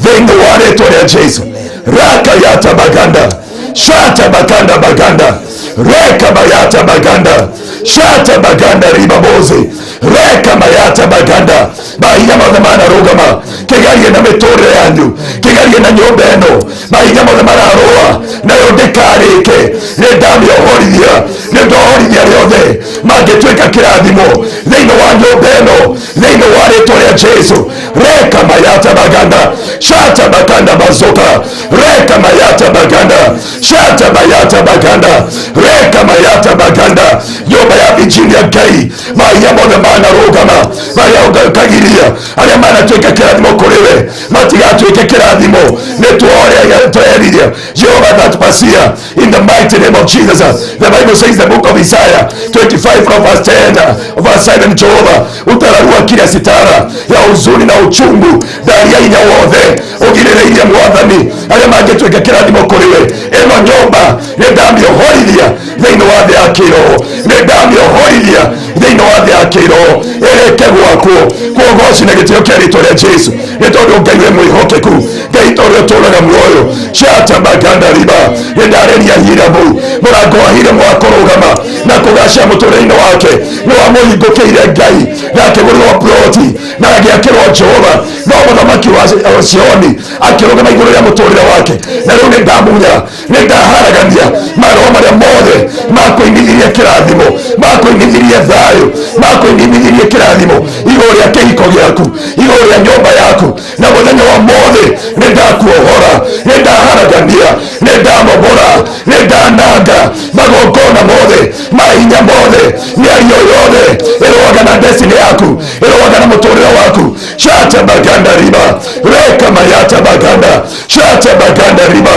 Speaker 1: thĩinĩ wa rĩĩtwa rĩa Jesu. Raka yata baganda, shata baganda baganda, reka mayata baganda, shata baganda ribabozi, reka mayata baganda. Mahinya mothe manarũgama kĩgarie na mĩtũrĩre yanyu, kĩgarie na nyũmba ĩno, mahinya mothe mararũa nayo ndĩkarĩke. Nĩndamĩohorithia, nĩndohorithia rĩothe mangĩtuĩka kĩrathimo thĩinĩ wa nyũmba ĩno thĩinĩ wa rĩĩtwa rĩa Jesu. Reka mayata baganda, shata baganda bazoka, reka mayata baganda, shata mayata baganda, reka mayata baganda. Nyũmba ya Virginia Ngai, mahinya mothe manarũgama marĩa kagiria arĩa manatuĩka kĩrathimo kũrĩ we matigatuĩke kĩrathimo. Nĩtuoria tweriria Jehovah that Messiah in the mighty name of Jesus. The Bible says the book of Isaiah 25 from verse 10 verse 7, Jehovah utararua kila sitara ya huzuni na uchungu ndani ya hinya wothe ũgirĩrĩirie mwathani arĩa mangĩtuĩka kĩrathimo kũrĩ we. Ĩno nyũmba nĩndamĩohorithia thĩinĩ wa thĩ ya kĩroho, nĩndamĩohorithia kũgũteithia thĩinĩ wa thĩ ya kĩroho ĩrĩke gwakwo kuogoci na gĩtĩo kĩa rĩĩtwa rĩa Jesu nĩ tondũ Ngai wĩ mwĩhokeku Ngai tondũ ũtũũraga muoyo shata baganda riba nĩndarĩria hiramu mũrango wa hiramu wa kũrũgama na kũgacĩra mũtũũrĩre-inĩ wake nĩ wamũhingũkĩire Ngai na akĩgũrĩrwo ploti na agĩakĩrwo Jehova no mũthamaki wa Sioni akĩrũgama igũrũ rĩa mũtũũrĩre wake na rĩu nĩndamunya nĩndaharagania maroho marĩa mothe makũinithirie kĩrathimo makũinithirie thayũ makũinithirie kĩrathimo igũrũ rĩa kĩhiko gĩaku igũrũ rĩa nyũmba yaku na mũthenya wa mothe nĩndakuohora nĩndaharagania nĩndamomora nĩndananga magongona mothe mahinya mothe mĩario yothe ĩrũaga na destiny yaku ĩrũaga na mũtũũrĩre waku shata baganda riba reka mayata baganda shata baganda riba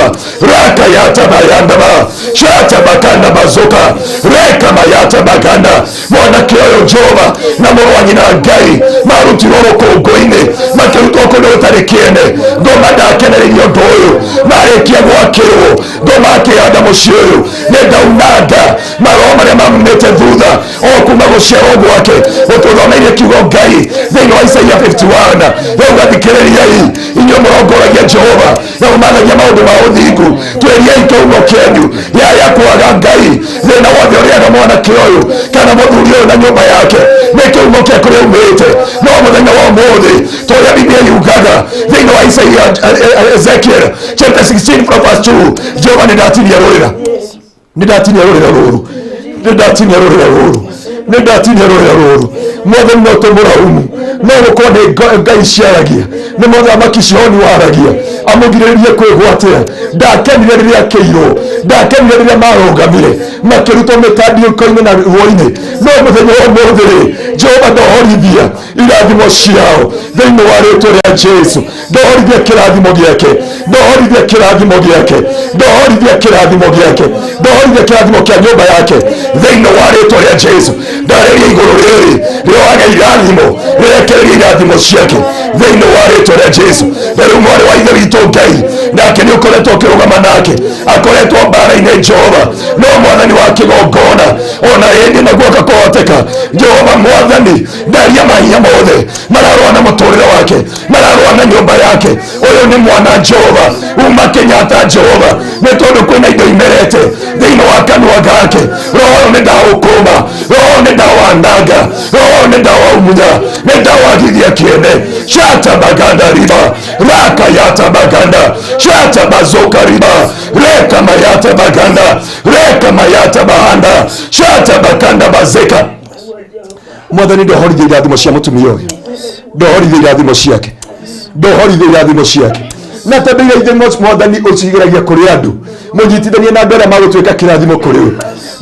Speaker 1: raka yata bayandaba shata baganda bazoka reka mayata baganda mwanake ũyũ Jehova na mũrũ wa nyina Ngai marutirwo rũkũngũ-inĩ makĩrutwo kũndũ gũtarĩ kĩene ngoma ndakenereirie ũndũ ũyũ marĩkia gwakĩrwo ngoma akĩhanda mũciĩ ũyũ nĩndaunanga maroho marĩa mamumĩte thutha o kuma gũciarwo gwake gũtũthomeire kiugo Ngai thĩinĩ wa Isaia 51 rĩu gathikĩrĩriai inyuĩ mũrongoragia Jehova na mũmanagia maũndũ ma ũthingu twĩriai kĩhumo kĩanyu yaya kwaga Ngai thĩna wothe ũrĩaga mwanake ũyũ kana mũthuri ũyũ na nyũmba yake nĩ kĩhumo kĩa kũrĩa umĩte no mũthenya wa ũmũthĩ tũrĩa Biblia yugaga thĩinĩ wa Isaia Ezekiel chapter 16 from verse 2 Jehova nĩndatinia rũrĩra nĩndatinia rũrĩra rũrũ nĩndatinia rũrĩra rũrũ nĩndatinia rũrĩra rũrũ mwathani no tũmũraumu no gũkorwo nĩ Ngai ciaragia nĩ mũthamaki Sihoni waragia amũgirĩrĩrie kwĩgwatĩra ndakenire rĩrĩa kĩirwo ndakenire rĩrĩa marũgamire makĩrutwo mĩtandĩko-inĩ na ruo-inĩ no mũthenya wa ũmũthĩ Jehova ndohorithia irathimo ciao thĩinĩ wa rĩĩtwa rĩa Jesu ndohorithia kĩrathimo gĩake ndohorithia kĩrathimo gĩake ndohorithia kĩrathimo gĩake ndohorithia kĩrathimo kĩa nyũmba yake thĩinĩ wa rĩĩtwa rĩa Jesu ndarĩria igũrũ rĩrĩ rĩoaga irathimo rĩrekereria irathimo ciake thĩinĩ wa rĩĩtwa rĩa Jesu na rĩu mwarĩ wa ithe witũ Ngai nake nĩ ũkoretwo ũkĩrũgama nake akoretwo mbara-inĩ Jehova no mwathani wa kĩgongona ona hĩndĩ naguo gakũhoteka Jehova mwathani ndaria mahinya mothe mararũa na mũtũũrĩre wake mararũa na nyũmba yake ũyũ nĩ mwana Jehova uma Kenyatta Jehova nĩ tondũ kwĩna indo imerete thĩinĩ wa kanua gake roho nĩ ndaũkũma roho nĩ ndawananga roho nĩ ndawaumunya nĩ ndawagithia kĩene shata baganda riba raka yata baganda shata bazoka riba reka mayata baganda reka mayata bahanda shata baganda bazeka mwathani ndohorithia irathimo cia mũtumia ũyũ ndohorithia irathimo ciake ndohorithia irathimo ciake na tabia ithe mwathani ũcigĩragia kũrĩ andũ mũnyitithanie na andũ arĩa magũtuĩka kĩrathimo kũrĩ we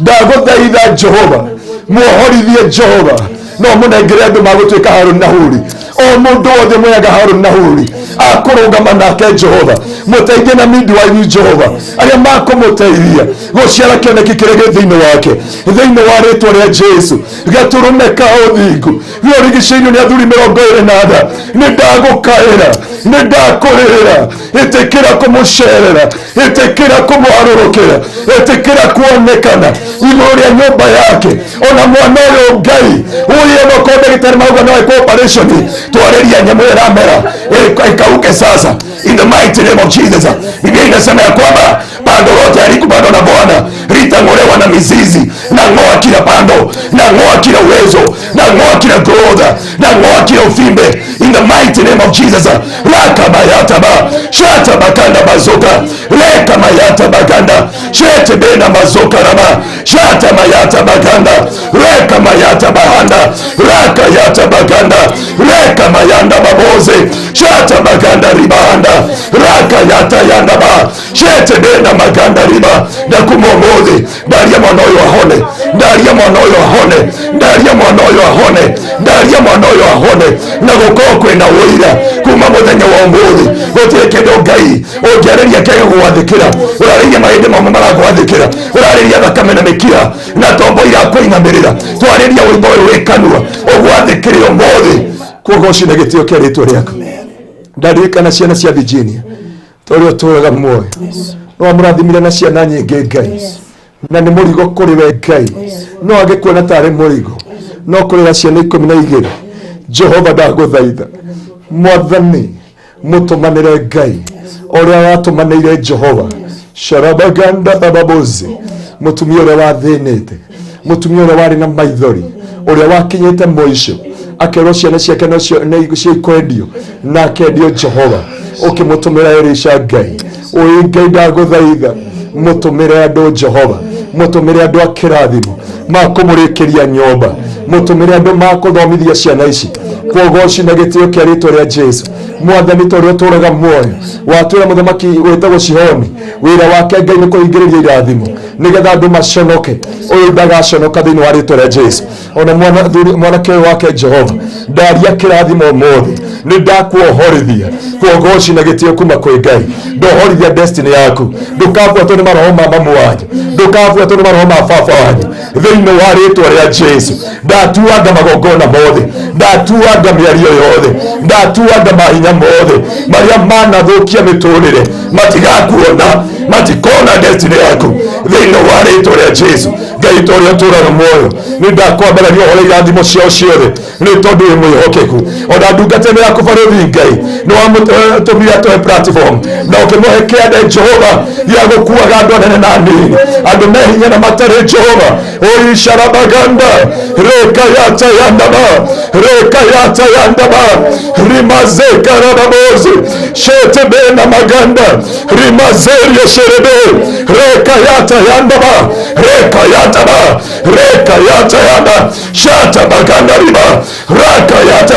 Speaker 1: ndagũthaitha Jehova muohorithie Jehova no mũnengere andũ magũtuĩka Harũni na Huri o mũndũ wothe mweaga Harũni na Huri akũrũgama nake Jehova mũteithie na midwife Jehova arĩa makũmũteithia gũciara kĩoneki kĩrĩa gĩ thĩinĩ wake thĩinĩ wa rĩĩtwa rĩa Jesu gatũrũme ka ũthingu rĩorigicĩirio nĩ athuri 24 nĩ ndagũkaĩra nĩ ndakũrĩrĩra ĩtĩkĩra kũmũcerera ĩtĩkĩra kũmũharũrũkĩra ĩtĩkĩra kuonekana igũrũ rĩa nyũmba yake ona mwana ũyũ Ngai ũyũ no ndagĩtarĩ mauga no ĩkwo operation twarĩria nyamũ ĩramera ikauke sasa in the mighty name of Jesus. Biblia inasema ya kwamba pando lote alikubado na Bwana litang'olewa na mizizi, na ng'oa kila pando, na ng'oa kila uwezo, na ng'oa kila growth, na ng'oa kila ufimbe in the mighty name of Jesus. Raka mayata ba shata bakanda bazoka reka mayata baganda shete bena mazoka rama shata mayata baganda reka mayata bahanda raka yata baganda reka mayanda baboze shata baganda ribahanda raka yata yanda ba shete bena maganda riba na kumongozi ndaria mwana uyu ahone ndaria mwana uyu ahone ndaria mwana uyu ahone ndaria mwana uyu ahone na gukoo kwina wira kuma muthenya wa umuthi gutire kindu Ngai ungiareria kega gwathikira urariria mahindi mamwe maragwathikira urariria thakame na mikira na tombo irakũinamĩrĩra twariria wimbo ũyũ wĩ kanua ũgwathikire umuthi kuogoci na gĩtĩo kĩa rĩtwa rĩaku ndaririkana ciana cia Virginia tũrĩa ũtũũraga muoyo no amũrathimire na ciana nyingĩ Ngai na nĩ mũrigo kũrĩ we Ngai no agĩkuona tarĩ mũrigo no kurera ciana 12 Jehova ndaguthaitha mwathani mutumanire Ngai uria watumanire Jehova sharabaganda bababozi mutumia uria wathinite mutumia uria wari na maithori uria wakinyite moico akerwo ciana ciake cio ikwendio na akendio Jehova ukimutumira Elisha Ngai uyu Ngai ndaguthaitha mutumire andu Jehova mutumire andu akirathimo makumurikiria nyomba mutumire andu makuthomithia ciana ici kwogoci na gitio kia ritwa ria Jesu mwathani tori uturaga muoyo watwira muthamaki wetagwo Sihoni wira wake Ngai ni kuhingiriria irathimo nigetha andu maconoke uyu ndagaconoka thiini wa ritwa ria Jesu ona mwanake wake Jehova ndaria kirathimo mothe ni ndakuohorithia kwogoci na gitio kuma kwi Ngai ndohorithia destiny yaku ndukabuatwo ni maroho ma mamu wanyu ndukabuatwo ni maroho ma baba wanyu thiini wa ritwa ria Jesu ndatuanga magongona mothe ndatuanga miario yothe ndatuanga mahinya mothe maria manathukia miturire matigakuona matikona destiny yaku thiini wa ritwa ria Jesu Ngai tori uturaga muoyo ni ndakwambararia uhoro irathimo ciao ciothe ni tondu wi mwihokeku ona ndungatene yaku baruthi Ngai ni wamutumire atoe platform na ukimuhe kiande Jehova ya gukuaga andu anene na nini andu mehinya na matari Jehova oisharabaganda rekayata yandaba rimazeka rababozi shetebena maganda rimazerio sherebe rekayata yandaba rekayata yanda shata baganda riba rakayata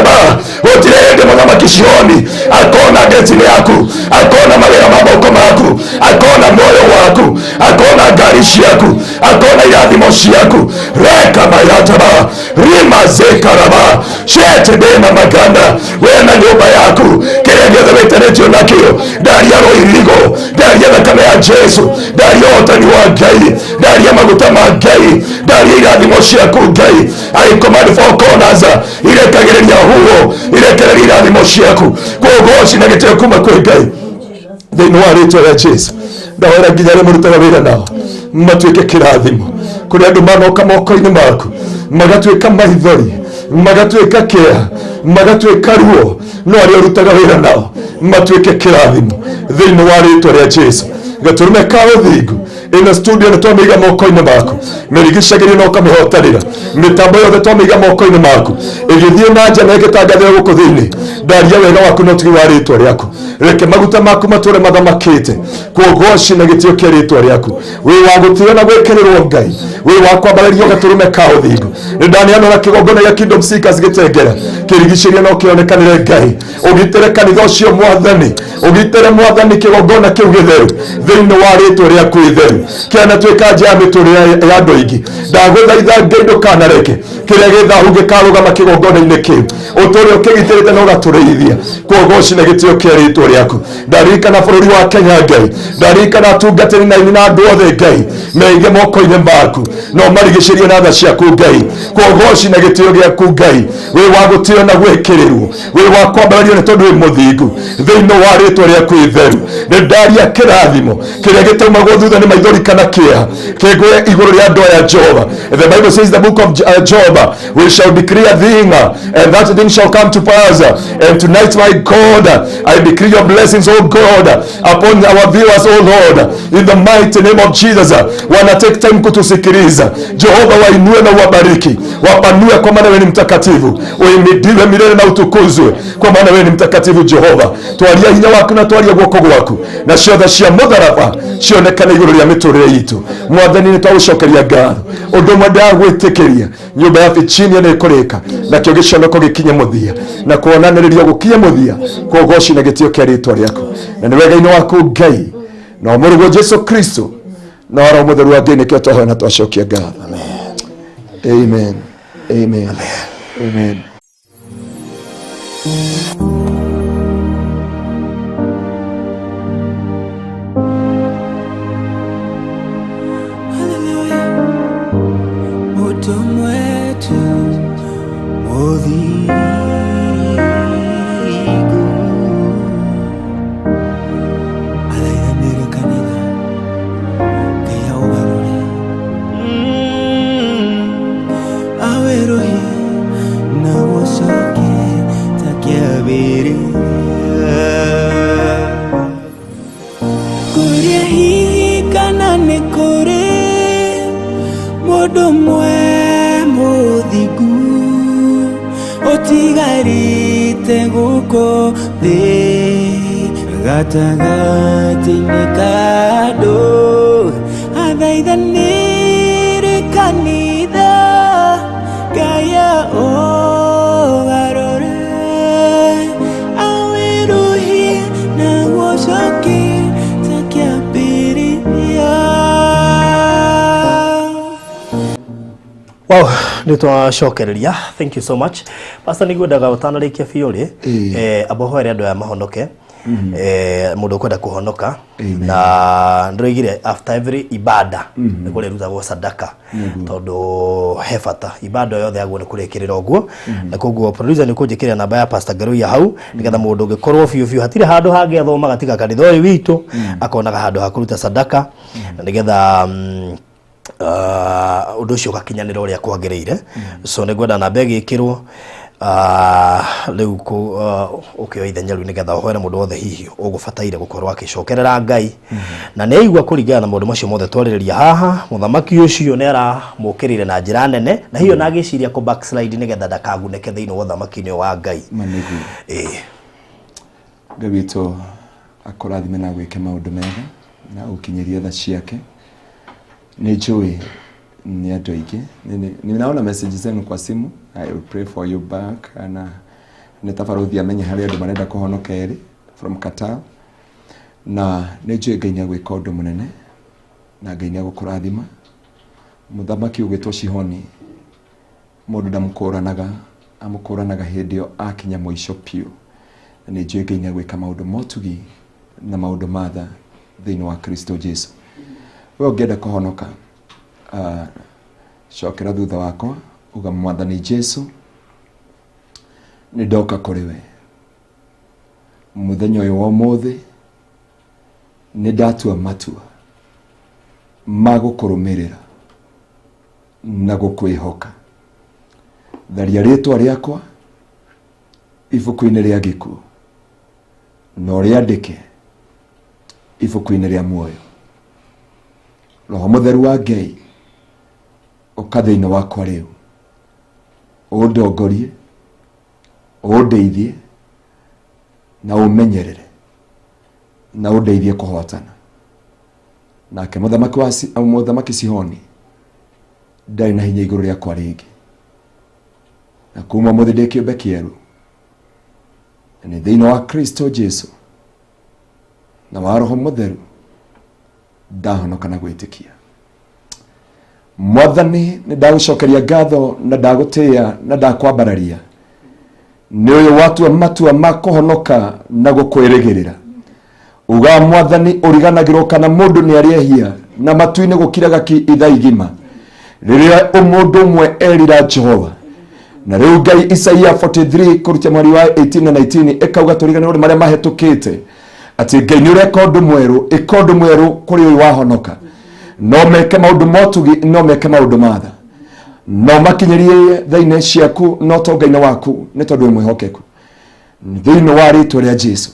Speaker 1: otirende mwanamke Sihoni akona destiny yaku akona mawira maboko maku akona moyo waku akona garishi yaku akona irathimo ciaku rekabayataba rimazekaraba shetebena maganda wena nyumba yaku kiria giothe witeretio nakio ndaria roirigo ndaria thakame ya Jesu ndaria otani wa Ngai ndaria maguta ma Ngai ndaria irathimo ciaku Ngai I command four corners irekagiriria huo irekereria irathimo ciaku kwogoci na gitio kuma kwi Ngai thiini wa ritwa ria Jesu ndahora nginya ria murutaga wira nao matuike kirathimo kuri andu manoka moko-ini maku magatuika maithori magatuika kia magatuika ruo no aria urutaga wira nao matuike kirathimo thiini wa ritwa ria Jesu gaturume ka uthingu ina studio na twamiga moko-ini maku merigishagiria no kamihotarira mitambo yothe twamiga moko-ini maku igithie na nja na igitangathira guku thiini ndaria wega waku no tigi wa ritwa riaku reke maguta maku mature mathamakite kwogoci na gitio kia ritwa riaku wi wa gutio na gwekererwo Ngai wi wa kwambarario gaturume ka uthingu ndaniano na kigongona ya Kingdom Seekers gitengera kirigishiria no kionekanire Ngai ugitire kanitha ucio mwathani kigongona kiu githeru thiini wa ritwa riaku itheru kiana twika nja ya miturire ya andu aingi ndaguthaitha Ngai ndukanareke kiria githahu gikarugama kigongona-ini kiu uturi ukigitirite no gaturithia kwogoci na gitio kia ritwa riaku ndarikana bururi wa Kenya Ngai ndarikana atungatiri na ini na andu othe Ngai meige moko-ini maku no marigishirie na tha ciaku Ngai kwogoci na gitio giaku Ngai wi wa gutio na gwekererwo wi wa kwambarario ni tondu wi muthingu thiini wa ritwa riaku itheru ni ndaria kirathimo kiria gitaumagwo thutha ni maithori kana kia kigwe iguru ria andu aya Jehova. The Bible says the book of Job, we shall decree a thing and that thing shall come to pass. And tonight, my God, I decree your blessings, oh God, upon our viewers, oh Lord, in the mighty name of Jesus. Wana take time kutusikiliza Jehova, wainue na wabariki, wapanue kwa maana wewe ni mtakatifu, uimidiwe milele na utukuzwe kwa maana wewe ni mtakatifu Jehova. Twalia hinya waku na twalia guoko gwaku na ciothe cia mutharaba cionekane iguru ria miturire itu mwathani ni twaucokeria ngatho undu umwe ndagwitikiria nyumba ya Virginia ni ikurika na kio giconoko gikinye muthia na kuonaniririo gukinye muthia kwogoci na gitio kia ritwa riaku na ni wega-ini waku Ngai na murugo Jesu Kristo na ro mutheru wa Ngai nikio twahoya na twacokia ngatho. Amen. Amen. Amen.
Speaker 3: Awerohi na gũcoke ta kĩambĩrĩria. Kũrĩa hihi kana nĩ kũrĩ mũndũ ũmwe mũthingu ũtigarĩte gũkũ thĩ gatagatĩ-inĩ ka andũ athaithanĩre kanitha Ngai ũgarũre awĩruhie na gũcoke ta kĩambĩrĩria.
Speaker 2: Wow, nitwacokereria. Thank you so much. Pastor nigwendaga utanarikia biuri abohoere andu aya mahonoke. Mundu kwenda kuhonoka na ndirigire after every ibada ni kurerutagwo sadaka tondu he bata ibada yothe yagwo ni kurekirira oguo na koguo producer ni kunjikira namba ya Pastor Garuya hau nigetha mundu ngikorwo biu hatire handu hangi athoma gatiga kanitha uyu witu akonaga handu hakuruta sadaka na nigetha undu ucio gakinyanira uria kwagiriire. So nigwenda namba igikirwo riu ku ukioya ithenya riu nigetha uhoere mundu wothe hihi ugubataire gukorwo akicokerera Ngai na ne igwa kuringana na mundu macio mothe twaririria haha. Muthamaki ucio ne aramukirire na njira nene na hiyo nagiciria ku backslide nigetha ndakaguneke thiini wa uthamaki-ini wa Ngai.
Speaker 1: Manegu Ngai witu akurathime na gwike maundu mega na ukinyirie tha ciake. Ni njui ni andu aingi ninaona messages zenu kwa simu. I will pray for you back ana nitafaruthia menye hari andu marenda kuhonoka eri from Qatar na ni njui Ngai ni agwika undu munene na Ngai ni agukurathima. Muthamaki ugitwo Shihoni mundu ndamukuranaga hindi yo akinya mwisho piu. Ni njui Ngai ni agwika maundu motugi na maundu matha thiini wa Kristo Jesu. Wewe ungenda kuhonoka cokera thutha wakwa uga Mwathani Jesu ni ndoka kuri we muthenya uyu wa umuthi ni ndatua matua magukurumirira na gukwihoka. Tharia ritwa riakwa ibuku-ini ria gikuo no riandike ibuku-ini ria muoyo. Roho Mutheru wa Ngai uka thiini wakwa riu undongorie undeithie na umenyerere na undeithie kuhotana. Nake muthamaki Sihoni ndari na hinya iguru riakwa ringi na kuma muthi ndi kiumbe kieru ni thiini wa Kristo Jesu na wa Roho Mutheru ndahonoka na gwitikia. Mwathani ni ndagucokeria ngatho na ndagutia na ndakwambararia ni uyu watu matua makuhonoka na gukwirigirira. Uga Mwathani uriganagirwo kana mundu ni ariehia na matu-ini gukiraga ki itha igima riria umundu umwe erira Jehova. Na riu Ngai Isaia 43 kurutia mwari wa 18 na 19 ikauga turiganirwo ni maria mahetukite ati Ngai ni ureka undu mweru kuri uyu wahonoka. No meke maundu motugi no meke maundu matha no makinyirie thaine ciaku no to Ngai waku ni tondu mwihokeku thiini wa ritwa ria Jesu.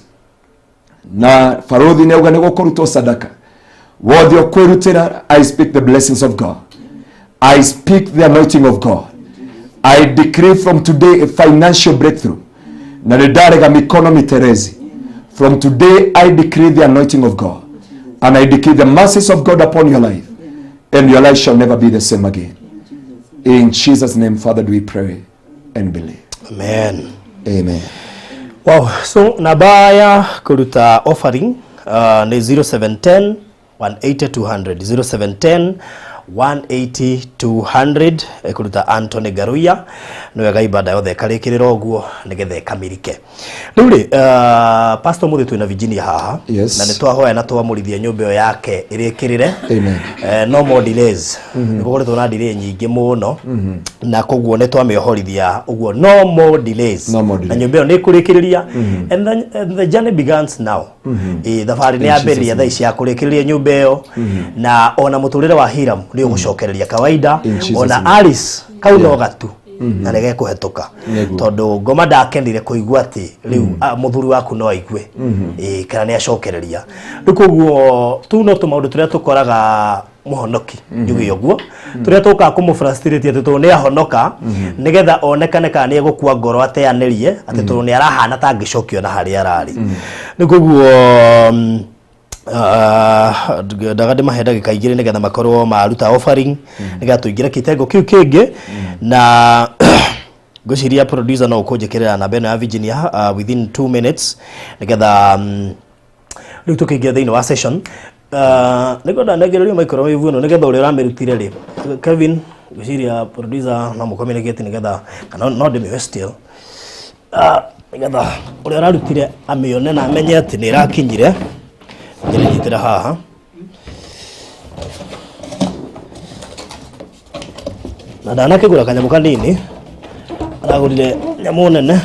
Speaker 1: Na farodhi ni auga ni gukurutwo sadaka wothe ukwirutira. I speak the blessings of God. I speak the anointing of God. I decree from today a financial breakthrough na nidarega mikono miterezi. From today I decree the anointing of God and I decree the mercies of God upon your life and your life shall never be the same again. In Jesus' name, Father, do we pray and believe. Amen. Amen.
Speaker 2: Wow, so namba ya kuruta offering ni 0710 180 200 0710 180-200 kuruta Anthony Garuya no wega ibada yothe karikirira oguo nigethe kamirike. Riu ri pastor muthi twina Virginia haha na ni twahoya na twamurithia nyumba yo yake irikirire.
Speaker 1: Amen.
Speaker 2: No more delays nigukoretwo na delay nyingi muno na koguo ni twamihorithia uguo no more delays na nyumba yo ni kurikiriria and the journey begins now. Thabari ni yambiriria thaa ici ya kurikiriria nyumba yo na ona muturire wa Hiram ni ugucokereria kawaida ona Alice kau no gatu na rege kuhetoka tondu ngoma ndakenire kuigua ati riu muthuri waku no aigue kana ni acokereria rikuguo tu no tumaundu turia tukoraga muhonoki njugi yoguo turia tuka kumufrustrate ati tu ni ahonoka nigetha onekane kana ni egukua ngoro ateanerie ati tu ni arahana ta ngicokio na hari arari rikuguo ndaga ndimahenda gikaigire nigetha makorwo maruta offering nigetha tuingira kitengo kiu kingi na ngociria producer no ukunjikirira namba ino ya Virginia within 2 minutes nigetha riu tukiingia thiini wa session nikwenda negererio microwave ino nigetha uria uramirutire ri Kevin ngociria producer no mucommunicate nigetha kana no ndimiwe still nigetha uria urarutire amione na amenye ati ni irakinyire nyitira haha na ndana kigura kanyamu kanini aragurire nyamu nene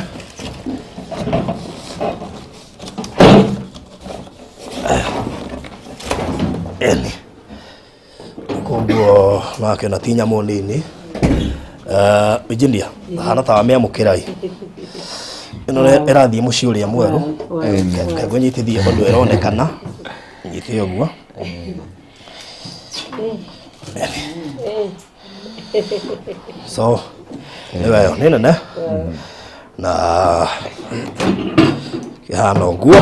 Speaker 2: eni koguo nake na ti nyamu nini Virginia hana ta wamea mukirai ino irathie muci uria mweru kaguo nyitithie undu ironekana nyite oguo so niwe ni nene na kihana oguo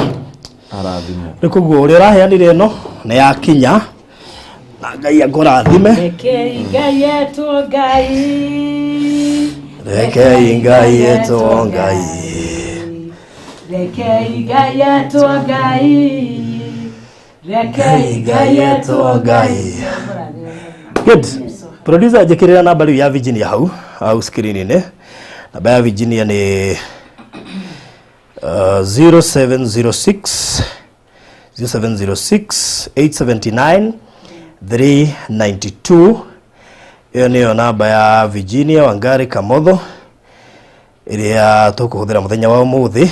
Speaker 2: arathimo rikuguo uria uraheanire ino ni yakinya na Ngai akurathime
Speaker 4: Rekei Ngai yetu Ngai
Speaker 2: Rekei Ngai yetu Ngai
Speaker 4: Rekei Ngai yetu Ngai Rekei Ngai yetu Ngai.
Speaker 2: Good. Producer jekirira namba riu ya Virginia hau screen-ini. Namba ya Virginia ni 0706 879 392. Iyo niyo namba ya Virginia Wangari Kamotho iria tukuhuthira muthenya wa umuthi.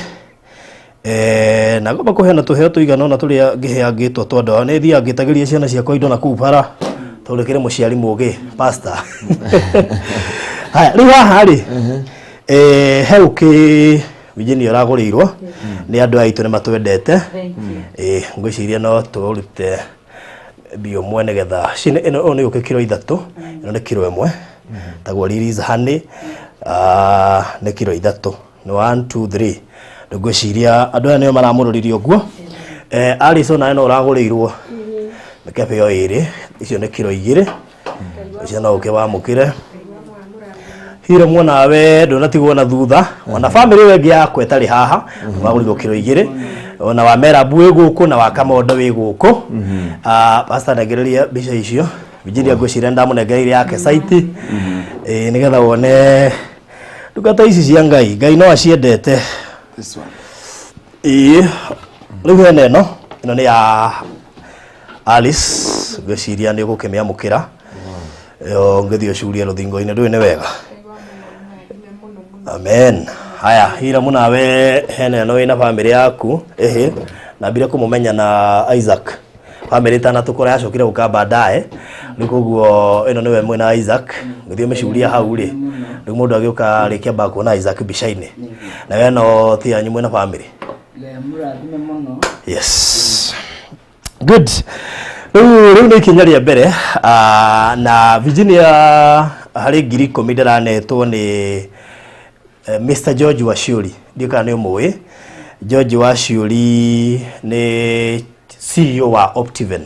Speaker 2: Na ngomba kuheana tuheo tuigana na turia ngiheangitwo twandawa ni thia ngitagiria ciana ciakwa indo na kupara turekere muciari mugi pastor. Haya riu haha ri heuki Virginia ragurirwo ni andu aitu ni matwendete ngwiciria no turute bio mwene getha cine ino ni uke kilo 3 ino ni kilo 1 tagwo release hani ni kilo 3 no 1 2 3 ngwiciria andu aya nio maramururirio guo Alison na ino uragurirwo mikepe yo iri icio ni kilo 2 icio no uke wamukire hire mwana we ndonatigwo na thutha ona family wengi yakwe etari haha wagurirwo kilo 2 ona wa Merabu wi guku na wa Kamondo wi guku pastor negereria bica icio Virginia ngwiciria ndamunegereire yake site nigetha wone ndugata ici cia Ngai no aciendete
Speaker 1: This one.
Speaker 2: Riu hene ino ni ya Alice ngwiciria ni gukimiamukira yo ngithio curia ruthingo-ini ndui ni wega amen. Haya hira munawe hene ino ina family yaku na bire kumumenya na Isaac family tana tukora yacokire guka baadaye rikuguo ino niwe mwena Isaac ngithio mecuria hau ri riu mundu agiuka rikia bako na Isaac bicaini na we no ti anyu mwena family yes good. Riu ni ikinya ria mbere na Virginia hari ngiri 10 ndiranetwo ni Mr. George Washuri ndika ni umwe George Washuri ni CEO wa Optiven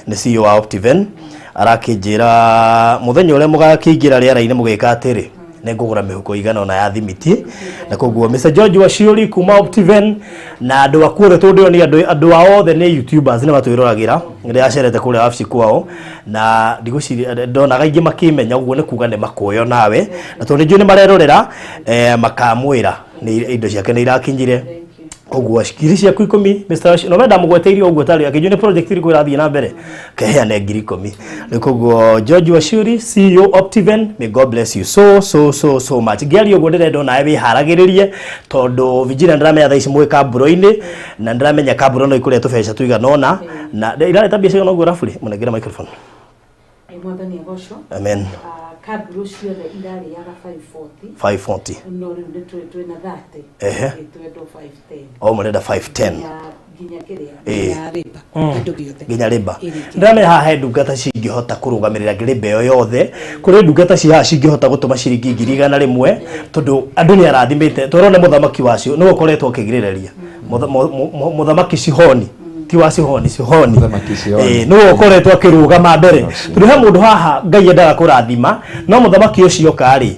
Speaker 2: ni CEO wa Optiven arakijira muthenya uria mugakiingira riara-ini mugika atiri ningugura mihuko igana na ya thimiti na koguo Mr. George Washuri kuma Optiven na andu akuothe tundio ni andu aothe ni YouTubers ni matwiragira ngiria acerete kuria wabici kwao na ndiguciria ndona gaingi makimenya uguo ni kuga ni makoyo nawe na tondu njui ni marerorera makamwira ni indo ciake ni irakinyire oguo cikiri ciaku 10 Mr. Washuri no menda mugweteirio oguo tari akijune project iri kwirathie na mbere keheane ngiri 10 nikoguo George Washuri CEO Optiven may God bless you so much gari oguo ndirenda nawe wiharagirerie tondu Virginia ndiramenya thaa ici mwe kaburo-ini na ndiramenya kaburo no ikuria tubeca tuiganona na irareta biacara no guo rafuri munegera microphone
Speaker 4: Mwathani agocwo
Speaker 2: amen.
Speaker 4: kabro ciothe irarĩaga 540 no rĩu nĩ twĩna 30 twendo 510
Speaker 2: o mũrenda 510
Speaker 4: nginya kĩrĩa
Speaker 2: nginya rĩmba ndane haha ndungata cingĩhota kũrũgamĩrĩra rĩmba ĩyo yothe kũrĩ ndungata cihaha cingĩhota gũtũma ciringi 100,000 tondũ andũ nĩ arathimĩte twarone mũthamaki wacio nĩ ũkoretwo ũkĩgirĩrĩria mũthamaki Sihoni ti wa Sihoni nĩ ũkoretwo akĩrũgama mbere tondũ he mũndũ haha Ngai endaga kũrathima no mũthamaki ũcio karĩ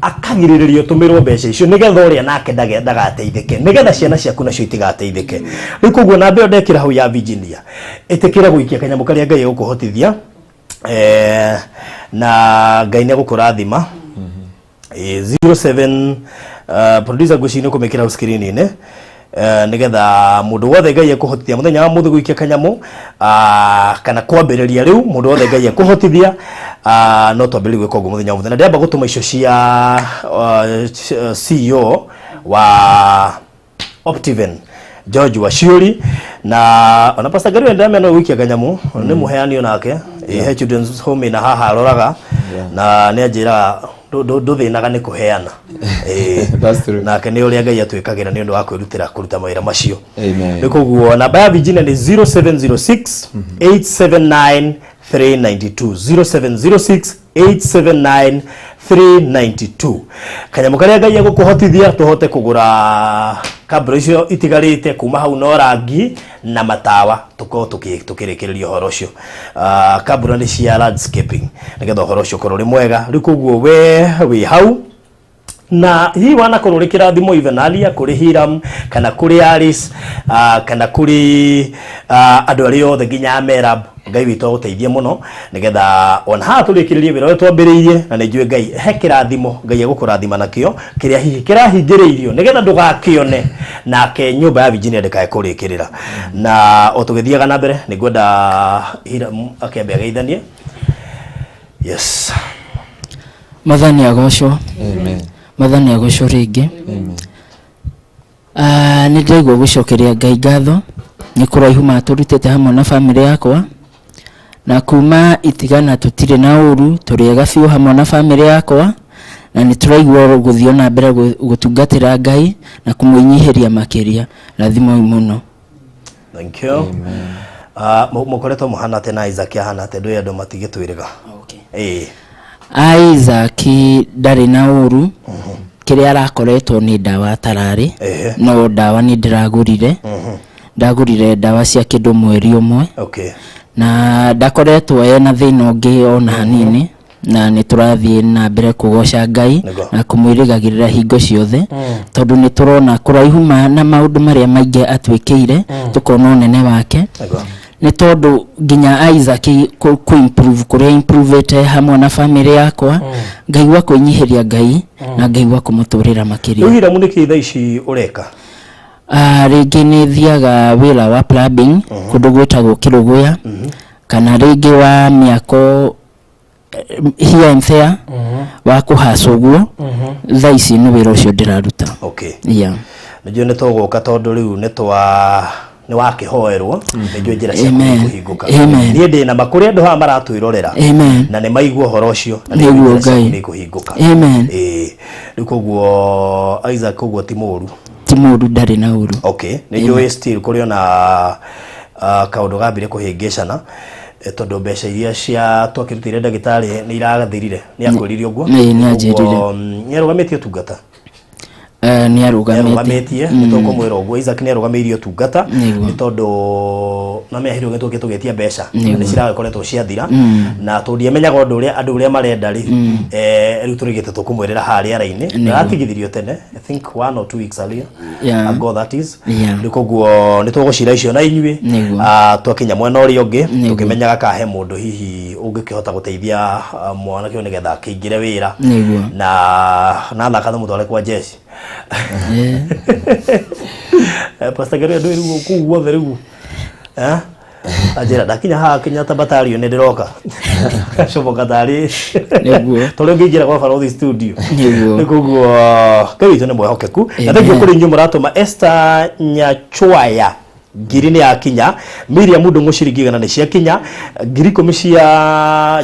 Speaker 2: akagirĩrĩrio tũmĩrwo mbeca icio nĩgetha ũrĩa nake ndagateithĩke nĩgetha ciana ciaku nacio itigateithĩke rĩu koguo na mbere ndekĩra hau ya Virginia ĩtĩkĩra gũikia kanyamũ karĩa Ngai egũkũhotithia na Ngai nĩ egũkũrathima 07 producer ngwĩciria kũmĩkĩra hau screen-inĩ nigetha mundu wothe Ngai ekuhotithia muthenya wa muthu gwikia kanyamo kana kwambĩrĩria rĩu mundu wothe Ngai ekuhotithia no twambĩrĩrie gwĩka ũguo muthenya wa muthu na ndĩamba gũtũma icio cia CEO wa Optiven George Waciuri na ona Pastor Gary ndame no gwikia kanyamo nĩ muheani onake he children's home na haha aroraga na nĩ anjĩra ndũthĩnaga nĩ kũheana nake nĩ ũrĩa Ngai atwĩkagĩra nĩ ũndũ wa kwĩrutĩra kũruta mawĩra macio nĩ koguo namba ya Virginia nĩ 0706 879 392 0706 879 392 kanyamũ karĩa Ngai egũkũhotithia tũhote kũgũra kabro icio itigarĩte kuma hau no rangi na matawa tuko tukĩrĩkĩrĩria ũhoro ũcio kabro nĩ cia landscaping nĩgetha ũhoro ũcio ũkorwo ũrĩ mwega rĩu koguo we wĩ hau na hii wana korwo kĩrathimo Ivenalia kũrĩ Hiram kana kũrĩ Alice kana kũrĩ andũ arĩa othe nginya Merab Ngai witũ ũteithie mũno nigetha ona ha tũrĩkĩrĩrie wĩra ũrĩa twambĩrĩirie na nĩ njũĩ Ngai he kĩrathimo Ngai egũkũrathima nakĩo kĩrĩa hihi kĩrahingĩrĩirio nigetha ndũgakĩone nake nyũmba ya Virginia ndĩkae kũrĩkĩrĩra na o tũgĩthiaga na mbere nĩ ngwenda Hiram akĩambia geithanie yes
Speaker 5: Mathani agocwo amen Mathani agocwo rĩngĩ nĩ ndaigua gũcokeria Ngai ngatho nĩ kũraihu matũrutĩte hamwe na family yakwa na kuma itigana tũtirĩ na ũru tũrĩega biũ hamwe na family yakwa na nĩ tũraigua gũthiĩ na mbere gũtungatĩra Ngai na kũmũnyihĩria makĩria rathimo mũno
Speaker 2: thank you mũkoretwo mũhana tena Isaac ahana tondũ andũ matigĩtwĩrĩga
Speaker 5: Isaac ndarĩ na ũru kĩrĩa arakoretwo nĩ ndawa tararĩ no ndawa nĩ ndĩragũrire ndagũrire ndawa cia kĩndũ mweri ũmwe na ndakoretwo ena thĩna ũngĩ ona hanini na nĩ tũrathiĩ na mbere kũgoca Ngai na kũmwĩrĩgagĩrĩra hingo ciothe tondũ nĩ tũrona kũraihu na maũndũ marĩa maingĩ atwĩkĩire tũkona ũnene wake nĩ tondũ nginya Isaac ku-improve kũrĩa improvete hamwe na family yakwa ngaigua kwĩnyihĩria Ngai na ngaigua kũmũtũrĩra makĩria
Speaker 2: rĩu Hiram nĩ kĩ thaa ici ũreka
Speaker 5: rĩngĩ nĩ thiaga wĩra wa plumbing kũndũ gwĩtagwo Kĩrũgũya kana rĩngĩ wa mĩako here and there wa kũhaca ũguo thaa ici nĩ wĩra ũcio ndĩraruta
Speaker 2: nĩnjũĩ nĩ tũgũka tondũ rĩu nĩ wakĩhoerwo nĩnjũĩ njĩra ciaku nĩ kũhingũka niĩ ndĩ na makũrĩ andũ haha maratwĩrorera na nĩ maigua ũhoro ũcio na nĩguo Ngai nĩ kũhingũka rĩu koguo Isaac koguo ti mũru
Speaker 5: ndarĩ na ũru
Speaker 2: nĩ njũĩ still kũrĩ ona kaũndũ gambire kũhĩngĩcana tondũ mbeca iria cia twakĩrutĩire ndagĩtarĩ nĩ iragathirire nĩ akwĩrire ũguo nĩ arũgamĩtie ũtungata
Speaker 5: nĩ arũgamĩtie
Speaker 2: nĩ tũkũmwĩra ũguo Isaac nĩ arũgamĩirie ũtungata nĩ tondũ na mehirwo gĩtũkĩ tũgĩtia mbeca nĩ ciragĩkoretwo ciathira na tũndĩamenyaga ũndũ ũrĩa andũ ũrĩa marenda rĩu tũrĩgĩte tũkũmwĩrĩra harĩa raini naratigithirio tene I think 1 or 2 weeks earlier ago that is nĩ koguo nĩ tũgũcira icio na inyuĩ twakinya mwena ũrĩa ũngĩ tũkĩmenyaga kahe mũndũ hihi ũngĩkĩhota gũteithia mwanake nĩgetha akĩingĩre wĩra na thaka mũtware kwa jeshi Pastor Gary ndio rĩu kũu guothe rĩu ajira ndakinya haha Kenyatta battalion nĩ ndĩroka coboka tarĩ nĩguo tondũ ngĩingĩra kwa Farothi studio nĩ koguo Ngai witũ nĩ mwĩhokeku na thengiũ kũrĩ inyuĩ mũratũma Esther Nyachwaya ngiri ni yakinya Miriam Ndungu ciringi 100 ni ciakinya ngiri 10 cia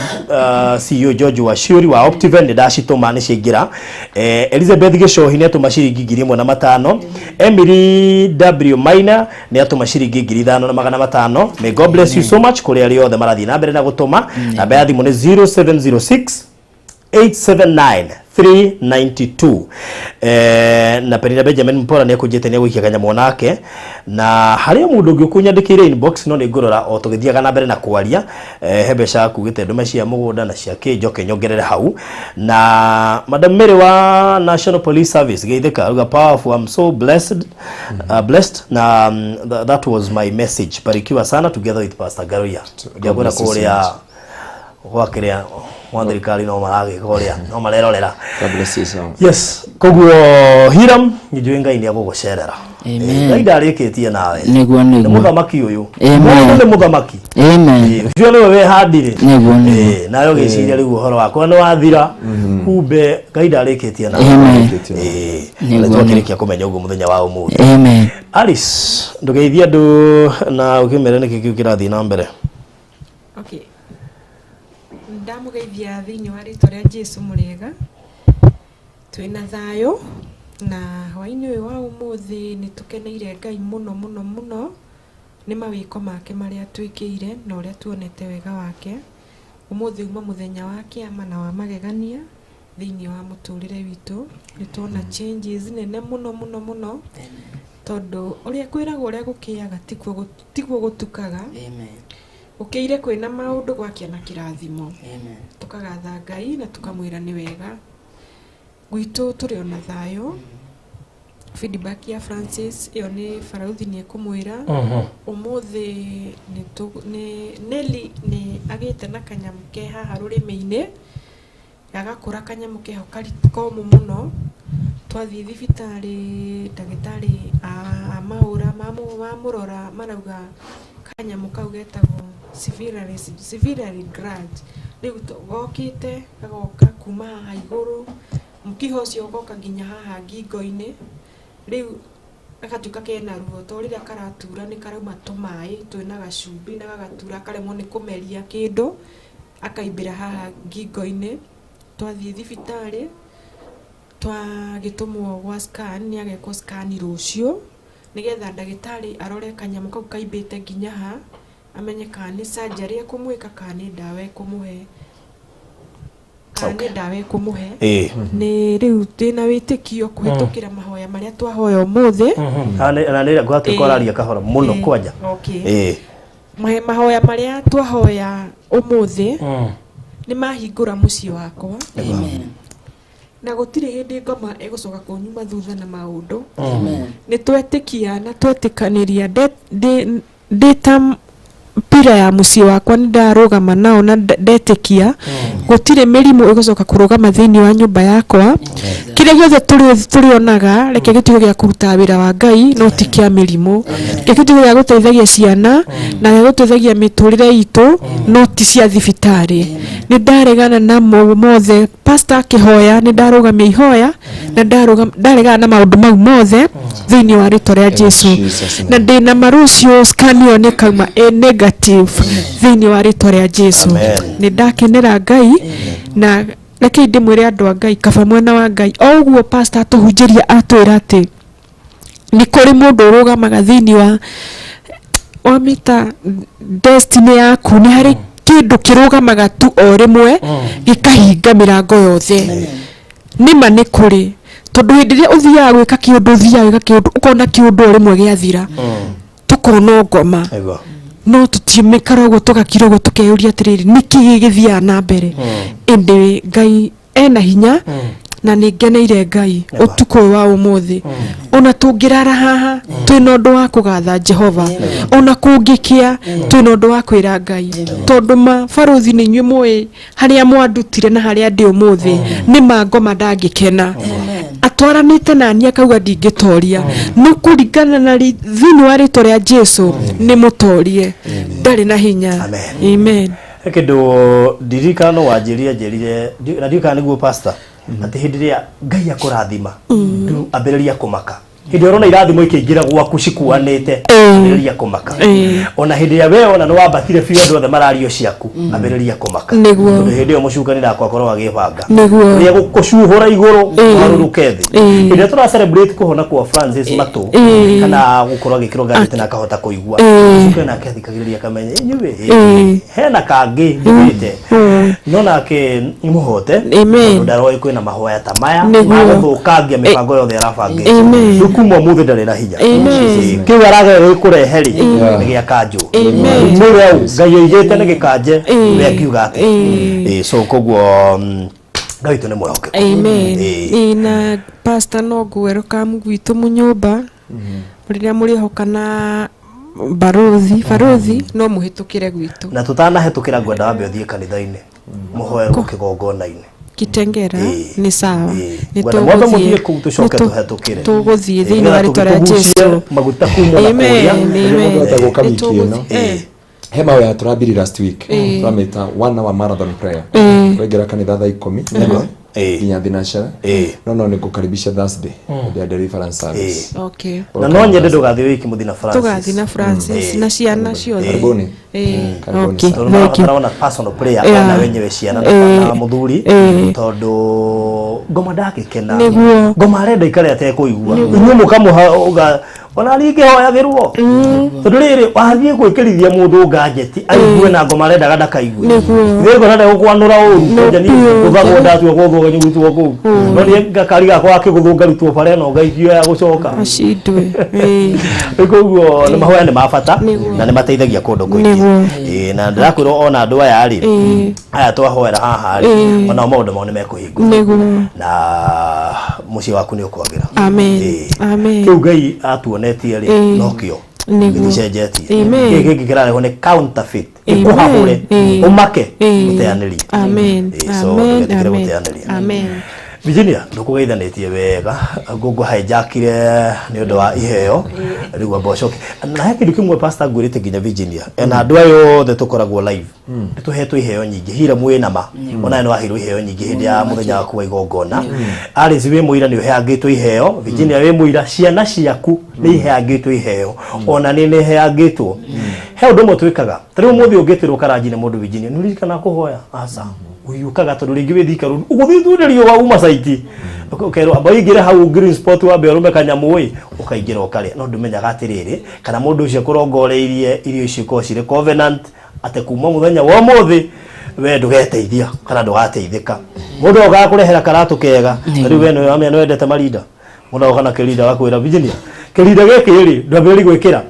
Speaker 2: CEO George Wachuri wa Optiven ni ndacituma ni ciingira Elizabeth Gicohi ni atuma ciringi 1,500 Emily W Maina ni atuma ciringi 5,500 may God bless you so much kuri ari othe marathi na mbere na gutuma namba ya thimu ni 0706 879 392 na Penina Benjamin Mpora ni akujete ni gwikia kanyamo nake na haria mundu ungi ukunyandikire inbox no ni ngurora o tugithiaga na mbere na kwaria hebeca kugite ndume cia mugunda na cia kinjoke nyongerere hau na Madam Mary wa National Police Service geitheka ruga powerful. I'm so blessed na that was my message. Barikiwa sana together with Pastor Garuya ndiagora kuria wakiria thirikari no marage koria no marerorera. Yes, koguo Hiram njui Ngai ni agugucerera.
Speaker 5: Amen.
Speaker 2: Ngai ndarikitie nawe
Speaker 5: niguo
Speaker 2: ni muthamaki uyu
Speaker 5: Amen.
Speaker 2: Ni muthamaki.
Speaker 5: Amen.
Speaker 2: Ucio ni we handire
Speaker 5: niguo
Speaker 2: nayo giciria riu uhoro wakwa ni wathira kumbe Ngai ndarikitie nawe.
Speaker 5: Amen.
Speaker 2: Nitwakirikia kumenya uguo muthenya wa umuthi.
Speaker 5: Amen.
Speaker 2: Alice ndugeithia ndu na ukimere niki kiu kirathi na mbere.
Speaker 6: Okay. Ndamugeithia thiini wa ritwa ria Jesu murega twina thayo na hwaini uyu wa umuthi ni tukeneire Ngai muno muno muno ni mawiko make maria twikiire na uria tuonete wega wake umuthi uma muthenya wa kiama na wa magegania thiini wa muturire witu ni tuona changes nene muno muno muno tondu uria kwiragwo uria gukiaga tiguo gutukaga.
Speaker 5: Amen.
Speaker 6: Ukiire kwina maundu gwakia na kirathimo. Amen. Tukagatha Ngai na tukamwira ni wega gwitu turi ona thayo. Feedback ya Francis iyo ni Farauthi ni kumwira umuthi ni Nelly ni agite na kanyamuke haha rurimi-ini agakura kanyamuke ho kari komu muno twathi thibitari ndagitari maura mamurora marauga kanyamu kau getagwo severely grudge riu gokite gagoka kuma haha iguru mukiho ucio goka nginya haha ngingo-ini riu agatuka kena ruo to rira karatura ni karauma tumai twina gacumbi na gagatura karemwo ni kumeria kindu akaimbira haha ngingo-ini twathi thibitari twagitumwo gwa scan ni agekwo scan rucio nigetha ndagitari arore kanyamu kau kaimbite nginya ha amenye kana ni surgery ekumwika kana ni dawa ekumuhe ni riu tina witikio kuhitukira mahoya maria twahoya umuthi
Speaker 2: ana nira gwatukoraria kahora muno kwanja.
Speaker 6: Mahoya maria twahoya umuthi ni mahingura mucii wakwa.
Speaker 5: Amen.
Speaker 6: Na gutire hindi ngoma egucoka kunyuma thutha na maundu. Amen. Ni twetikia na twetikaniria data pira ya mucii wakwa ni ndarugama nao na ndetikia gutire mirimu igucoka kurugama thiini wa nyumba yakwa. Kire giothe turionaga reke gituge gia kuruta wira wa Ngai no ti kia mirimu. Reke gituge gia guteithagia ciana na guteithagia miturire itu no ti cia thibitari. Ni ndaregana na mothe pastor kihoya ni ndarugamia ihoya na ndaregana na maundu mau mothe thiini wa ritwa ria Jesu na ndina marucio scanio ni kauma negative thiini wa ritwa ria Jesu. Ni ndakenera Ngai na reke ndimwire andu a Ngai kaba mwena wa Ngai o uguo pastor atuhunjiria atwira ati ni kuri mundu urugamaga thiini wa mita destiny yaku ni hari kindu kirugamaga tu o rimwe gikahinga mirango yothe. Nima ni kuri tondu hindi ria uthiaga gwika kiundu ukona kiundu rimwe giathira tukona ngoma no tutimikara uguo tugakira uguo tukeyuria atiriri niki gigithia na mbere. Indi Ngai ena hinya na ningeneire Ngai utuko wa umuthi ona tungirara haha twina undu wa kugatha Jehova ona kungikia twina undu wa kwira Ngai tondu mabaruthi ni nywe mwe haria mwandutire na haria ndi umuthi ni mangoma ndangikena atwaranite nani akauga ndingitoria no kuringana na thiini wa ritwa ria Jesu ni mutorie ndari na hinya. Amen.
Speaker 2: Ekedo dirikano wajirie na dirikano niguo pastor ati hindi ria Ngai akurathima ndu ambiriria kumaka hindi orona irathimo ikiingira gwaku cikuanite ambiriria kumaka ona hindi ya we ona no wabatire biũ andũ othe marario ciaku ambiriria kumaka
Speaker 6: Nĩguo.
Speaker 2: hindi yo mucukani ndakwa korwo agibanga
Speaker 6: Nĩguo.
Speaker 2: ria gukucuhura iguru waruruke thi hindi tura celebrate kuhona kwa Francis Matu kana gukorwo agikirwo ngathĩti na akahota kuigua mucukani nake athikagiriria kamenya inyuĩ hena kangi ndite no nake nimuhote ndaroi kwina mahoya ta maya maguthukangia mibango yothe arabangite kuma muthi ndari na hinya kiu arage kureheri ni gia kanju mureu ngai igite ni gikanje we akiuga ati so koguo ngai tu ni mwehoke
Speaker 6: na pastor no welcome gwitu munyumba riria murihokana barothi no muhitukire gwitu
Speaker 2: na tutanahetukira gwenda wambe uthie kanitha-ini muhoe kigongona-ini
Speaker 6: Kitengera ni sawa
Speaker 2: ni tuguthie kuu tucoke tuhetukire
Speaker 6: tuguthie thiini wa ritwa ria Jesu
Speaker 2: maguta kuma na kuria
Speaker 1: guka wiki ino hema ya turabiri last week turamita 1 hour marathon prayer kwegera kanitha thaa 10 nginya thinacara no ni gukaribisha Thursday ya deliverance service
Speaker 6: okay
Speaker 2: na no nyende ndugathi wiki muthina Francis
Speaker 6: tugathina Francis na ciana ciothe
Speaker 1: karibuni
Speaker 6: okay
Speaker 2: turaona personal prayer na wenyewe ciana na muthuri tondu ngoma ndakikena ngoma arenda ikare atekuigua inyuĩ mukamuha ona ringi hoyagirwo tondu riri wathie gwikirithia mundu ngajeti aigue na ngoma arenda gadakaigue thego nda gukwanura uru njani guthagwo ndatwe guthuga nyugutwo ku no ni ngakari gakwa akiguthunga ritwo bare no ngaithio ya gucoka
Speaker 6: acindwe
Speaker 2: koguo ni mahoya ni mabata na ni mateithagia kundu kuingi na ndirakwira ona andu aya ri aya twahoera haha ri ona maundu mao ni mekuhingwo na muci waku ni ukwagira amen kiu ngai atuonetie ri nokio nicenjetie giki kirareho ni counterfeit ikuhahure umake muteaniri amen Virginia ndukugeithanitie wega gugu hijackire ni undu wa iheo riu ambocoke na he kindu kimwe pastor ngwirite nginya Virginia na andu ayo the tukoragwo live tuhetwo iheo nyingi hira mwinama ona ni wahirwo iheo nyingi hindi ya muthenya waku wa igongona ari ziwe muira ni uheangitwo iheo Virginia we muira ciana ciaku ni iheangitwo iheo ona ni iheangitwo he undu mo twikaga tari umuthi ungitirwo karanjine mundu Virginia ni uririkana kuhoya asa uyukaga tondu ringi withika ru uguthithuririo wa uma saiti ukero abaigire hau green spot wa berume kanyamu wi ukaingira ukari no ndumenyaga atiriri kana mundu ucio kurongoreirie irio icio ko cire covenant ate kuma muthenya wa muthi we ndugeteithia kana ndugateithika mundu ogakurehera karatu kega riu we no amenya no endete marinda mundu ogana kirinda wakwira Virginia kirinda giki ri ndabiri gwikira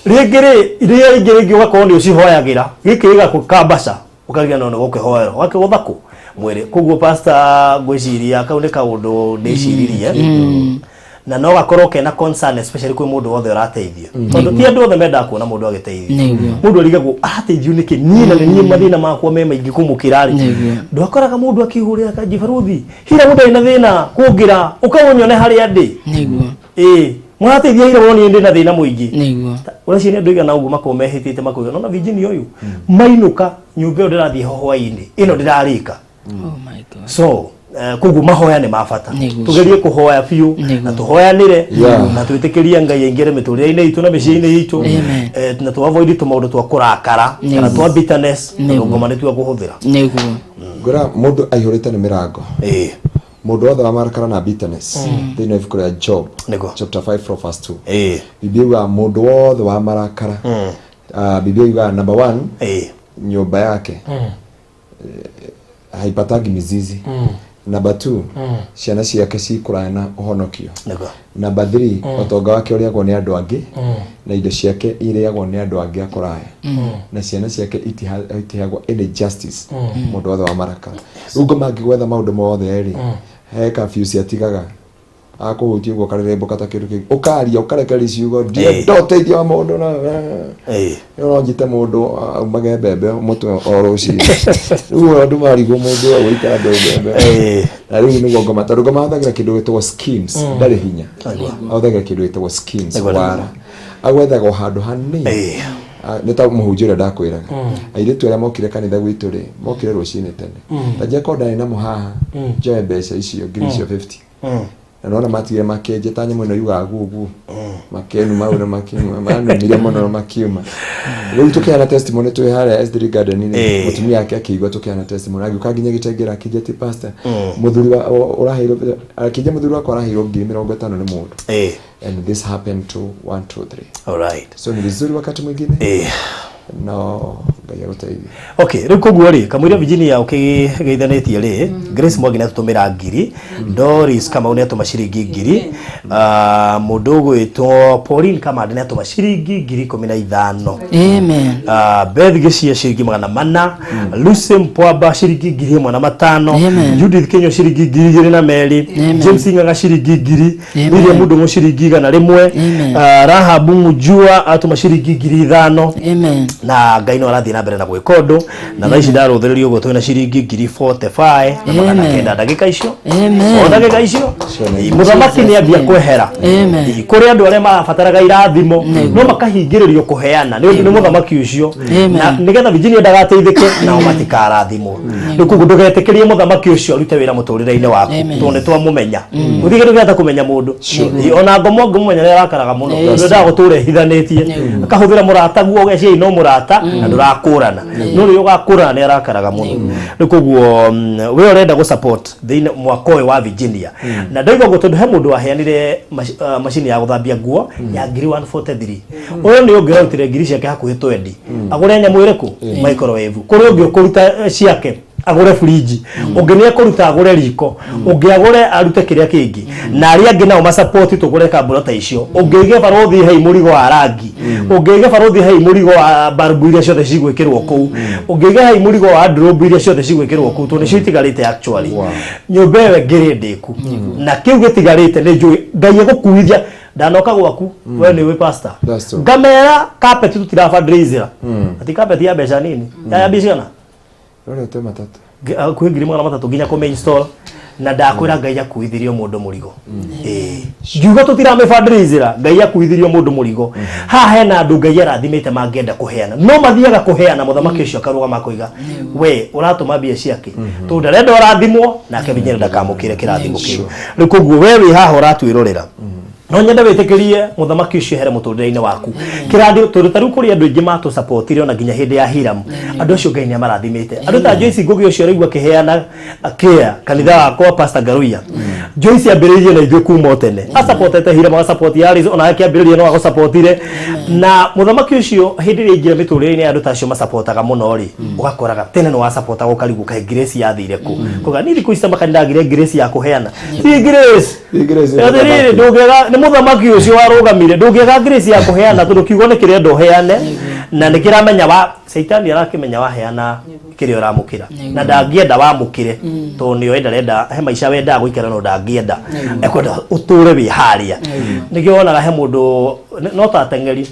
Speaker 2: ringiri iria ingiri ugakorwo ni ucihoyagira giki gakukambasa ukagia no gukihoera wakiguthaku mwiri kuguo pastor gwiciria kau ni kaundu ndiciririe na no gakorwo kena concern especially kwi mundu wothe urateithio tondu ti andu othe menda kuona mundu agiteithio mundu arigagwo ateithio niki ni na ni mathina makwa me maingi kumukira ri ndukoraga mundu akihurira kajibaruthi hira mundu ina thina kungira ukawonyone hari andi mwateithia hira woni ndi na thina muingi uraci ni andu igana uguo makomehitite makuga no na Virginia uyu mainuka nyumba ndirathie hohwaini ino ndirarika so kugu mahoya ni mabata tugerie kuhoya biu na tuhoyanire na twitikiria ngai ingire miturire-ini itu na micii-ini itu na tu avoid tumaundu twa kurakara kana twa bitterness ngoma ni twa kuhuthira
Speaker 1: ngora mundu aihurite ni mirango mundu othe wamarakara na bitterness thina ibuku ria Job chapter 5:2 Biblia mundu wothe wamarakara Biblia number 1 nyumba yake haipatagi mizizi number 2 ciana ciake cikurana uhonokio number 3 utonga wake uriagwo ni andu angi na indo ciake iriagwo ni andu angi akuraya na ciana ciake itihagwo any justice mundu wothe wamarakara rugo mangigwetha maundu mothe ri he confuse atigaga akuhuti ugo karembo kata kindu kingi ukaria ukarekari ciugo ndoteithia wa mundu na yo njite mundu umage bebe mutwe oroci riu andu marigo mundu awita bebe na riu ni ngoma tarugo mathagira kindu gitwa schemes ndari hinya athagira kindu gitwa schemes wara agwethaga handu hanini nita muhunjira ndakwiraga airitu aria mokire kanitha gwitu ri mokire rucini tene tajia konda ina muhaha joe mbeca icio ngiri icio 50 na nona matigire makenje ta nyamũ ĩno yugaga gugu makenu mau na makiuma manumire mũno na makiuma rĩu tũkĩana testimony twĩ harĩa SD Garden -inĩ mũtumia yake akĩigua tũkĩana testimony agĩũka nginya gĩtengera akĩnjia ti pastor mũthuri ũraheirwo akĩnjia mũthuri wakwa araheirwo 50,000 nĩ mũndũ and this happened to 1 2 3
Speaker 2: all right
Speaker 1: so ni vizuri wakati mwingine no ngaya gũteithia
Speaker 2: okay rĩu koguo rĩ kamũira Virginia ũkĩgeithanĩtie rĩ Grace Mwangi nĩ atũmĩra ngiri Doris Kamau nĩ atũma ciringi ngiri mũndũ ũgwĩtwo Pauline Kamande nĩ atũma ciringi 15,000
Speaker 5: amen
Speaker 2: Beth Gĩcia ciringi 400 Lucy Mpwamba ciringi 1,500 Judith Kenyo ciringi 2,200 James Ngaga ciringi 1,000 Miriam Mudungu ciringi 100 Rahab Mujua atũma ciringi 5,000
Speaker 5: amen
Speaker 2: na Ngai no arathie na mbere na gwĩka ũndũ na thaa ici ndarũthĩrĩrio ũguo twĩna ciringi 45 na magana kenda ndagĩka icio o ndagĩka icio mũthamaki nĩ ambia kwehera kũrĩ andũ arĩa marabataraga irathimo no makahingĩrĩrio kũheana nĩ mũthamaki ũcio na nĩgetha Virginia ndagateithĩke nao matikarathimwo rĩu koguo ndũgetĩkĩrie mũthamaki ũcio arute wĩra mũtũrĩre-inĩ waku tondũ nĩtwamũmenya gũthigĩrĩ gĩata kũmenya mũndũ ona ngomo ngũmũmenya nĩ arakaraga mũno tondũ ndagũtũra ehithanĩtie akahũthĩra mũrata guo ũgeciai no mũrata na ndũrakũrana no rĩu ũgakũrana nĩ arakaraga mũno rĩu koguo we ũrenda gũ support thĩinĩ mwaka ũyũ wa Virginia na ndoiga ũguo tondũ he mũndũ waheanire macini ya gũthambia nguo ya 143 ũyũ nĩ ũngĩrutire ngiri ciake hakuhĩ 20 agũre nyamũ ĩrĩkũ microwave kũrĩ ũngĩ ũkũruta ciake agũre fridge ũngĩ nĩ akũruta agũre riko ũngĩ agũre arute kĩrĩa kĩngĩ na arĩa angĩ nao ma support tũgũre kambũra ta icio ũngĩige barothi hei mũrigo wa rangi ũngĩige barothi hei mũrigo wa barbu iria ciothe cigwĩkĩrwo kũu ũngĩige hei mũrigo wa wardrobe iria ciothe cigwĩkĩrwo kũu tondũ nĩcio itigarĩte actually nyũmba ĩyo ĩngĩrĩ ndĩku na kĩu gĩtigarĩte nĩ njũĩ Ngai egũkuithia ndanoka gwaku we nĩ wĩ pastor ngamera carpet tutirafundraiser ati carpet ya mbeca nini ya biciana
Speaker 1: rore te matatu
Speaker 2: kwĩ 3,300 nginya kũme install na ndakwĩra Ngai akuithirio mũndũ mũrigo ngiuga tũtiramĩfundraiser Ngai akuithirio mũndũ mũrigo haha hena andũ Ngai arathimĩte mangĩenda kũheana no mathiaga kũheana mũthamaki ũcio akarũgama koiga we ũratũma mbia ciake tondũ ndarenda ũrathimwo nake Virginia ndakamũkĩre kĩrathimo kĩu rĩu koguo we wĩ haha ũratwĩrorera no nyenda wĩtĩkĩrie mũthamaki ũcio here mũtũrĩre-inĩ waku kĩrathimo tondũ tarĩu kũrĩ andũ aingĩ matũ support ona nginya hĩndĩ ya Hiram andũ acio Ngai nĩ amarathimĩte andũ ta Joyce Ngugi ũcio araigua kĩheana care kanitha wakwa Pastor Garuya Joyce ambĩrĩirie na ithuĩ kuma tene asupportete Hiram agasupport Yaris ona akĩambĩrĩria no agũsupportire na mũthamaki ũcio hĩndĩ ĩrĩa ingĩra mĩtũrĩre-inĩ ya andũ ta acio masupportaga mũno rĩ ũgakoraga tene no wasupporta gũkarigwo kaĩ Grace yathire kũ koga nĩ thikũ ici makanidagire Grace ya kũheana ti Grace ndũngĩaga nĩ mũthamaki ũcio warũgamire ndũngĩaga Grace ya kũheana tondũ kiugo nĩ kĩrĩa ndũheane na nĩ kĩramenya wa Saitani arakĩmenya waheana kĩrĩa ũramũkĩra na ndangĩenda wamũkĩre tondũ nĩo ndarenda he maica wendaga gũikara no ndangĩenda ekwenda ũtũre wĩ harĩa nĩkĩo wonaga he mũndũ no ta ateng'eri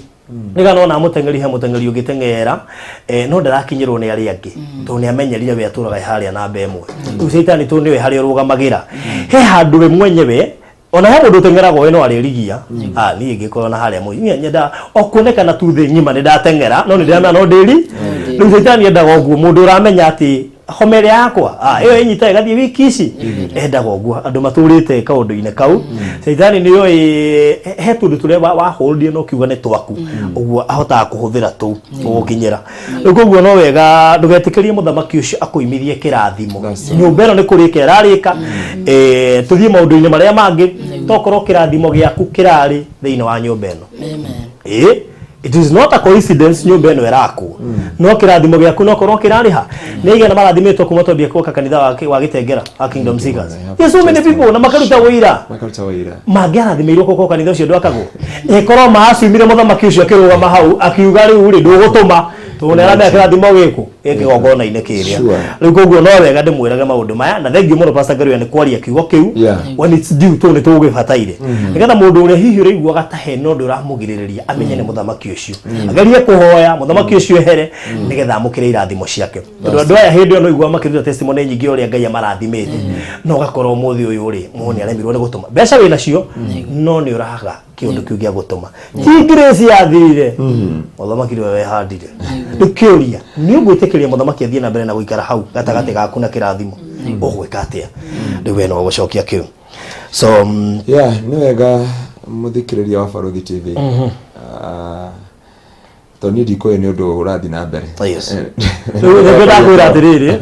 Speaker 2: niga no na mũteng'eri he mũteng'eri ũngĩteng'era no ndarakinyĩrwo nĩ arĩa angĩ tondũ nĩ amenyerire we atũraga harĩa namba ĩmwe rĩu Saitani tondũ nĩwe harĩa ũrũgamagĩra he handũ we mwenyewe ona he mũndũ ũteng'eraga we no arĩrigia niĩ ngĩkorwo na harĩa mũi nyenda okuonekana tu thĩ ng'ima nĩ ndateng'era no nĩ ndĩramenya no ndĩri rĩu Saitani endaga ũguo mũndũ ũramenya atĩ homa ĩrĩa yakwa ĩyo ĩnyita ĩgathiĩ wiki ici endaga ũguo andũ matũrĩte kaũndũ-inĩ kau Saitani nĩyo he tũndũ tũrĩa wahũrĩrie no kiuga nĩ twaku ũguo ahotaga kũhũthĩra tũu gũkinyĩra rĩu koguo no wega ndũgetĩkĩrie mũthamaki ũcio akũimithie kĩrathimo nyũmba ĩno nĩ kũrĩka ĩrarĩka tũthiĩ maũndũ-inĩ marĩa mangĩ tokorwo kĩrathimo gĩaku kĩrarĩ thĩinĩ wa nyũmba ĩno it is not a coincidence nyũmba ĩno ĩrakwo no kĩrathimo gĩaku no korwo kĩrarĩha nĩ igana marathimĩtwo kuma twambia gwaka kanitha wa Gĩtengera wa Kingdom Seekers so many people na makaruta wĩira mangĩarathimĩirwo kũkwo kanitha ũcio ndwakagwo ĩkorwo maacumire mũthamaki ũcio akĩrũgama hau akiuga rĩu rĩ ndũgũtũma tondũ nĩ aramenya kĩrathimo gĩkũ gĩkĩgongona-inĩ kĩrĩa rĩu koguo no wega ndĩmwĩrage maũndũ maya na thengiũ mũno Pastor Garuya nĩ kwaria kiugo kĩu when it's due tondũ nĩ tũgĩbataire nĩgetha mũndũ ũrĩa hihi ũraigua ta he no ũndũ ũramũgirĩrĩria amenye nĩ mũthamaki ũcio agerie kũhoya mũthamaki ũcio ehere nĩgetha amũkĩre irathimo ciake tondũ andũ aya hĩndĩ ĩyo no igua makĩruta testimony nyingĩ ũrĩa Ngai amarathimĩte no ũgakorwo ũmũthĩ ũyũ rĩ mũndũ nĩ aremirwo nĩ gũtũma mbeca wĩ nacio no nĩ ũrahaga kĩũndũ kĩu gĩa gũtũma ti Grace yathire mũthamaki nĩwe wehandire ndũkĩũria nĩ ũgwĩtĩkĩria mũthamaki athiĩ na mbere na gũikara hau gatagatĩ gaku na kĩrathimo ũgwĩka atĩa rĩu we no ũgũcokia kĩu So
Speaker 1: yeah, ni wega muthikiriria wa Baruthi TV. Toni ndikoe ni undu urathi na mbere.
Speaker 2: Yes. Ndio ndakwira atiriri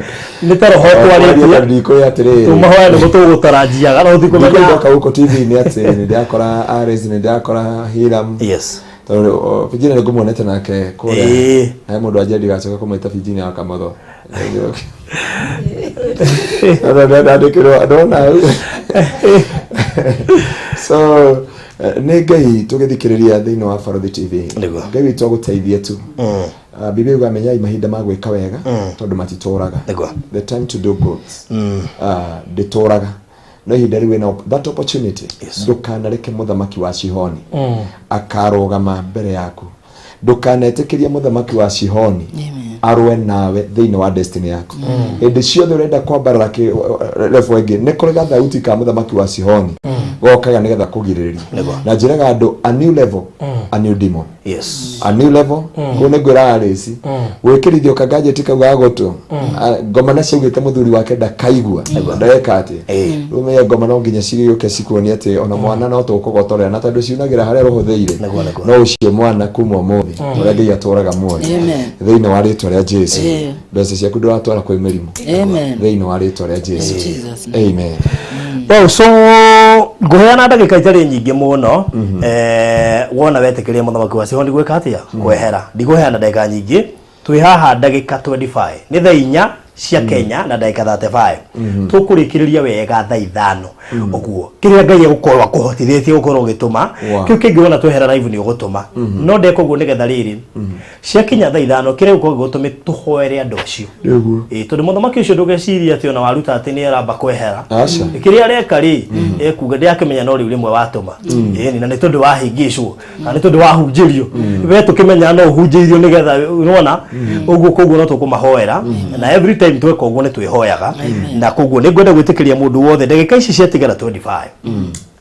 Speaker 2: ni taro hotwa rĩtie
Speaker 1: ndikoe atiriri
Speaker 2: tumahoya ni mutugutarajia kana uthiko menya
Speaker 1: ndoka huko TV ni ati ni ndakora Ares ni ndakora Hiram.
Speaker 2: Yes.
Speaker 1: Tondũ Virginia nĩ ngũmuonete nake kũrĩa he mũndũ ajadi gacoka kũmũĩta Virginia wa Kamotho. Ndandĩkĩrwo ndona so nĩ Ngai tũgĩthikĩrĩria thĩinĩ wa Baruthi TV. Ngai witũ agũteithie tu. Biblia igamenyai mahinda ma gwĩka wega tondũ matitũraga. The time to do good ndĩtũraga. No ihinda rĩu na that opportunity ndukanareke muthamaki wa Shihoni akarogama mbere yaku. Ndukanetĩkĩrie muthamaki wa Shihoni arwe nawe thĩinĩ wa destiny yaku. Hĩndĩ ciothe ũrenda kwambara level ĩngĩ nĩ kũrĩ gathauti ka muthamaki wa Shihoni gokaga nĩgetha kũgirĩrĩria na njĩraga andũ a new level a new demon.
Speaker 2: Yes.
Speaker 1: A new level ko nĩ ngwĩra Arĩci gwĩkĩrithio ka gadget kau ga gũtũ ngoma na ciaugĩte mũthuri wake ndakaigua ndeka atĩ rũmenya ngoma no nginya cigĩũke cikuonia atĩ ona mwana no tũkũgotorera na tondũ ciunagĩra harĩa rũhũthĩire no ũcio mwana kuma ũmũthĩ ũrĩa Ngai atũraga muoyo thĩinĩ wa rĩtwa rĩa Jesu. Mbeca ciaku ndũratwara kwĩ mĩrimũ thĩinĩ wa rĩtwa rĩa Jesu. Amen.
Speaker 2: Well, so nguheana ndagĩka itarĩ nyingĩ mũno wona wetĩkĩria mũthamaki wa Shihoni gwĩka atĩa kwehera ndigũheana ndagĩka nyingĩ twĩ haha ndagĩka 25 nĩ thaa 4 cia Kenya na ndagĩka 35 tũkũrĩkĩrĩria wega thaa 5 ũguo kĩrĩa Ngai egũkorwo akũhotithĩtie gũkorwo ũgĩtũma kĩu kĩngĩ wona twehera live nĩ ũgũtũma no ndeka ũguo nĩgetha rĩrĩ cia Kenya thaa 5 kĩrĩa gũkorwo gĩgũtũmĩ tũhoere andũ acio tondũ mũthamaki ũcio ndũgeciria atĩ ona waruta atĩ nĩ aramba kwehera kĩrĩa areka rĩ ekuga ndĩakĩmenya no rĩu rĩmwe watũma na nĩ tondũ wahingĩcwo na nĩ tondũ wahunjĩrio we tũkĩmenya no ũhunjĩirio nĩgetha unaona ũguo koguo no tũkũmahoera na every time tweka ũguo nĩ twĩhoyaga na koguo nĩ ngwenda gwĩtĩkĩria mũndũ wothe ndagĩka ici ciatigara 25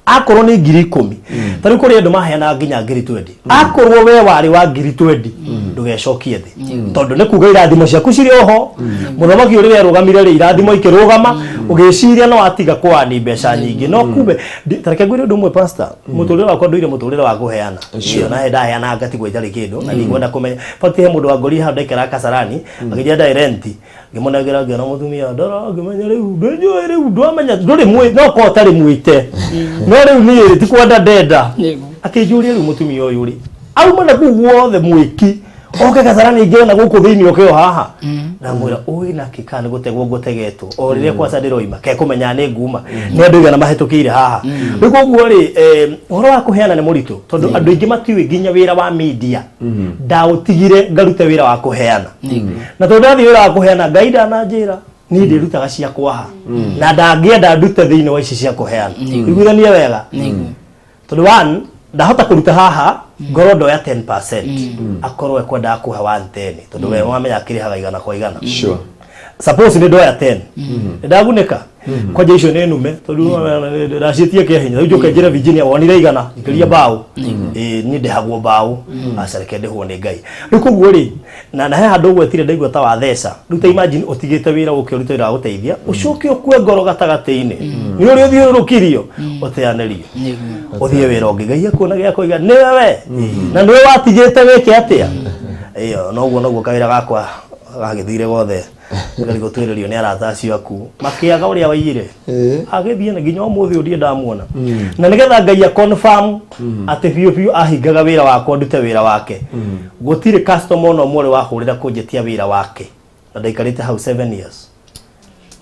Speaker 2: akorwo nĩ 10,000 tarĩ kũrĩ andũ maheana nginya 20,000 akorwo we warĩ wa 20,000 ndũgecokie thĩ tondũ nĩ kuga irathimo ciaku cirĩ oho mũthamaki ũrĩa yarũgamire rĩ irathimo ikĩrũgama ũgĩciria no atiga kwani mbeca nyingĩ no kumbe tareke ngwĩre ũndũ ũmwe pastor mũtũrĩre wakwa ndũire mũtũrĩre wa kũheana na ndaheana ngatigwo itarĩ kĩndũ na nĩngwenda kũmenya bati he mũndũ wa ngori hau ndaikara Kasarani agĩthiĩ direct ngĩmonagĩra ngĩona mũtumia ndora ngĩmenya rĩu ndũnjũĩ rĩu ndwamenya ndũrĩ mwĩ no ko tarĩ mwĩte no rĩu niĩ ti kwenda ndenda akĩnjũria rĩu mũtumia ũyũ rĩ auma na kũu guothe mwĩki oke Kasarani ngĩona gũkũ thĩinĩ ũkĩo haha na mwĩra ũĩ na kĩka nĩ gũtegwo ngũtegetwo o rĩrĩa kwa ndĩroima ke kũmenya nĩ nguma nĩ andũ igana mahetũkĩire haha rĩu koguo rĩ ũhoro wa kũheana nĩ mũritũ tondũ andũ aingĩ matiũĩ nginya wĩra wa media ndaũtigire ngarute wĩra wa kũheana na tondũ ndathiĩ wĩra wa kũheana Ngai ndananjĩra niĩ ndĩrutaga cia kwaha na ndangĩenda ndute thĩinĩ wa ici cia kũheana iguithania wega tondũ one ndahota kũruta haha ngoro ndoya 10% akorwo ekwenda kuha 110 tondũ we wamenya akĩrĩhaga igana kwa igana
Speaker 1: sure
Speaker 2: suppose nĩ ndoya 10 ndagunĩka kwaje icio nĩ nume tondũ racitie kĩa hinya rĩu njoke Virginia wonire igana ikĩria bao nĩ ndehagwo bao acareke ndĩhwo nĩ Ngai rĩu koguo rĩ na he handũ gwetire ndaigua ta wa theca rĩu ta imagine ũtigĩte wĩra ũkĩruta wĩra wa gũteithia ũcoke ũkue ngoro gatagatĩ-inĩ nĩ ũrĩa ũthiũrũrũkirio ũteanĩrio ũthiĩ wĩra ũngĩ Ngai akuona gĩa kũiga nĩ wewe na nĩwe watigĩte wĩke atĩa ĩyo noguo kawĩra gakwa gagĩthire gothe ngari gũtwĩrĩrio nĩ arata acio aku makĩaga ũrĩa waiyire agĩthiĩ na nginya ũmũthĩ ũrĩa ndamuona na nĩgetha Ngai confirm atĩ biũ ahingaga wĩra wakwa ndute wĩra wake gũtirĩ customer no mwarĩ wahũrĩra kũnjetia wĩra wake na ndaikarĩte hau 7 years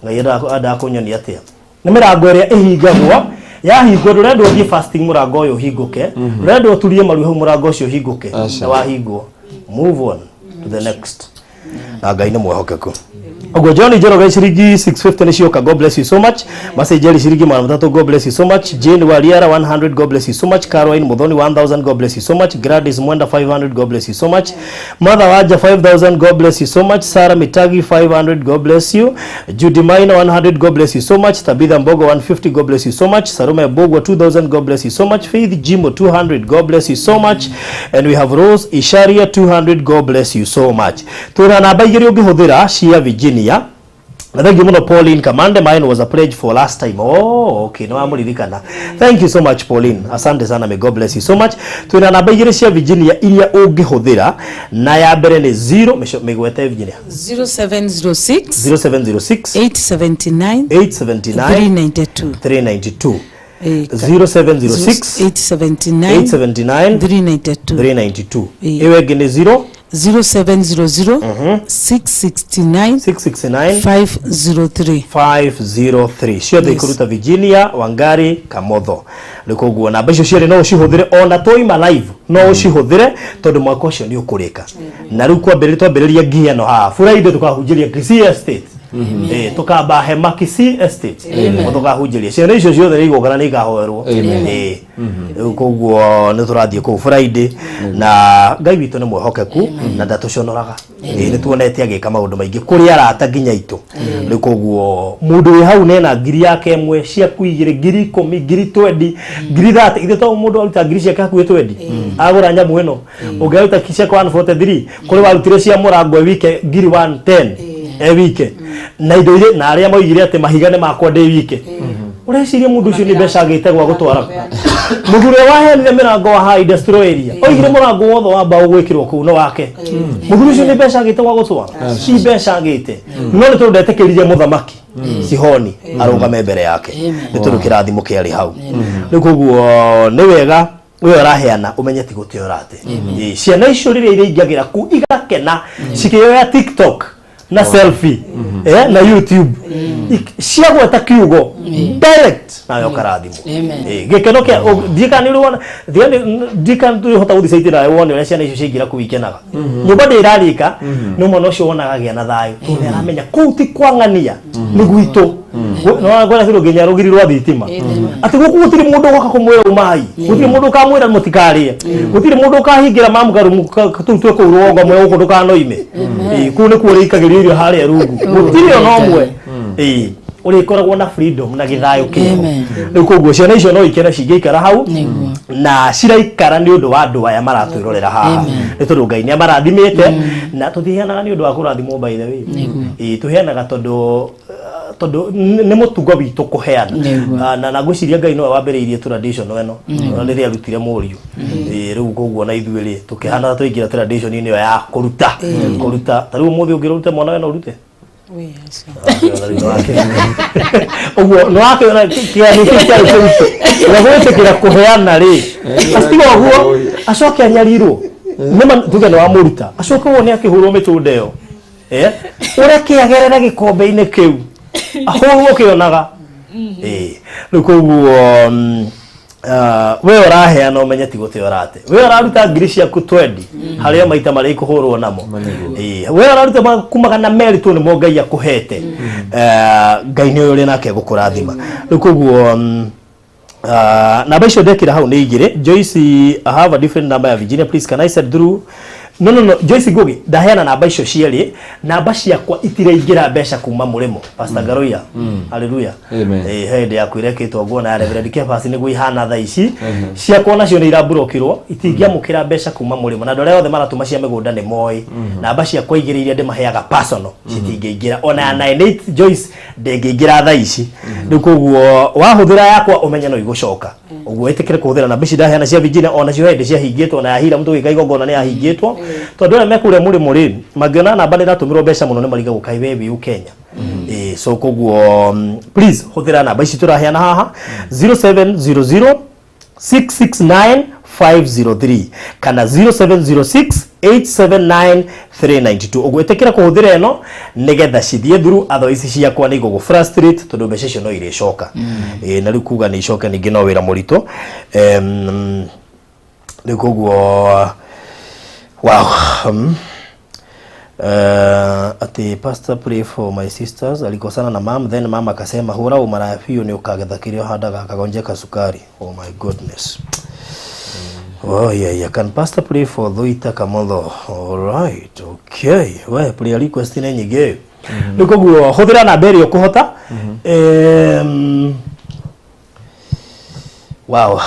Speaker 2: Ngai ndakũnyonia atĩa nĩ mĩrango ĩrĩa ĩhingagwo yahingwo ndũrenda ũthiĩ fasting mũrango ũyũ ũhingũke ndũrenda ũturie maru hau mũrango ũcio ũhingũke na wahingwo move on to the next na Ngai nĩ mwĩhokeku Ogo John Njoroge ciringi 650 nĩ cioka God bless you so much Masejeri ciringi 300 God bless you so much Jane Waliara 100 God bless you so much Caroline Muthoni 1000 God bless you so much Gladys Mwenda 500 God bless you so much Mother Waja 5000 God bless you so much Sarah Mitagi 500 God bless you Judy Maina 100 God bless you so much Tabitha Mbogo 150 God bless you so much Salome Bogo 2000 God bless you so much Faith Jimo 200 God bless you so much and we have Rose Isharia 200 God bless you so much Tuna namba igĩrĩ ũngĩhũthĩra cia Virginia Thank you muno Pauline Kamande, mine was a pledge for last time. Oh, okay, no amuririkana. Thank you so much Pauline. Asante sana, may God bless you so much. Tuna namba igire cia Virginia iria ungihuthira na ya mbere ni 0 megwete Virginia
Speaker 7: 0706
Speaker 2: 0706
Speaker 7: 879
Speaker 2: 392 0706 879 392 ewe gene 0
Speaker 7: 0700 669 503
Speaker 2: cio the kuruta Virginia Wangari Kamotho nikuguo na mbeco ciere no cihuthire ona toima live no cihuthire tondu mwaka ucio ni ukurika na riu twambiriria ngiano ha Friday tukahunjiria Kisii Estate tukamba hema Kisii Estate tukahunjiria ciana icio ciothe igokana ni gahoerwo koguo ni turathie ku Friday na Ngai witu ni mwehokeku na ndatuconoraga ni tuonete agika maundu maingi kuri arata nginya itu ni koguo mundu wi hau nena ngiri yake mwe cia kuigire ngiri 10 ngiri 20 ngiri 30 ithe to mundu aruta ngiri cia kaku 20 agura nyamu ino ungeruta kisha kwa 143 kuri warutire cia murango wike ngiri 110 wike na indo ile na aria moigire ati mahiga ne makwa de wike ureciria mundu ucio ni mbeca agite gwa gutwara mugure wahenire mirango wa high destroy area oigire murango wothe wa mbao gwikirwo kuu no wake mugure ucio ni mbeca agite gwa gutwara si mbeca agite no ni tundetekeririe muthamaki Sihoni arugame mbere yake ni tundu kirathimo kiari hau ni koguo ni wega we araheana umenye ti gutio rate ciana icio rire ingiagira ku igakena cikioya TikTok na selfie na YouTube ciagweta kiugo direct na yo karathimo gikeno kia dikani ruona dikani tu hota uthisaitira wone ule ciana icio cingira kuwikenaga nyumba ndirarika no mono cio wonaga gia na thayo tuneramenya kuu ti kwangania ni gwito no ngora ciro nginya rugiri rwa thitima ati guku gutiri mundu goka kumwira umai gutiri mundu kamwira mutikarie gutiri mundu kahingira mamugaru tutwe ku ruongo mwe uko ndukanoime ku ni kuuri ikagirio irio haria rungu gutiri ono mwe uri koragwo na freedom na githayo kiko ni koguo ciana icio no ikena cingikara hau na ciraikara ni undu wa andu aya maratwirorera haha ni tondu Ngai ni amarathimite na tuthianaga ni undu wa kurathimwo by the way tuheanaga tondu ni mutugo witu kuheana na ngwiciria Ngai no wambiriirie tradition eno na ri arutire muriu riu koguo na ithuiri tukihana tuingira tradition ni yo ya kuruta tariu muthi ungiruta mwana wena urute oguo no wake na kia ni kia na gote kira kuheana ri astigo oguo acoke anyarirwo nima tuge no amuruta acoke wone akihurwo mitundeo ureke agerera gikombe-ini kiu ahurwo kionaga nukuguo we oraheana umenye ti gutio rate we oraruta ngiri ciaku 20 haria maita mari kuhurwo namo we oraruta kumaga na meri tu ni mo Ngai akuhete Ngai ni uri nake gukurathima nukuguo na baisho dekira hau ni igire Joyce I have a different number ya Virginia please can I send through no Joyce Gogi ndaheana namba icio cieri namba ciakwa itiraingira mbeca kuma murimo Pastor Garoya haleluya hende yakwireketwo ngona Reverend Kefas niguo ihana tha ici ciakwa nacio ni iraburokirwo itingiamukira mbeca kuma murimo na ndore othe maratuma cia migunda ni moi namba ciakwa igiriire ndimaheaga personal citingiingira ona 98 Joyce ndingiingira tha ici nikuguo wahuthira yakwa umenye no igucoka uguo itikire kuhuthira namba ici ndaheana cia Virginia ona cio hende cia hingitwo na yahira mtu gika igongona ni yahingitwo tondu ria mekure muri muri magiona namba ni ratumirwo mbeca muno ni mariga gukai webi u Kenya so koguo please huthira namba ici turaheana haha 0700 669 503 kana 0706 879 392 ugwetekera kuhuthira eno nigetha cithie through otherwise ciakwa ni go frustrate tondu mbeca icio no iricoka na riu kuga ni icoke ningi no wira murito ni koguo wow ati pastor pray for my sisters alikosana na mom then mama akasema hura umarafio ni ukagetha kirio handaga akagonjeka sukari oh my goodness oh yeah can pastor pray for Thoita Kamotho all right okay we pray request ni nyige nikuguo huthira na beri okuhota wow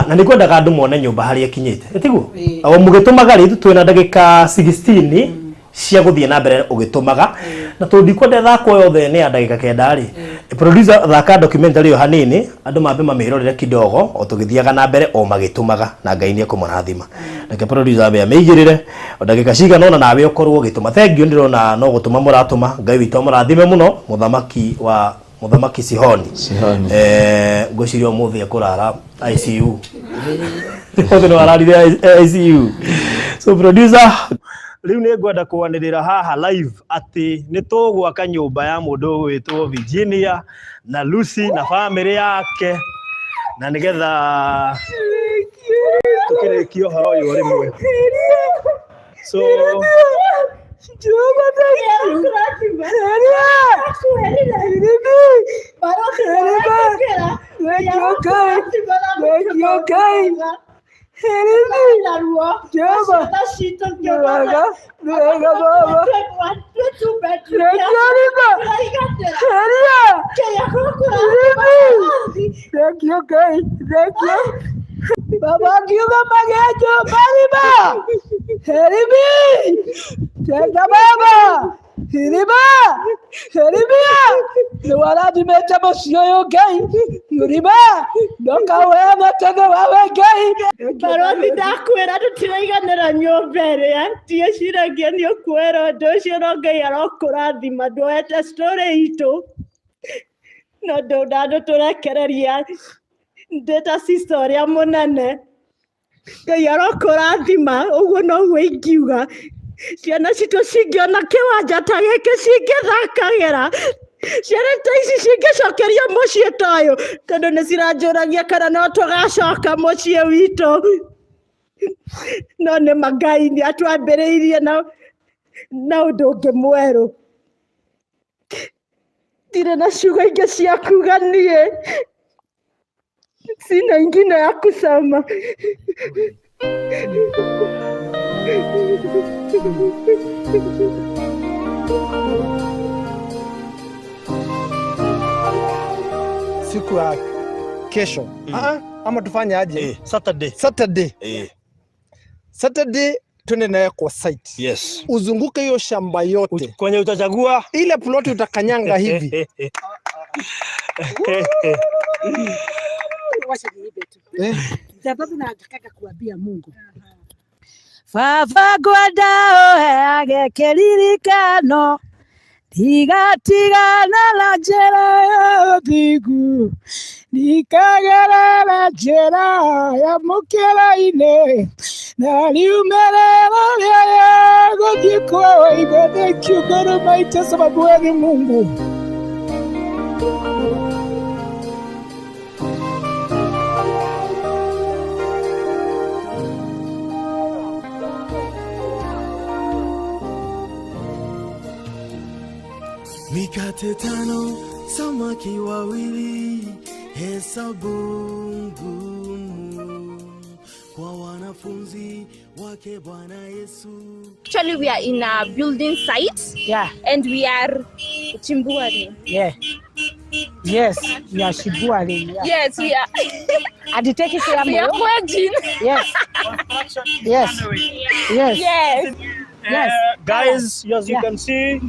Speaker 2: na nikwenda kandu mone nyumba hari akinyite etiguo awo mugitumaga ri twina ndagika 16 cia guthie na mbere ugitumaga na tundikwenda thako yothe ni andagika kendari producer thaka documentary yo hanini andu mambe mamirorere kidogo o tugithiaga na mbere o magitumaga na Ngai ni kumurathima nake producer be ameigirire ndagika ciga nona nawe ukorwo gituma thank you ndirona no gutuma muratuma Ngai witu murathime muno muthamaki Sihoni ngocirio muthi akurara ICU othe no ararire ICU so producer riu ni ngwenda kwanirira haha live ati ni tugwaka nyumba ya mundu witwo Virginia na Lucy na family yake na nigetha tukirikio haro yo rimwe so
Speaker 8: Baba kiuga magejo baliba heribi tenda baba heriba ni wala dimeta bosio yo gai heriba ndoka wewe tega wawe gai baroti dakwera tutiriganira nyombere antie shiragia ni okwera ndocio no Ngai arokurathima ndoete story itu no ndado turekereria ndeta historia munene Ngai arokurathima uguo no ingiuga ciana citu cingiona kiwanja ta giki cingithakagira ciana ta ici cingicokeria mucii ta uyu tondu ni ciranjuragia kana no tugacoka mucii witu no ni Ngai ni atwambiriirie na undu ungi mweru ndire na ciugo ingi cia kuga nie sina ingine ya kusema.
Speaker 9: Siku ya kesho ama tufanye aje? Saturday tuende naye kwa site.
Speaker 2: Yes.
Speaker 9: Uzunguke hiyo shamba yote.
Speaker 2: Kwenye utachagua
Speaker 9: ile plot utakanyanga hivi.
Speaker 8: Sababu nataka kuambia Mungu Baba gwenda oheage kiririkano tigatigana na njĩra ya ũthingu ndikagerera njĩra ya mũkĩra-inĩ na riumĩrĩra rĩrĩa gũthiĩ kwa Ithe. Thank you God Almighty sababu wewe ni Mungu.
Speaker 3: Mikate 5, samaki wawili, hesabu ngumu kwa wanafunzi wake Bwana Yesu.
Speaker 10: Actually, we are in a building site.
Speaker 8: Yeah.
Speaker 10: And we are Chimbuari.
Speaker 8: Yeah. Yes, we are Chimbuari. Yeah.
Speaker 10: Yes, we are.
Speaker 8: Aditeki Siamo.
Speaker 10: We are Kwajin.
Speaker 8: Yes. Yes. Yes.
Speaker 10: Yes.
Speaker 8: Yes.
Speaker 2: Guys, as you can see,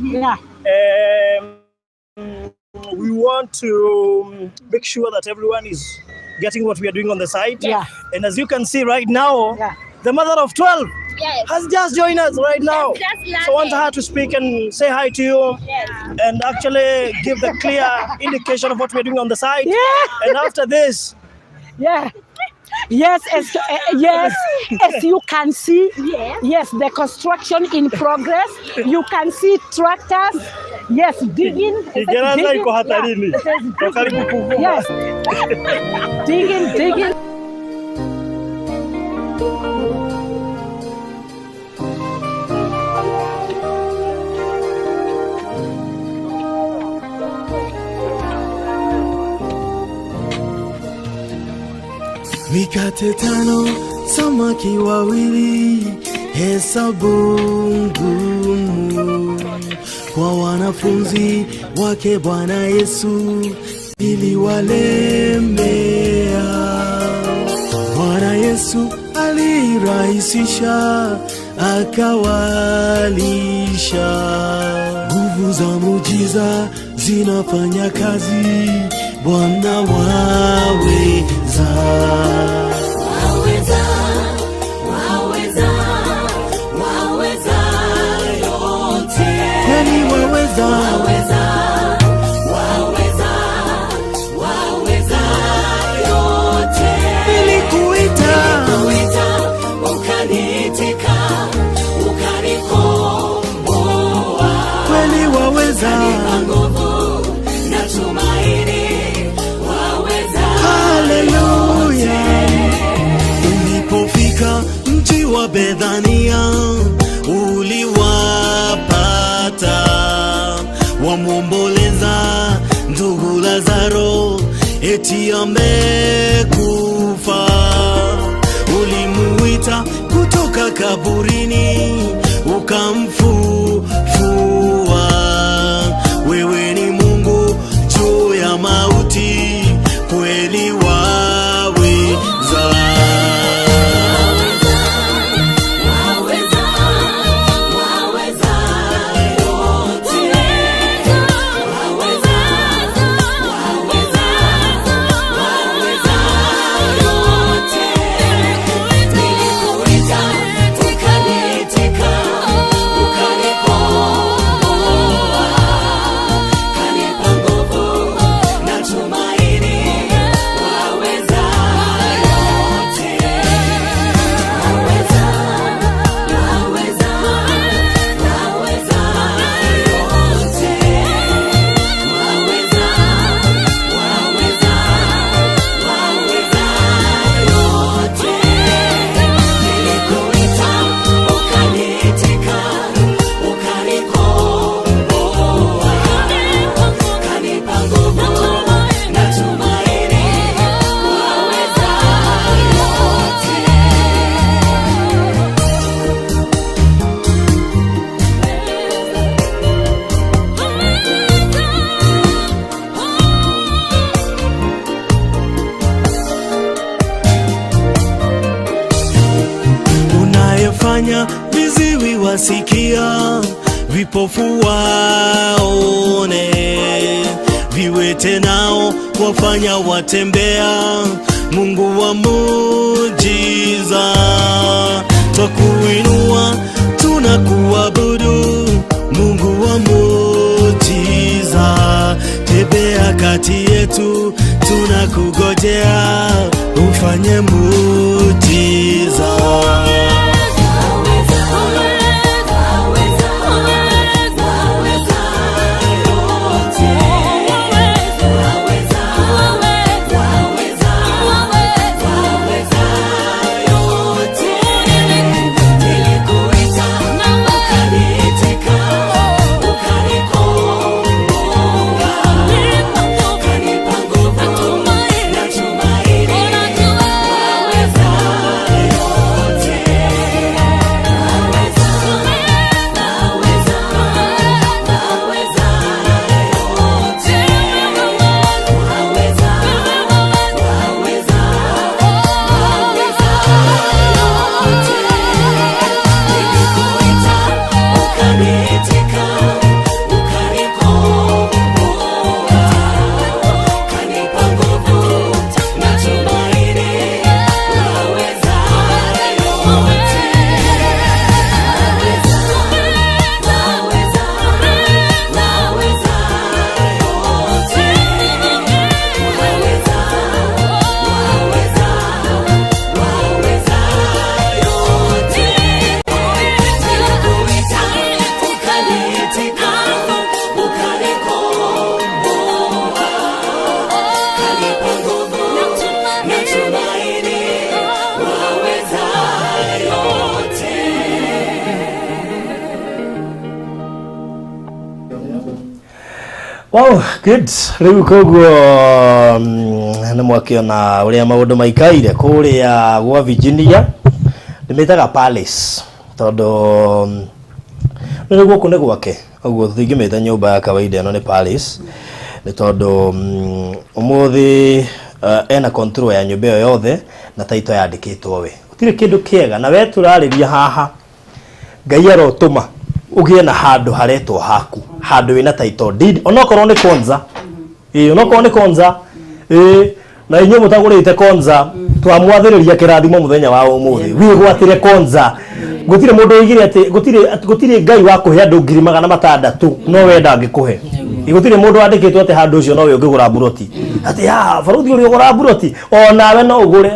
Speaker 2: we want to make sure that everyone is getting what we are doing on the site.
Speaker 8: Yeah.
Speaker 2: And as you can see right now, the mother of 12 has just joined us right now. So I want her to speak and say hi to you and actually give the clear indication of what we're doing on the site.
Speaker 8: Yeah.
Speaker 2: And after this,
Speaker 8: Yes, as you can see, yes, the construction in progress. You can see tractors, yes, digging. Yes, digging.
Speaker 3: Mikate 5, samaki wawili, hesabu ngumu kwa wanafunzi wake Bwana Yesu iliwalemea. Bwana Yesu alirahisisha, akawalisha. Nguvu za muujiza zinafanya kazi, Bwana waweza.
Speaker 11: Waweza, waweza, waweza yote.
Speaker 3: Kweli waweza.
Speaker 11: Waweza, waweza, waweza yote.
Speaker 3: Nilikuita
Speaker 11: ukaniitika, ukanikomboa.
Speaker 3: Kweli waweza.
Speaker 11: Kanipa nguvu na tumaini, waweza.
Speaker 3: Haleluya. Ulipofika mji wa Bethania, uliwapata wamwomboleza ndugu Lazaro, eti amekufa. Ulimuita kutoka kaburini, ukamfufua. Wewe ni Mungu juu ya mauti, kweli waweza. Unayefanya viziwi wasikia, vipofu waone, viwete nao wafanya watembea. Mungu wa muujiza, twakuinua tunakuabudu. Mungu wa muujiza, tembea kati yetu, tunakugojea ufanye muujiza.
Speaker 2: Wow, good. Riu koguo na mwakiona uria maundu maikaire kuria gwa Virginia nimetaga Palace todo niguo kune gwake oguo thingimeta nyumba ya kawaida no ni Palace ni todo umuthi ena control ya nyumba yothe na taito yandikitwo we utire kindu kiega na we turariria haha Ngai arotuma ugie na handu haretwo haku, handu wina title deed onokorwo ni konza. Onokorwo ni konza na inyo mutagurite konza twamwathiriria kirathimo muthenya wa umuthi wi gwatire konza gutire mundu igire ati gutire Ngai wa kuhe andu 600,000 no wenda ngikuhe gutire mundu andikitwo ati handu ucio no we ungigura buroti ati baruthi uri ugura buroti o nawe no ugure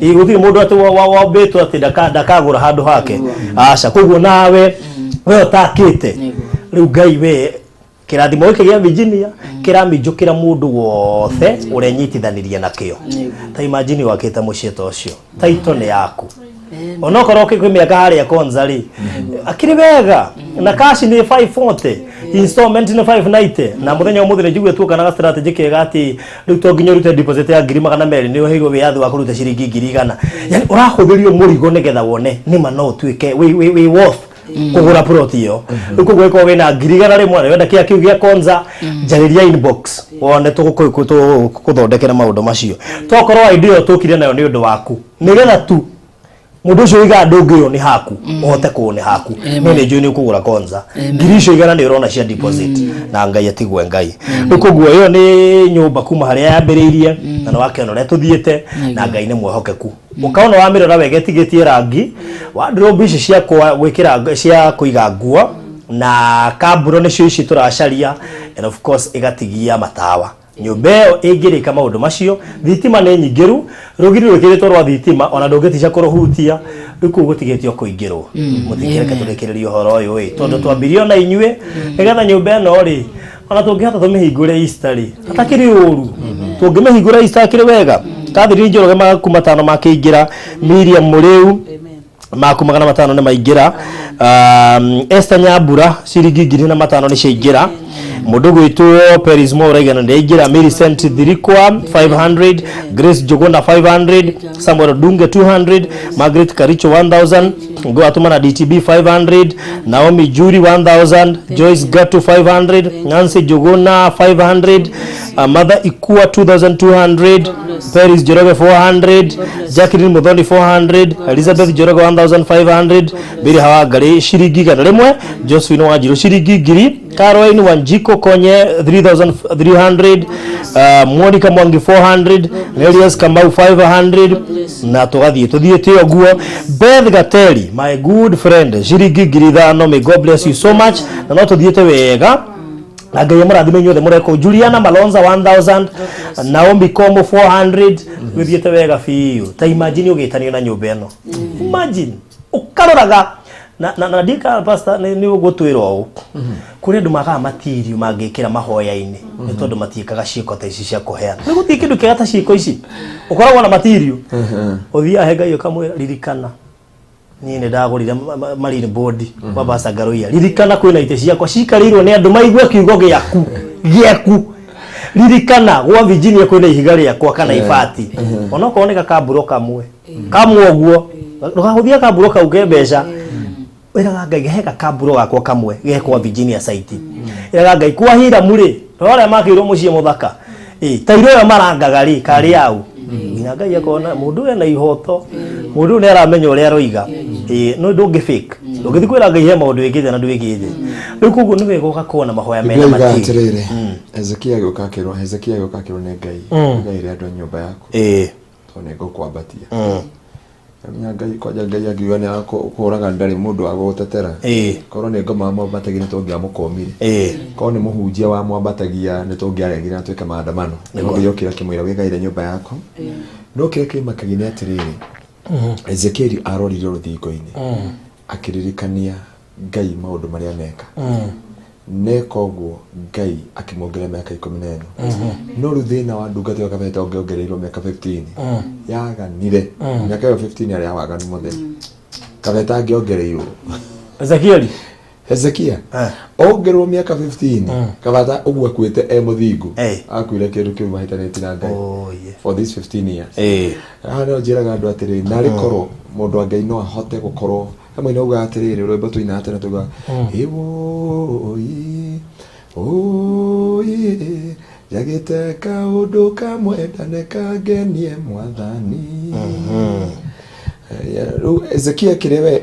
Speaker 2: gutire mundu ati wa beto ati ndakagura handu hake aca koguo nawe we utakite riu Ngai we kirathimo giki gia Virginia kiraminjukira mundu wothe urenyitithaniria nakio ta imagine wakita mucieto ucio taito ni yaku onokorwo kwi miaka haria konza ri akiri wega na cash ni 540 installment ni 590 na muthenya umuthire njigwe tukanaga strategy kega ati riu to nginya rute deposit ya 200,000 ni uhirwo wiathi wa kuruta ciringi 100,000 yani urahuthirio murigo nigetha wone ni ma no twike we worth kugura plot iyo ukugweka wena 100,000 rimwe wenda kia kiu gia konza jariria inbox wone tukuthondekera maundu macio tokorwo idea tukire nayo ni undu waku nigetha tu mundu ucio iga ndungio ni haku uhote kuone haku mene juni kugura konza ngirisho igana ni urona cia deposit na Ngai atigwe Ngai ukuguo iyo ni nyumba kuma haria yambiriirie na no wakeno re tuthiete na Ngai ni mwehokeku ukaona wa mirora wege tigetie rangi wa drop ici cia gwikira cia kuiga nguo na kaburo ni cio ici turacaria and of course igatigia matawa nyumba ĩyo ĩngĩrĩka maũndũ macio thitima nĩ nyingĩru rũgiri rwĩkĩrĩtwo rwa thitima ona ndũngĩticia kũrũhutia rĩu gũtigĩtio kũingĩrwo mũthikĩrĩke tũrĩkĩrĩrie ũhoro ũyũ tondũ twambirio na inyuĩ nĩgetha nyũmba ĩno rĩ ona tũngĩhota tũmĩhingũre Easter rĩ hatakĩrĩ ũru tũngĩmĩhingũra Easter akĩrĩ wega kathiri njoroge maku 5 makĩingĩra Miriam Mũrĩu maku 500 nĩ maingĩra Esther Nyambura ciringi 5,000 nĩ ciaingĩra mundu gwitwo Paris Moraigana ndeingira Millicent Thirikwa 500 Grace Jogona 500 Samuel Dunge 200 Margaret Karicho 1000 ngo atuma na DTB 500 Naomi Juri 1000 Joyce Gatu 500 Nancy Jogona 500 Mother Ikua 2200 Paris Joroge 400 Jacqueline Muthoni 400 Elizabeth Joroge 1500 Biri Hawagari shiringi 100 Josephine Wanjiru shiringi 1,000 Caroline Wanjiko Konye 3,300 Monica Mwangi 400 Elias Kamau 500 na tuthiete oguo Beth Gateli my good friend shiringi 5,000 may God bless you so much na no tuthiete wega na Ngai murathime nyothe mureko Juliana Malonza 1,000 Naomi Kombo 400 tuthiete wega fiu ta imagine ugitanio na nyumba eno imagine ukaroraga na dika pastor ni ugutwira u kuri ndu maga material mangikira mahoya-ini ni tondu matiikaga ciiko ta ici cia kuheana ni guti kindu kigata ciiko ici ukoragwo na material uthia he Ngai ukamwira ririkana ni ndagurire marine board wa basa garoia ririkana kwina ite ciakwa cikarirwo ni andu maigwe kiugo giaku ririkana gwa Virginia kwina ihiga riakwa kana ibati onoko oneka kaburo kamwe oguo ndugahuthia kaburo kau kembeca iraga Ngai heka kaburo gakwa kamwe gekwa Virginia site iraga Ngai kwa hira muri rore makirwo mucie muthaka tairo ya marangaga ri kari au nginya Ngai akona mundu ena ihoto mundu ne aramenya uria roiga no ndungi fake ndugithi kwira Ngai he maundu wikite na ndwikite riu kuguo ni wega ukakona mahoya mena mati
Speaker 1: Hezekia gukakirwo ne Ngai Ngai ri andu nyumba yaku tone gukwambatia Ngai kwaja Ngai agiwa ni akuraga ndari mundu wa gutetera korwo ni ngoma mwambatagia ni tongia mukomire korwo ni muhunjia wa mwambatagia ni tongia aregire atweka maandamano niguo yokira kimwira wigaire nyumba yako no kire kimakagi ni atiriri Ezekiel arorire ruthingo-ini akiririkania Ngai maundu maria neka nekoguo Ngai akimongera miaka 14 no ruthina wa ndungati wa kabeta ongereirwo miaka 15 yaganire miaka 15 ari awaganu mothe kabeta ongereirwo Hezekia ongerwo miaka 15 kabata ugwa kwete muthingu akwire kindu kiu mahitaneti na Ngai for this 15 years no njiraga andu atiri nari korwo mundu Ngai no ahote gukorwo hamwe no uga atiriri rwimbo tuina atena tuga jagite kaundu kamwe ndane kagenie mwathani Ezekia kirewe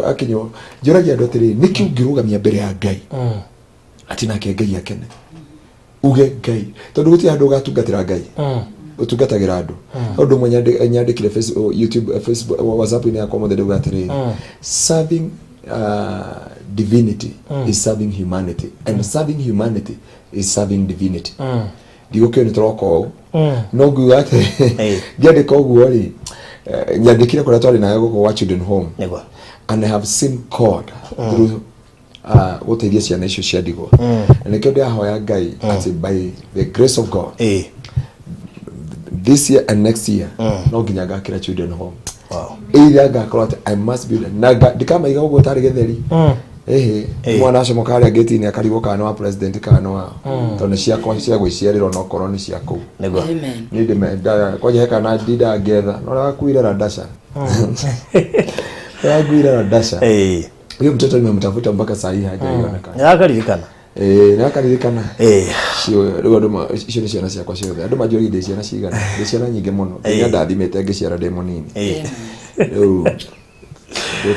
Speaker 1: akinyo joragia ndotiri niki ungirugamia mbere ya Ngai ati nake Ngai akene uge Ngai tondu guti andu gatungatira Ngai utungatagira andu andu nyandikire Facebook, YouTube, Facebook, WhatsApp ni akwa mothe ndugatiri serving divinity is serving humanity and serving humanity is serving divinity digokyo ni troko no guate gende koguo ri nyandikire kora twari nayo go children home and I have seen God through guteithia ciana icio cia ndigwa and nikyo ndahoya Ngai ati by the grace of God this year and next year no nginya ngakira children home ira ngakorwo ati I must be naga ndikama iga ugo tari getheri mwana acio mukari gate ni akarigwo kana wa president kana wa tone cia gwiciarira no korwo ni cia ku ni ndimenda kwaje kana ndida getha no rakuira radasha rakuira radasha huyo mtoto nimemtafuta mpaka saa hii hajaionekana
Speaker 2: yakaririkana
Speaker 1: nakaririkana cio rigo nduma icio ni ciana ciakwa ciothe andu majori inde ciana cigana ndi ciana nyingi muno nginya ndathimete ngiciara ndi munini riu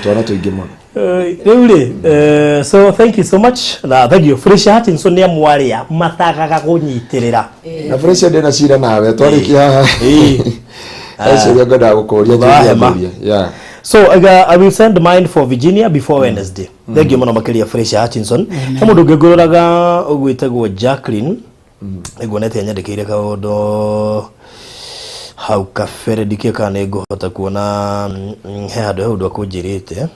Speaker 1: twara tuingi muno
Speaker 2: riu so thank you so much na thank you Felicia Hutchinson ni amwaria matagaga kunyitirira
Speaker 1: na Felicia ndena cira nawe twarikia haha acio ngoda gukuria yeah.
Speaker 2: So I will send mine for Virginia before Wednesday. Thank you muno makiria Felicia Hutchinson. Hamu ndugeguraga ugwitagwo Jacqueline. Egonete nyandikire kaondo hau kafere dikeka nego hota kuona he hado ndo akujirite.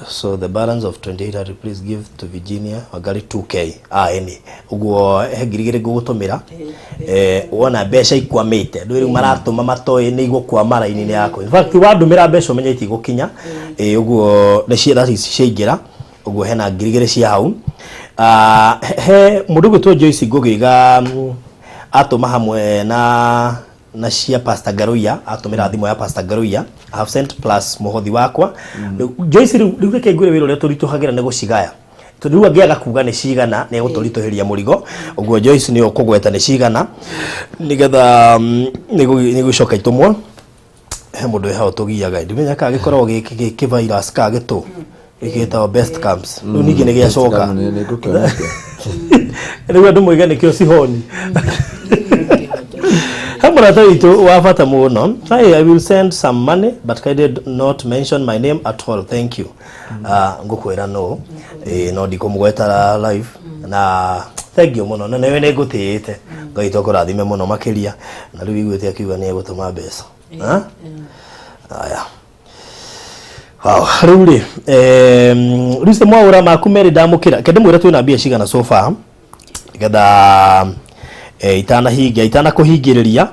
Speaker 2: So the balance of 2800 please give to Virginia wagali 2k eni uguo hegirigire gugutumira wona besha ikwamite ndwiri maratuma matoyi ni igukwa ini yako in fact wadumira besha menyeti gukinya uguo ne ciira ciingira uguo hena ngirigire cia hau he mundu gwitwo Joyce Ngugiga atuma hamwe na cia Pastor Garuya atumira thimo ya Pastor Garuya I have sent plus muhothi wakwa Joyce riu reke ngure wiro le turituhagira ne gucigaya tondu agiaga kuga ne cigana ne guturituhiria murigo uguo Joyce ni okugweta ne cigana nigetha ni gucoka itumwo he mundu eha utugiaga ndimenya ka gikorwo ki virus ka gitu igita best camps riu ningi ne giacoka riu andu moigane kio cihoni Hamurata itu wafata muno. I will send some money but I did not mention my name at all. Thank you. Ngukwira no. No ndikumugweta live. Na thank you muno. Na newe negutite. Ngaito kurathime muno makiria. Na riu igwete akiuga ni egutuma mbeca. Aya. Wow, ruri. Rise mwaura makumeri ndamukira. Kende mwira twina mbia cigana so far. Igatha itana kuhingiriria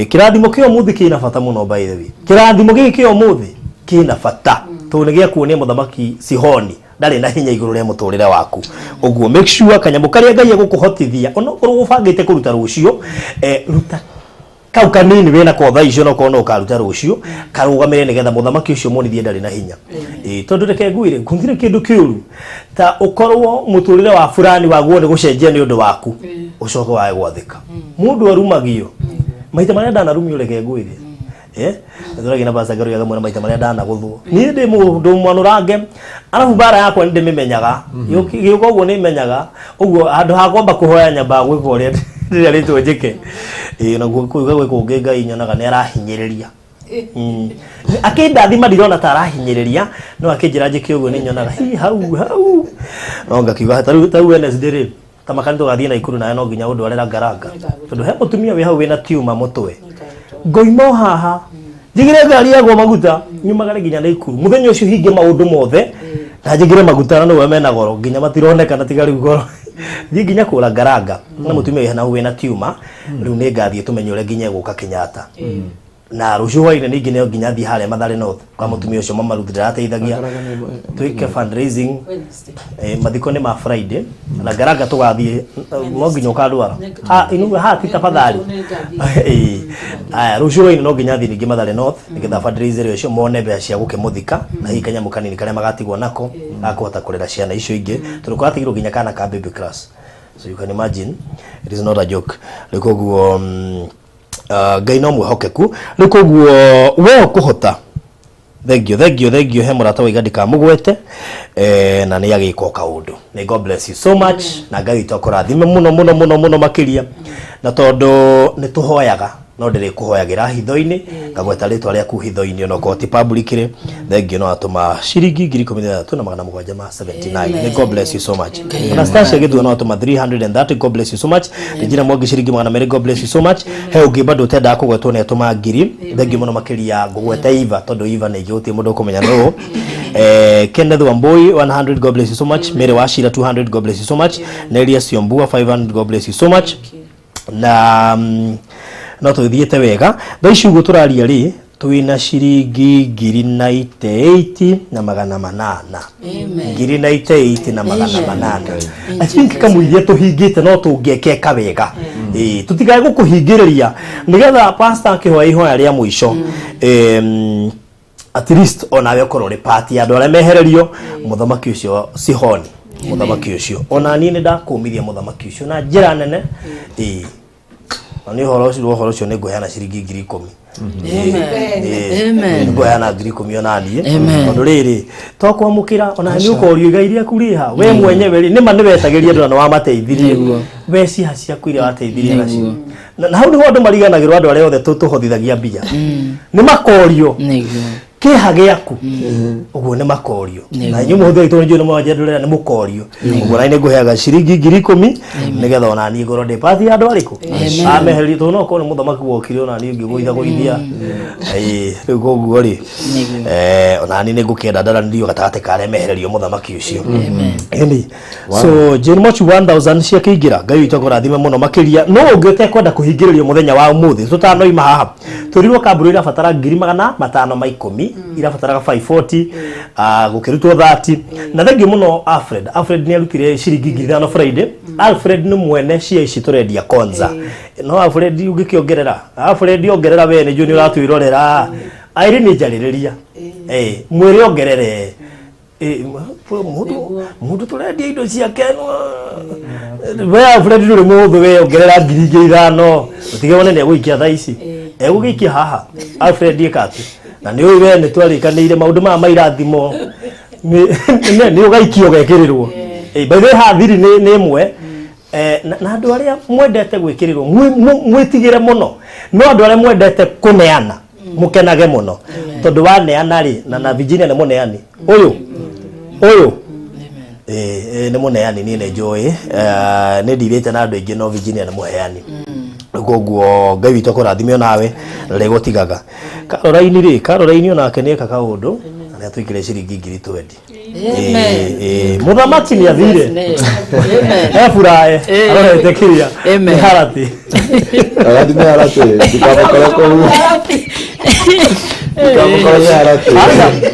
Speaker 2: kirathimo kio muthi kina fata muno by the way kirathimo giki kio muthi kina fata to negia kuonia muthamaki Sihoni ndari na hinya iguru ria muturire waku uguo make sure kanyamu karia Ngai gukuhotithia ono urugubangite kuruta rucio ruta kau kanini wena ko thaa icio no kono ukaruta rucio karugamire nigetha muthamaki ucio monithie ndari na hinya tondu reke nguire kungire kindu kiuru ta ukorwo muturire wa fulani waguo ni gucenjia ni undu waku ucoke wae gwathika mundu arumagio maita maria ndanarumio reke nguire nduragi na Pastor Garuya gamwe maita maria ndanaguthwo ni ndi mundu mwanurange arafu bara yakwa ndi mimenyaga yuko uguo ni menyaga uguo andu ha kwamba kuhoya nyamba gwika uria rĩrĩa rĩtwo njĩke na kuuga gwĩ kũngĩ Ngai nyonaga nĩ arahinyĩrĩria akĩndathima ndirona ta arahinyĩrĩria no akĩnjĩra njĩke ũguo nĩ nyonaga hau no ngakiuga ta Wednesday rĩ ta makani tũgathiĩ na ikuru nawe no nginya ũndwarĩra ngaranga tondũ he mũtumia wĩ hau wĩna tiuma mũtwe ngoima haha njigire ngari yagwo maguta nyumagare nginya na ikuru mũthenya ũcio hinge maũndũ mothe na njigire maguta na nĩwe mena goro nginya matironekana tiga rĩu goro nginya kũra ngaranga na mũtumia wĩ hau wĩna tiuma rĩu nĩ ngathiĩ tũmenye ũrĩa nginya gũka Kenyatta na rũciũ hwainĩ ningĩ nĩ nginya thiĩ harĩa Mathare North kwa mũtumia ũcio mamaruthi ndĩrateithagia twĩke fundraising mathiko nĩ ma Friday na ngaranga tũgathiĩ no nginya ũkandwara inuga hati tafadhali aya rũciũ hwainĩ no nginya thiĩ ningĩ Mathare North nĩgetha fundraiser ũcio mone mbeca cia gũkĩmũthika na hihi kanyamu kanini karĩa magatigwo nako gakũhota kũrera ciana icio ingĩ tondũ kũratigirwo nginya kana ka baby class so you can imagine it is not a joke rĩu koguo Ngai no mwihokeku rä koguo we kuhota thengio he murata wa igandika mugwete na nä agä ka å ndå nä God bless you so much na Ngai witå akårathime muno makiria na tondå nä tå hoyaga no ndä rä kå hoyagä ra hitho-inä ngagweta rä twa rä aku hitho-inä onako ti public thengio no atåma ciringi 13,779 nä God bless you so much Anastasia gä thua no atåma 330 God bless you so much Regina Mwangi ciringi 200 God bless you so much he å ngä bado tendaga kå gwetwo nä atåma 1,000 thengio må no makiria ngågweta Iva tondå Iva nä igä å tä må ndå å kå menya no Kenneth Wambui 100 God bless you so much Mary Washira 200 God bless you so much Nelia Siombua 500 God bless you so much na no tuthiete wega thaici uguo turaria ri twina ciringi 98 na 800 98 na 800 I think kamuithia tuhingite no tungekeka wega tutigae gukuhingiriria nigetha pastor akihoya ihoya ria muico at least onawe ukorore party andu aria mehererio muthamaki ucio Sihoni muthamaki ucio ona ni ndakumithia muthamaki ucio na njira nene ani horo cio nä ngåheana ciringi 10,000 amen ngåheana 10,000 onani tondå rä rä tokwamå kä ra ona nä å korio igai rĩaku rĩ ha we mwenyewe nä ma nä wetagä ria andå na wamateithirie we ciha ciaku iria wateithirie nacio na hau nä ho andå mariganagä rwo andå arä othe tå hothithagia mbia nä makorio kiha giaku uguo nä makorio na inyuĩ mũhũthĩri tondũ njũĩ nĩ mwanjendũrĩra nĩ mũkorio ũguo na nĩ ngũheaga ciringi 10,000 nĩgetha ona niĩ ngorwo ndĩ pathi andũ arĩkũ amehererio tondũ no korwo nĩ mũthamaki wokire ona niĩ ngĩgũithagũithia rĩu koguo rĩ ona niĩ nĩ ngũkĩenda ndaranĩrio gatagatĩ ka arĩa mehererio mũthamaki ũcio ĩni so Jane Mochu 1000 ciakĩingĩra Ngai witũ akũrathime mũno makĩria no ũngĩ ũtekwenda kũhingĩrĩrio mũthenya wa ũmũthĩ tũtanoima haha tũrirwo kambũrũ irabatara 510 irabataraga 540 gukirutwo 30 na thengi muno Alfred ni arutire ciringi 5,000 Friday Alfred ni mwene cia ici turendia konza no Alfred ungikiongerera Alfred ongerera we ni juni uratwirorera airi ni jaririria mwiri ongerere mundu turendia indo cia kenwa we Alfred ni muthu we ongerera 5,000 utige wone ni guikia thaa ici egugikia haha Alfred ikati na nä å we nä twarä maundu maya mairathimo nä å gaikio gekä baithe hathiri nä mwe na andå arä a mwendete gwä kä rä rwo mwä tigä re må no no andå arä a mwendete kå neana må kenage må no tondå waneana rä na Virginia nä må neani å yå nä må neani niä nä njå nä ndirä te na andå aingä no Virginia nä må heani koguo Ngai witũ akũrathime nawe na rä gå tigaga Caroline onake nä eka kaå ndå na nä atwä kä re ciringi 20,000 mũthamaki nä athire eburae arorete kä rä a nä harati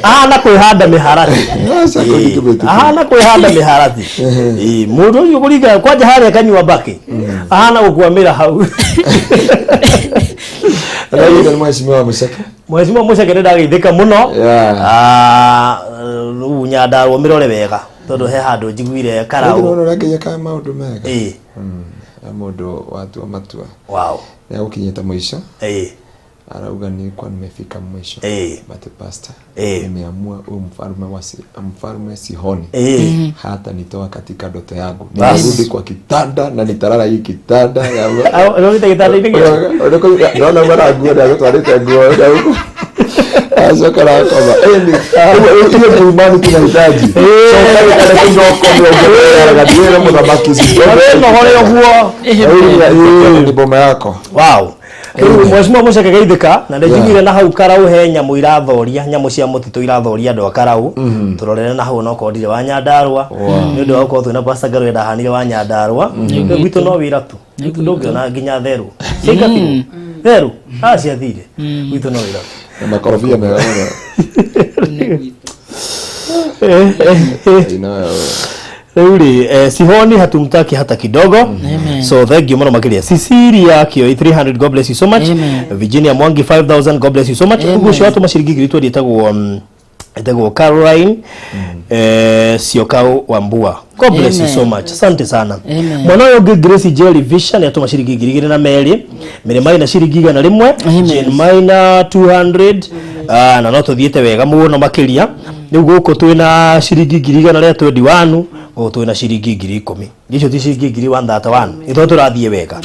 Speaker 2: ahana kwä handa mä harati må ndå å yå gå ringa kwanja harä kanyua mbaki ahana gå kwamä ra hau Mheshimiwa Muceke nä ndageithä ka må no rä u Nyandarua mä rore wega tondå he handå njiguire
Speaker 1: mundu watua matua nä agå kinyä te må ico arauga nilikuwa nimefika mwisho but pastor nimeamua huyu mfalme Sihoni hata nitoa katika ndoto yangu nirudi kwa kitanda na nitalala hii kitanda ndio kitanda hivi naona mara nguo ndio twarite nguo huko azokara kama hiyo imani tunahitaji so kama kana kingo ngadiera mtabaki sio ndio ni boma yako
Speaker 2: wow Mheshimiwa Muceke geithika na ndijigire na hau karau he nyamu irathoria nyamu cia mutitu irathoria ndo karau turorere na hau no kodire wa Nyandarua ni ndo uko twina pastor Ngaru ndahanire wa Nyandarua gwitu no wira tu gwitu ndungiona nginya theru cingati theru cia thire gwitu no wira tu
Speaker 1: makorofia mega
Speaker 2: Uli Sihoni hatumtaki hata kidogo. So thank you mwana makiria. Cecilia Kioi 300 God bless you so much. Virginia Mwangi 5,000 God bless you so much. Ugusho watu mashiriki gitu dietagwo Etego Caroline Siokao Wambua. God bless you so much. Asante sana. Mwana yoge Grace Jelly Vision yatuma shiringi 200 mirima ina shiringi 100 Jane Maina 200 na no tuthiete wega muno makiria niu guko twina shiringi 121 o twina shiringi 10,000 ndicho ti shiringi 131 ito turathie wega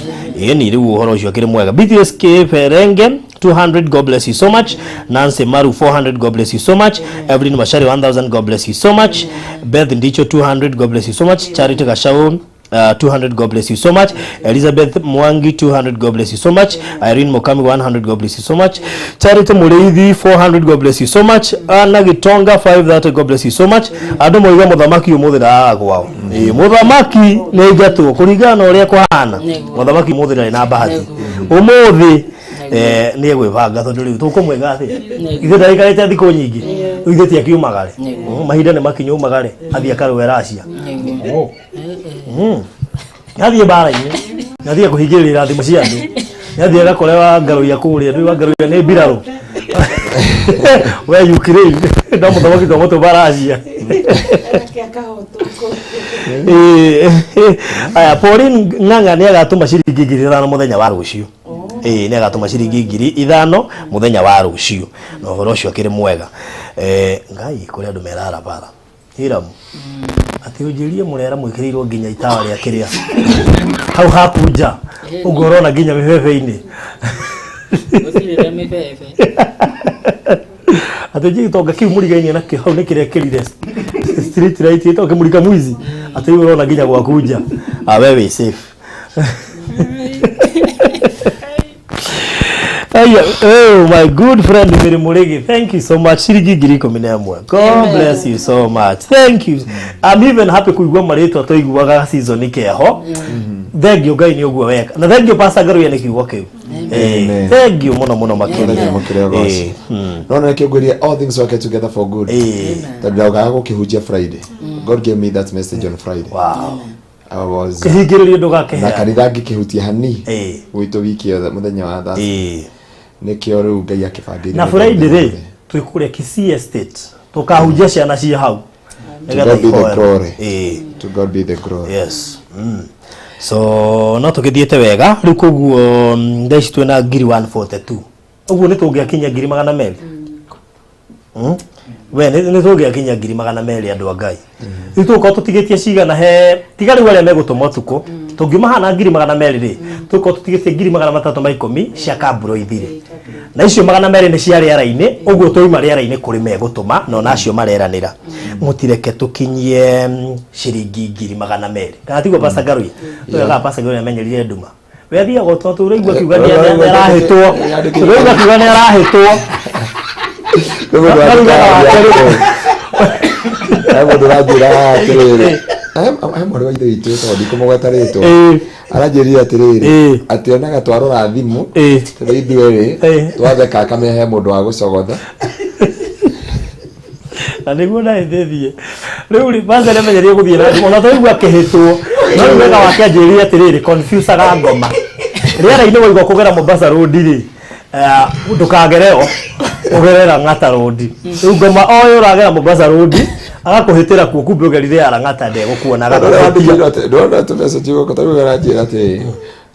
Speaker 2: ni riu uhoro ucio akiri mwega. BTSK Ferenge 200, God bless you so much. Nancy Maru 400, God bless you so much. Evelyn Mashari 1000, God bless you so much. Beth Ndicho 200, God bless you so much. Charity Kashao 200, God bless you so much. Elizabeth Mwangi 200, God bless you so much. Irene Mokami 100, God bless you so much. Charity Mureithi 400, God bless you so much. Anna Gitonga 500, God bless you so much. Ando moiga muthamaki umuthira agwao muthamaki ni ngatu kuringana uria kwahana muthamaki umuthira na bahati umuthi ni egwibanga tondu riu tukumwega athi ithe ndarikate thiko nyingi ithe akiumagare mahinda ni makinyu umagare athie akarwe Russia athie bara-ini athie kuhingirira thimu cia andu athie agakorewa ngaruia kuria riu ngaruia ni mbiraru we Ukraine ndo muthamaki tomoto bara Russia aya Pauline Ng'ang'a ni agatuma ciringi 5,000 muthenya wa rucio ni agatuma ciringi 5,000 muthenya wa rucio no horo ucio akiri mwega ngai kuri andu merara bara hiramu ati ujirie murera mwikirirwo nginya itawa ria kiria hau hakunja ugorona nginya mibebe-ini
Speaker 5: usirire mibebe
Speaker 2: ati gitonga kiu murigaine na ki hau ni kiria kirire street light ito kimurika mwizi ati urona nginya gwakunja wewe safe oh my good friend Mary Murigi, thank you so much. Shirigi giriko minemwe. God bless you so much. Thank you. I'm even happy kuigwa marito toiguaga season ikeho. Thank you Ngai ni ogwa weka. Na thank you Pastor Garu yani kiugwa kiu. Thank you muno makiri.
Speaker 1: No na kiguria all things work together for good. Tabauga gukihujia Friday. God gave me that message on Friday.
Speaker 2: Wow.
Speaker 1: I was
Speaker 2: kihigiririo ndugake
Speaker 1: na kanitha ngikihutia hani witu wiki yothe muthenya wa thaa nikio riu Ngai akibangire
Speaker 2: na Friday ri twikuria Kisii Estate tukahujia ciana cia hau
Speaker 1: to God be the glory.
Speaker 2: Yes. So no tukithiete wega riu koguo ndaici twina 142 uguo ni tungiakinya 200 we ni tungiakinya 200 andu a Ngai ituko tutigetie cigana he tigari wale megutuma tuko tungimahana 200 ri tuko tutigetie 310 cia kaburo ithire na icio 200 ni cia riara-ini uguo toima riara-ini kuri megutuma no nacio mareranira mutireke tukinyie ciringi 200 kana tigwo Pastor Garui tuga Pastor Garui amenyerire nduma we athia goto turaigua kiuga ni arahitwo turaigua kiuga ni arahitwo
Speaker 1: mundu ranjira atiriri mwana wa ithe witu to ndikumugwetaritwo aranjirire atiriri ati onaga twarora thimu tondu ithueri twatheka kamehe mundu wa gucogotha
Speaker 2: na niguo na ithethie riu ri basa ne menyerie guthie na ona toigua kihitwo no wega wake anjirire atiriri confuse aga ngoma riera-ini woigwa kugera Mombasa road ri ndukagereo ugerera Ng'ata road riu ngoma oyo uragera Mombasa road agakuhitira kuo kumbe ugerire Ng'ata de gukuonaga
Speaker 1: ndona tu message yako taruga ranjira ati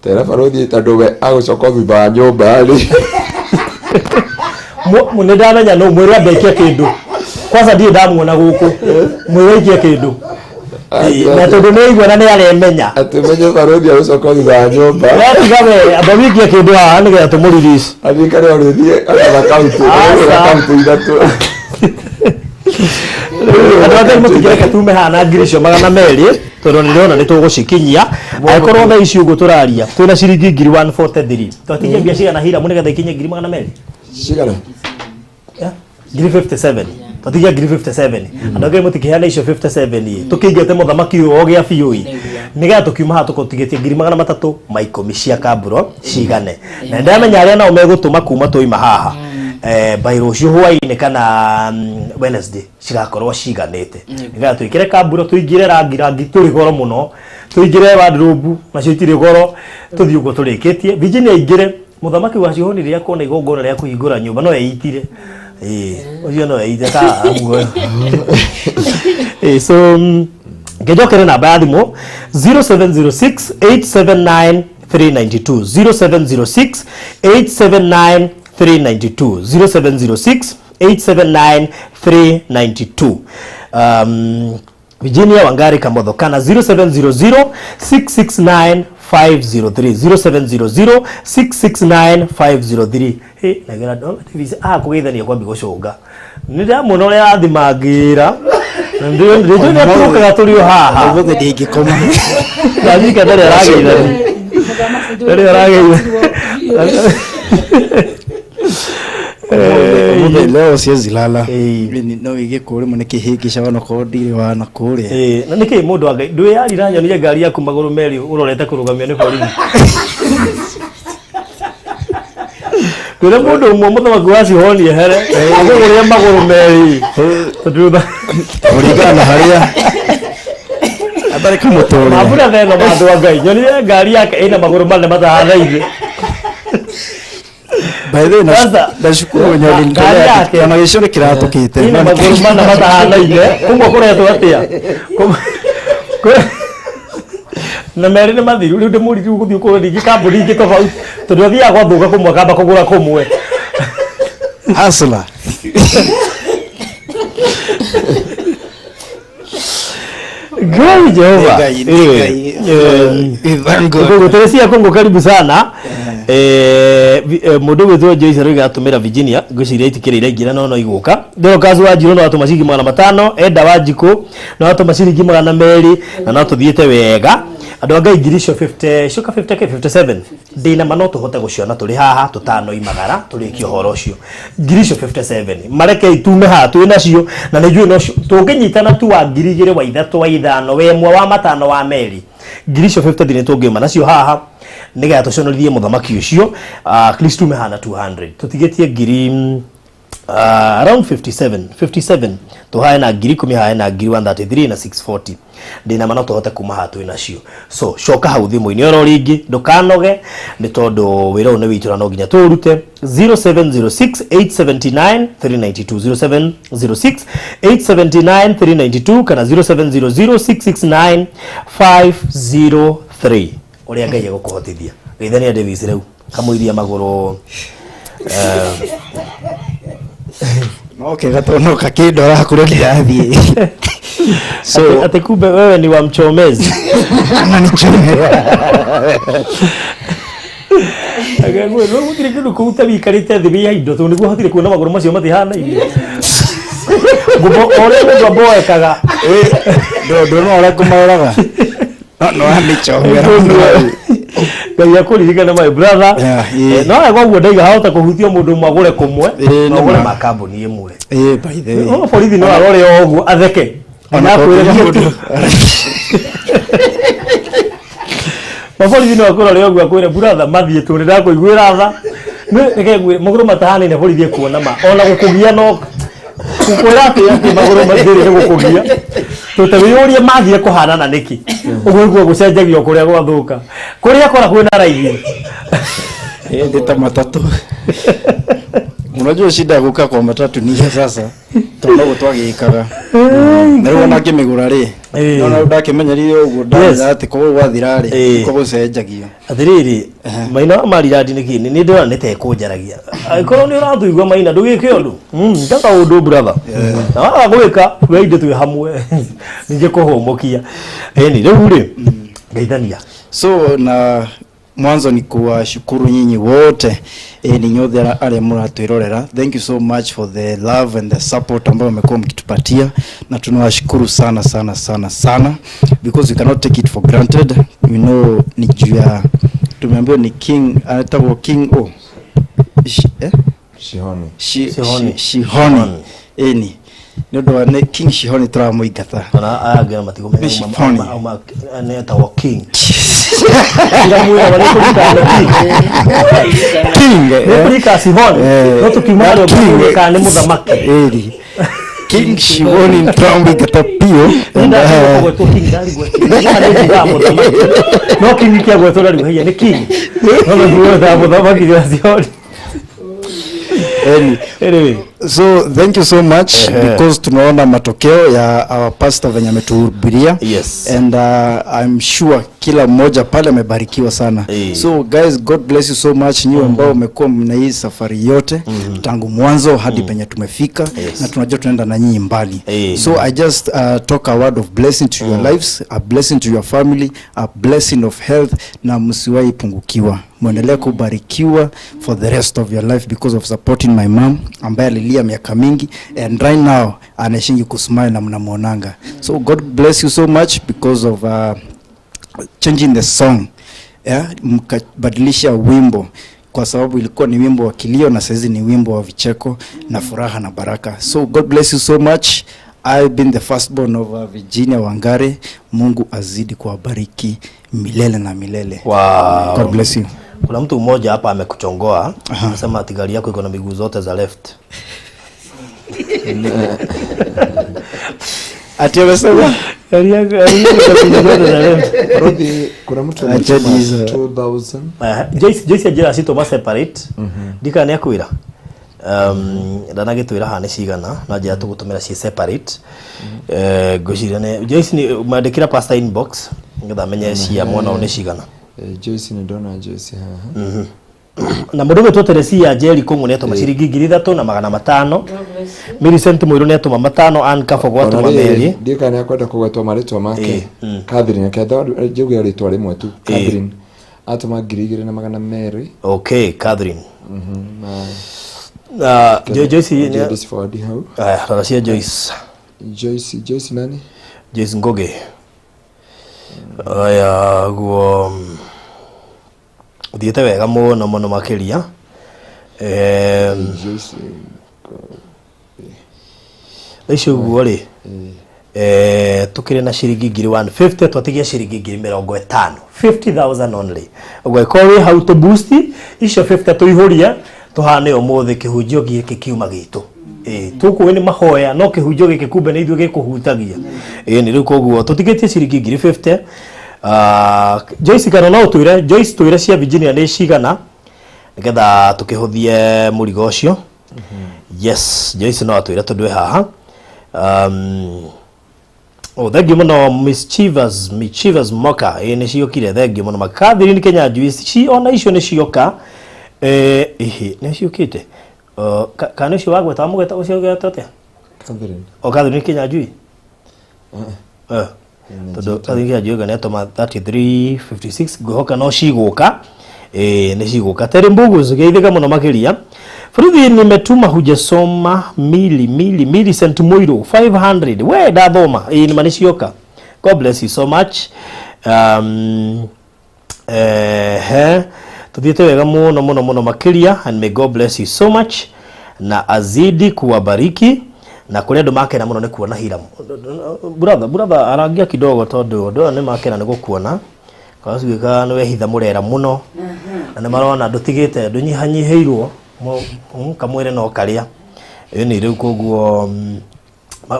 Speaker 1: tera barodi tondu we agucoka thutha nyumba ri
Speaker 2: mune ndamenya no mwiri ambekia kindu kwanza ndie ndamuona guku mwiri ikia kindu na tondu ni igwa na ni aremenya
Speaker 1: ati menye barodi agucoka thutha nyumba
Speaker 2: tigawe abawikia kindu haha nigetha tumuririci
Speaker 1: athikare orithie akaunti ithatu
Speaker 2: Andũ mutikireka tume hana ngirisho 200 tondu ndirona ni tugucikinyia akorwo na ici ugo turaria twina ciringi 143 twatigia bia cigana hira munigetha ikinye 200
Speaker 1: cigana
Speaker 2: 57 twatigia 57 andũ angĩ mutikihana icio 57 tukingete muthamaki uyu ogĩa biũ nigetha tukiuma ha tukutigetie 310 maikomi cia kaburo cigane na ndamenya aria nao megutuma kuma toima haha by rucio hwaini kana Wednesday cigakorwo ciganite nigetha twikire kaburo tuingire rangi turi goro muno tuingire wardrobe nacio itire goro tuthii ugo turikitie Virginia ingire muthamaki wa cihoni ria kona igongona ria kuhingura nyumba no eitire Oyo no eiteka amgo. So ngejokere namba ya thimo 0706 879 392 0706 879 392 0706 879 392. Virginia Wangari Kamodho kana 0700 669 503 0700 669 503. Nagera ndo TV kugeithania kwa bigocoga nida muno ya thimangira ndio ndio tukaga tulio haha
Speaker 12: ubwo ndigikoma
Speaker 2: ndazika ndare arageitha ndare arageitha
Speaker 12: leo siwezi lala no igikure mu nikihigisha wana ko ndire wana kure
Speaker 2: na niki mundu wa ndwe yari ranyo ni ngari yaku maguru meri urorete kurugamia ni borithi kure mundu mumutho magwasi honi here agure maguru meri tududa
Speaker 12: urigana haria abari kumutora
Speaker 2: mabura theno bandu wa ngai nyoni ngari yake ina maguru mane matahanaire.
Speaker 12: By the way, ndashukuru nyoni ndaya kana gicoro kiratukite
Speaker 2: ina maguru mane matahanaire kumwe kuretwo atia na meri ni mathiru riu ndimuri riu guthii ko ringi kambuni ingi tofauti tondu athia kwa thuka kumwe kamba kugura kumwe
Speaker 12: hasla
Speaker 2: Gai Jehova. Teresia Kongo karibu sana. Mundu wetho Joyce Roga atumira Virginia ngwiciria itikirire ingira no iguka. Ndero kazi wa jiro no atuma ciringi 500 enda wajiko no atuma ciringi 200 na no tuthiete wega. Andu anga ingirisho 50 shuka 50k 57 ndina manoto hote guciona tuli haha tutano imagara tuli kihoro cio ngirisho 57 mareke itume ha tu nacio na nijue no tunginyitana tu wa ngirigire wa ithatu wa ithano wemwe wa matano wa meri ngirisho 50 ndine tungima nacio haha niga tuconorithie muthamaki ucio Kristo me hana 200 tutigetie ngiri around 57 tuhae na ngiri 10 hae na ngiri 133 na 640 ndina manoto hote kuma hatu inacio so shoka hau thimu-ini oro ringi ndukanoge ni tondu wira une witura no nginya turute 0706 879 392 0706 879 392 kana 0700 669 503 uria ngai egukuhotithia geithania Davis reu kamuiria maguru
Speaker 12: okay gatono kakidora kule kirathie
Speaker 2: so ate kumbe wewe ni wa mchomezi
Speaker 12: na nichomezi
Speaker 2: agagwe no mutire kindu kuuta bikarite thibi ya indo tondu guhatire kuona maguru macio matihana ire gubo ore ndo boekaga
Speaker 12: ndo no ora kumauraga no anichomera
Speaker 2: ngai akuririkana my brother no agwa ndaiga hota kuhutia mundu magure kumwe magure makambuni imwe
Speaker 12: by the way
Speaker 2: no borithi no arore ogu atheke na kwire borithi no akorore ogu akwire brother mathie tu ndira kuiguira tha nike ngwire maguru matahana ine borithi kuona ma ona gukugia no kukwira ati maguru mathire gukugia tutawiyuria mathie kuhanana niki uguo iguo gucenjagio kuria gwathuka kuria kora kwina raithi
Speaker 12: ndita matatu unajua shida guka kwa matatu ni sasa tono gutwagikaga na rwo nakimigura ri no ndakimenya ri uguo ndari ati ko gwathira ri ko gucenjagio
Speaker 2: athiriri maina mariradi niki ni ndira nete kunjaragia aikoro ni uratuigwa maina ndugike undu ndaka undu brother na wala gwika we inde tu hamwe nije kuhomokia ni riu ri geithania
Speaker 12: so na mwanzo ni kuwashukuru nyinyi wote ni nyothe ale muratuirorera. Thank you so much for the love and the support ambayo mmekuwa mkitupatia, na tunawashukuru sana sana sana sana because we cannot take it for granted. You know ni juu ya tumeambiwa ni king anataka king Shihoni eni ndio wane king Shihoni turamuigata
Speaker 2: na aga matigo mema ama aneta wa king Ila wale king Afrika Shihoni no tukimwona kana muthamaki
Speaker 12: eri King Shihoni turamuigata pio
Speaker 2: ndio kwa king dali no king kia gwetora ni king no ndio muthamaki wa Shihoni
Speaker 12: Anyway, so thank you so much because tunaona matokeo ya our pastor venye ametuhubiria.
Speaker 2: Yes.
Speaker 12: And I'm sure kila mmoja pale amebarikiwa sana. So guys, God bless you so much nyinyi ambao mmekuwa mna hii safari yote tangu mwanzo hadi penye tumefika na tunajua tunaenda na nyinyi mbali. So I just talk a word of blessing to your lives, a blessing to your family, a blessing of health, na msiwahi pungukiwa. Muendelee kubarikiwa for the rest of your life because of supporting my mom ambaye alilia miaka mingi and right now anashingi kusmile na mnamuonanga. So God bless you so much because of changing the song. Mkabadilisha wimbo kwa sababu ilikuwa ni wimbo wa kilio na sasa ni wimbo wa vicheko na furaha na baraka. So God bless you so much. I've been the firstborn of Virginia Wangare. Mungu azidi kuwabariki milele na milele.
Speaker 2: Wow.
Speaker 12: God bless you.
Speaker 2: Kuna mtu mmoja hapa amekuchongoa, anasema ati gari yako iko na miguu zote za left.
Speaker 12: Ati amesema
Speaker 2: gari yako ina miguu zote za left.
Speaker 1: Rodi, kuna mtu anasema 2000.
Speaker 2: Joyce ajira sito ba separate. Dika ni akwira. Ndanagitwira hane cigana na njira tugutumira ci separate. Ngwiciria ne Joyce ni mandikira pastor inbox ngetha menye cia mwana one cigana.
Speaker 1: Joyce ni ndona Joyce haha.
Speaker 2: Na mundu twetereci ya Jerry Kongo neto maciringi 3,000 na 500. Millicent Muiru neto 500 an kafogo atu mameri.
Speaker 1: Ndika ni akwenda kugwatwa maritwa make. Catherine ketha jugu ritwa rimwe tu. Catherine atuma 2,200.
Speaker 2: Okay, Catherine. Joyce ni
Speaker 1: Joyce forward how?
Speaker 2: Raracia Joyce.
Speaker 1: Joyce nani?
Speaker 2: Joyce Ngoge. Aya guo thiete wega muno muno makiria.
Speaker 1: Joyce
Speaker 2: Icio guo ri tukire na ciringi 150 twatigia ciringi 50,000 50,000 only. Ogwe kori how to boost icio 50 tuihuria tuhane umuthi kihunjio giki kiuma gitu. Tuku ni mahoya no kihunjio giki kumbe ni ithuĩ gikuhutagia. Ni riu koguo tutigetie ciringi 50. Joyce kana no tuire Joyce tuire cia Virginia ni cigana nigetha tukihuthie murigo ucio. Yes, Joyce no tuire tondwe haha. Thank you muno Mischievous Moka ni ciokire. Thank you muno Makadhiri ni Kenya Juice ci ona icio ni cioka ni ciokite. Kana cio wagweta mugeta ucio geta atia
Speaker 1: Catherine
Speaker 2: Catherine ni Kenya Juice todo Kenya Juice gane toma 3356 gohoka no ciguka ni ciguka tere mbugu zigeithika muno makiria. Fruthi nimetuma hujasoma mili cent Muiru 500 we ndathoma ni manicioka. God bless you so much. Tuthiete wega muno makiria and may God bless you so much na azidi kuwabariki na kule ndo makena muno ni kuona hira. Brother arangia kidogo tondu ndo ni makena ni gukuona kwa sababu ka no wehitha murera muno na marona ndutigite ndunyihanyiheirwo kamwire no karia ni riu koguo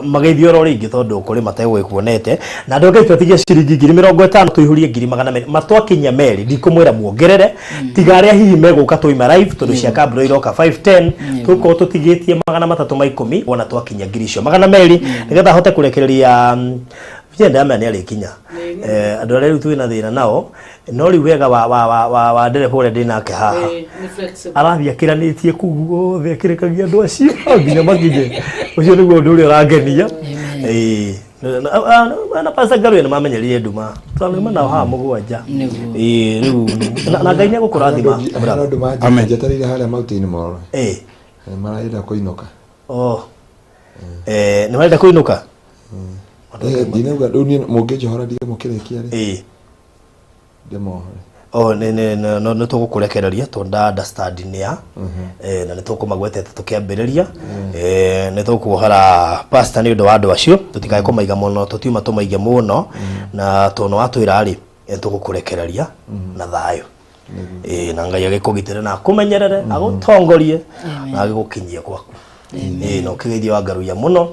Speaker 2: mageithio ro ringi tondu kuri mategwe kuonete na ndoge twatigia ciringi 50,000 tuihurie 200 matwakinya meri ndikumwira muongerere tigaria hihi meguka tuima live tondu cia kabro iroka 510 tuko tutigitie 310 wona twakinya ngirisho 200 nigetha hote kurekereria Vijenda ame ni alikinya andu aria tu ina thina nao no ri wega wa ndere hore ndinake haha arathia kiranitie kuguo thekirekagia andu acio nginya magije ucio niguo ndu uri urangenia na pasa garu na mamenyerie nduma twanuma nao ha mugwanja riu na Ngai ni gukurathima
Speaker 1: amen jetarire haria mautini moro maraida kuinuka
Speaker 2: ni marenda kuinuka
Speaker 1: dinauga duni mugejohora dige mukirekia ri demohore
Speaker 2: no tugukurekereria tonda understanding ya na nitukumagwetete tukiambiriria nitukuhara pastor ni ndo wandu acio tutikae kumaiga muno tutiuma tumaige muno na tono watwira ri tugukurekereria na thayo na Ngai agikugitire na kumenyerere agutongorie na agigukinyie kwaku no kigeithio wa ngaruya muno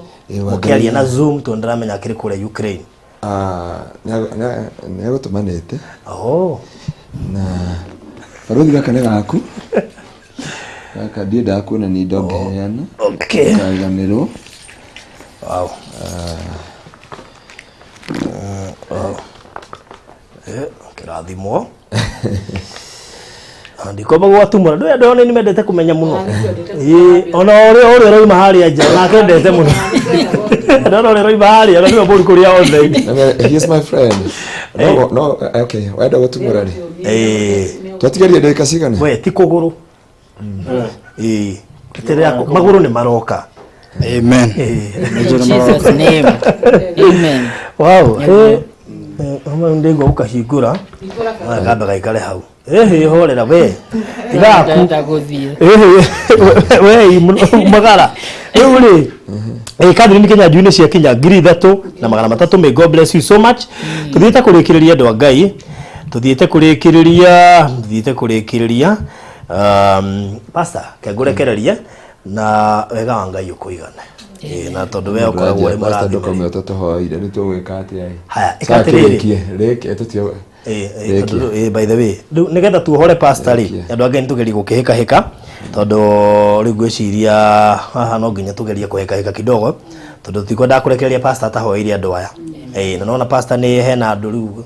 Speaker 2: ukiaria na Zoom to ndramenya kiri kure Ukraine
Speaker 1: ne gutumanete
Speaker 2: na
Speaker 1: baruthi gaka ne gaku Kaka ndienda kuona ni ndonge yana.
Speaker 2: Okay.
Speaker 1: Kaganero.
Speaker 2: Wow. Kirathimo. Ndiko bagwatumura ndone ni mendete kumenya muno. Ona ore roi mahali aja na kendete muno. Ndona roi mahali ana ni bori kuria othe.
Speaker 1: He is my friend. No, okay. Wenda gutumura ri. Twatigerie ndeka cigana.
Speaker 2: We ti kuguru. Kitere yako maguru ni maroka.
Speaker 12: Amen.
Speaker 5: In Jesus name. Amen.
Speaker 2: Wow. Ndego ukahingura. Ngamba gaikare hau. Horera we. Igaku. We magara. Uri. Kadri ni Kenya june cia Kenya ngiri 3 na 300. May God bless you so much. Tuthiete kurikiriria andu Ngai. Tuthiete kurikiriria pastor kegurekereria na wega wa Ngai ukuigana. Na tondu we ukoragwo ri
Speaker 1: pastor ndokome utotohoire ni tugwika atia
Speaker 2: haya ikatiriri
Speaker 1: reke tutio
Speaker 2: by the way nigetha tuohore pastor ri andu ange nitugeri gukihika hika tondu ri gwiciria haha no nginya tugerie kuhika hika kidogo tondu tikwenda kurekereria pastor tahoire andu aya na nona pastor ni hena andu riu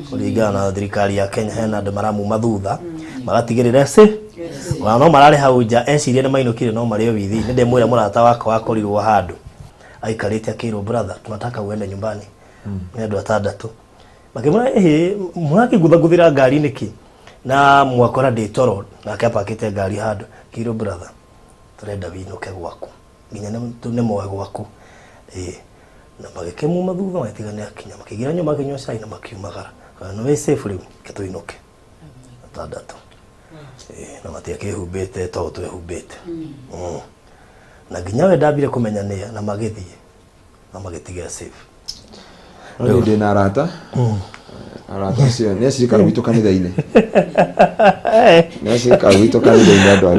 Speaker 2: kuringana na thirikari ya Kenya hena andu maramu mathutha magatigirira no marare hau nja eciria ni mainukire no mario withi ni ndemwira murata wakwa wakorirwo handu aikarite akiro brother tunataka uende nyumbani ni andu atandatu makimura murakiguthira ngari niki na mwakora de toro na kapakite ngari handu kiro brother turenda winuke gwaku nginya ne moe gwaku na magikemu mathutha maitigane akinya makigira nyuma kinyo cai na makiumagara no we safe riu kituinuke atandatu na matia kehubete to twehubete na ginya we ndabire kumenya ne na magithie na magitigira safe
Speaker 1: no ndi na arata cio ne cika witu kanitha-ini ne cika witu kanitha-ini andu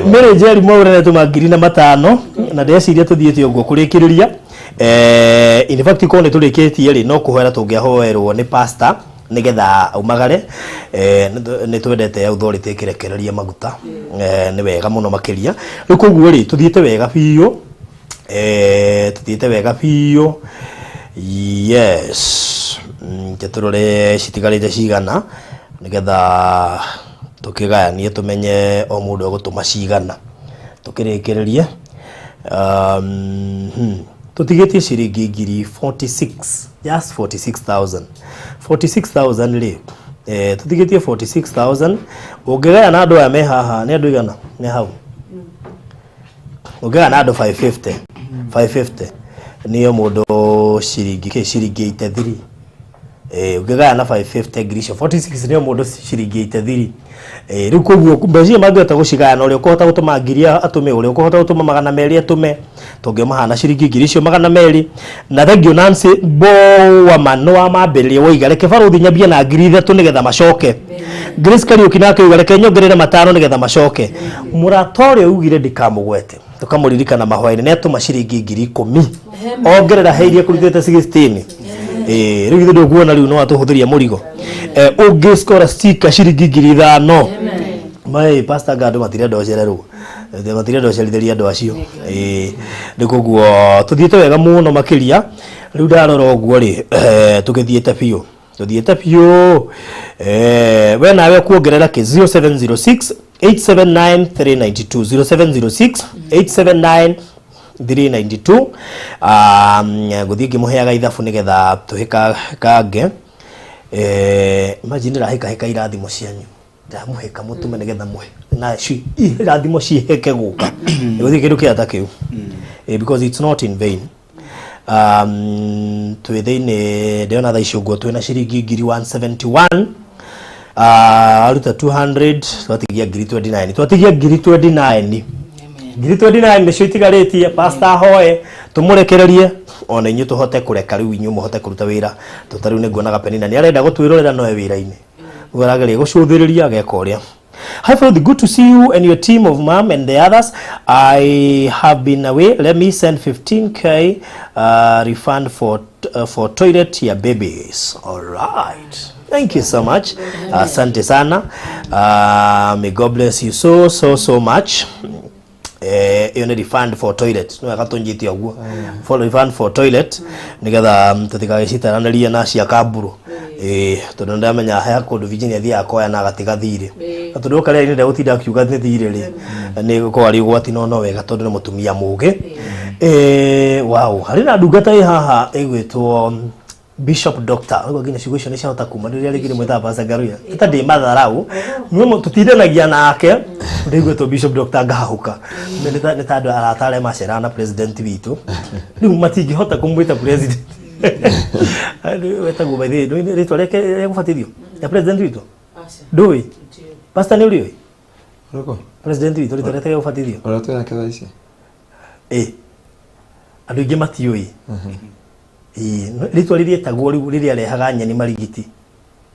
Speaker 2: mere jeri mwaurene tumangiri na 5 na ndeciria tuthiete uguo kurikiriria in fact kone turikitie ri no kuhoera tungiahoerwo ni pastor nigetha umagare ni twendete authority kirekereria maguta ni wega muno makiria rikuguo ri tuthiete wega biu yes turore citigarite cigana nigetha tukigayanie tumenye o mundu agutuma cigana tukirikireria tutigetie ciringi ngiri 46 just 46,000 ri tutigetie 46,000 ungegaya na andu aya me haha ni andu igana ni hau ungegaya na andu 550 niyo mundu ciringi 83 ungegaya na 550 ngiri 46 niyo mundu ciringi 83 riu koguo mbeca mangihota gucigaya na uria ukuhota gutuma ngiri atume uria ukuhota gutuma 200 atume tungimahana ciringi ngiri icio 200 na thengio Nancy Bowaman wa mambiririe woigare kibaruthi nyambia na ngiri 3 nigetha macoke Grace Kariuki nake ugareke nyongerere 5 nigetha macoke muratori ugire ndikamugwete tukamuririkana mahwaini ne atuma ciringi ngiri 10 ongerera heirie kurithete 16 riu githe nduguona riu no atuhuthiria murigo ungiscora sticker ciringi ngiri 5 mai pastor gadu matire ndocererwo matire ndocerithiria andu acio ndikuguo tuthiete wega muno makiria riu ndarora uguo ri tugithiete biu we nawe kuongerera ki 0706 879 392 0706 879 392 guthii ngimuheaga ithabu nigetha tuhika kange imagine rahika irathimo cianyu ndamuheka mutume nigetha muhe na irathimo ciheke guka guthii kindu kiata kiu because it's not in vain twithiini ndiona tha icio guo twina ciringi ngiri 171 aruta 200 twatigia ngiri 29 ngiri 29 nicio itigaritie pastor hoe tumurekererie ona inyu tuhote kureka riu inyu muhote kuruta wira tutariu ni nguonaga penina ni arenda gutwirorera noe wira-ini urageria gucuthiriria ageka uria. Hi Father, good to see you and your team of mom and the others. I have been away. Let me send 15k refund for toilet here babies. All right, Thank you so much. Asante sana. May God bless you so much. You need refund for toilet. No akatonjiti agwo. For refund for toilet. Nigetha tutikagicita randaria na cia kaburu. Tondu ndamenya haya kundu Virginia thia akoya na gatiga thire. Tondu kale ni ndagutinda kiuga ni thire ri. Ni ko ari gwati no wega tondu ni mutumia muge. Wow, hari na ndungata haha igwitwo Bishop Doctor. Ogo gine shugusho nisha utakuma riri aligire mweta Pastor Garuya. Kita de matharau. Numo tutindanagia nake. Ndigwetwo Bishop Doctor ngahuka. Nĩ tandũ aratare macera na president witũ. Rĩu matingĩhota kũmwĩta president. Wetagwo by the way, rĩtwa rĩake gũbatithio. Ya president witũ. Ndũĩ. Pastor nĩ ũrĩ? Rũko. President witũ rĩtwa rĩake gũbatithio. Ũratũĩ nake thaa ici. Andũ aingĩ matiũĩ. Rĩtwa rĩrĩa etagwo rĩu rĩrĩa arehaga nyeni marigiti.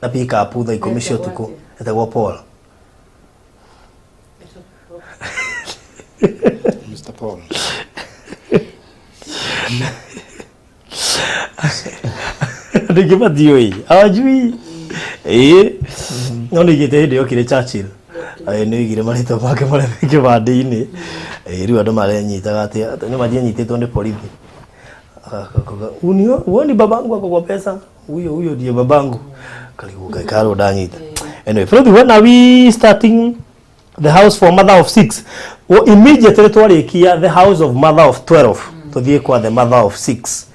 Speaker 2: Na pick up thaa 10 cia ũtukũ. Etagwo Paul.
Speaker 12: Mr. Paul.
Speaker 2: Ndege madioi. Ajui. No nigite ndio kire Churchill. Nĩ igire marito make mare kĩbande-inĩ. Rĩu andũ marenyitaga atĩ nĩ mathiĩ nyitĩtwo nĩ borithi. Huyo ni babangu kwa pesa. Huyo ndiye babangu. Kaliguka karo danyita. Anyway, Fred, when are we starting the house for mother of 6? Well, immediately twarikia the house of mother of 12. Tuthie kwa the mother of 6.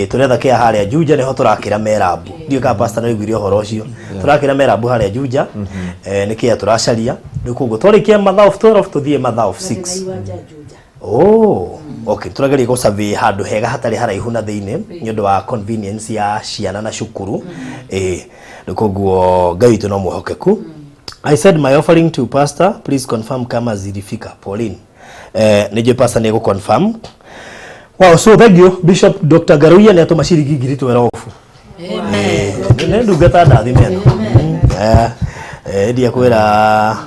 Speaker 2: Turetha kia haria Juja niho turakira Merabu. Ndio ka pastor niguire horo ucio. Turakira Merabu haria Juja. Nikia turacaria. Ndio kugo twarikia mother of 12 tuthie mother of 6. Oh, okay. Turageria go survey handu hega hatari haraihu na thiine ni undu wa convenience ya ciana na cukuru. Ndio kugo Ngai tu no muhokeku. I said my offering to pastor, please confirm kama zilifika. Pauline. Nije pastor nego confirm. Wow, so thank you Bishop Dr. Garuya ni atoma ciringi ngiri 12. Amen. Ne ndungata ndathi meno. Ndia kwira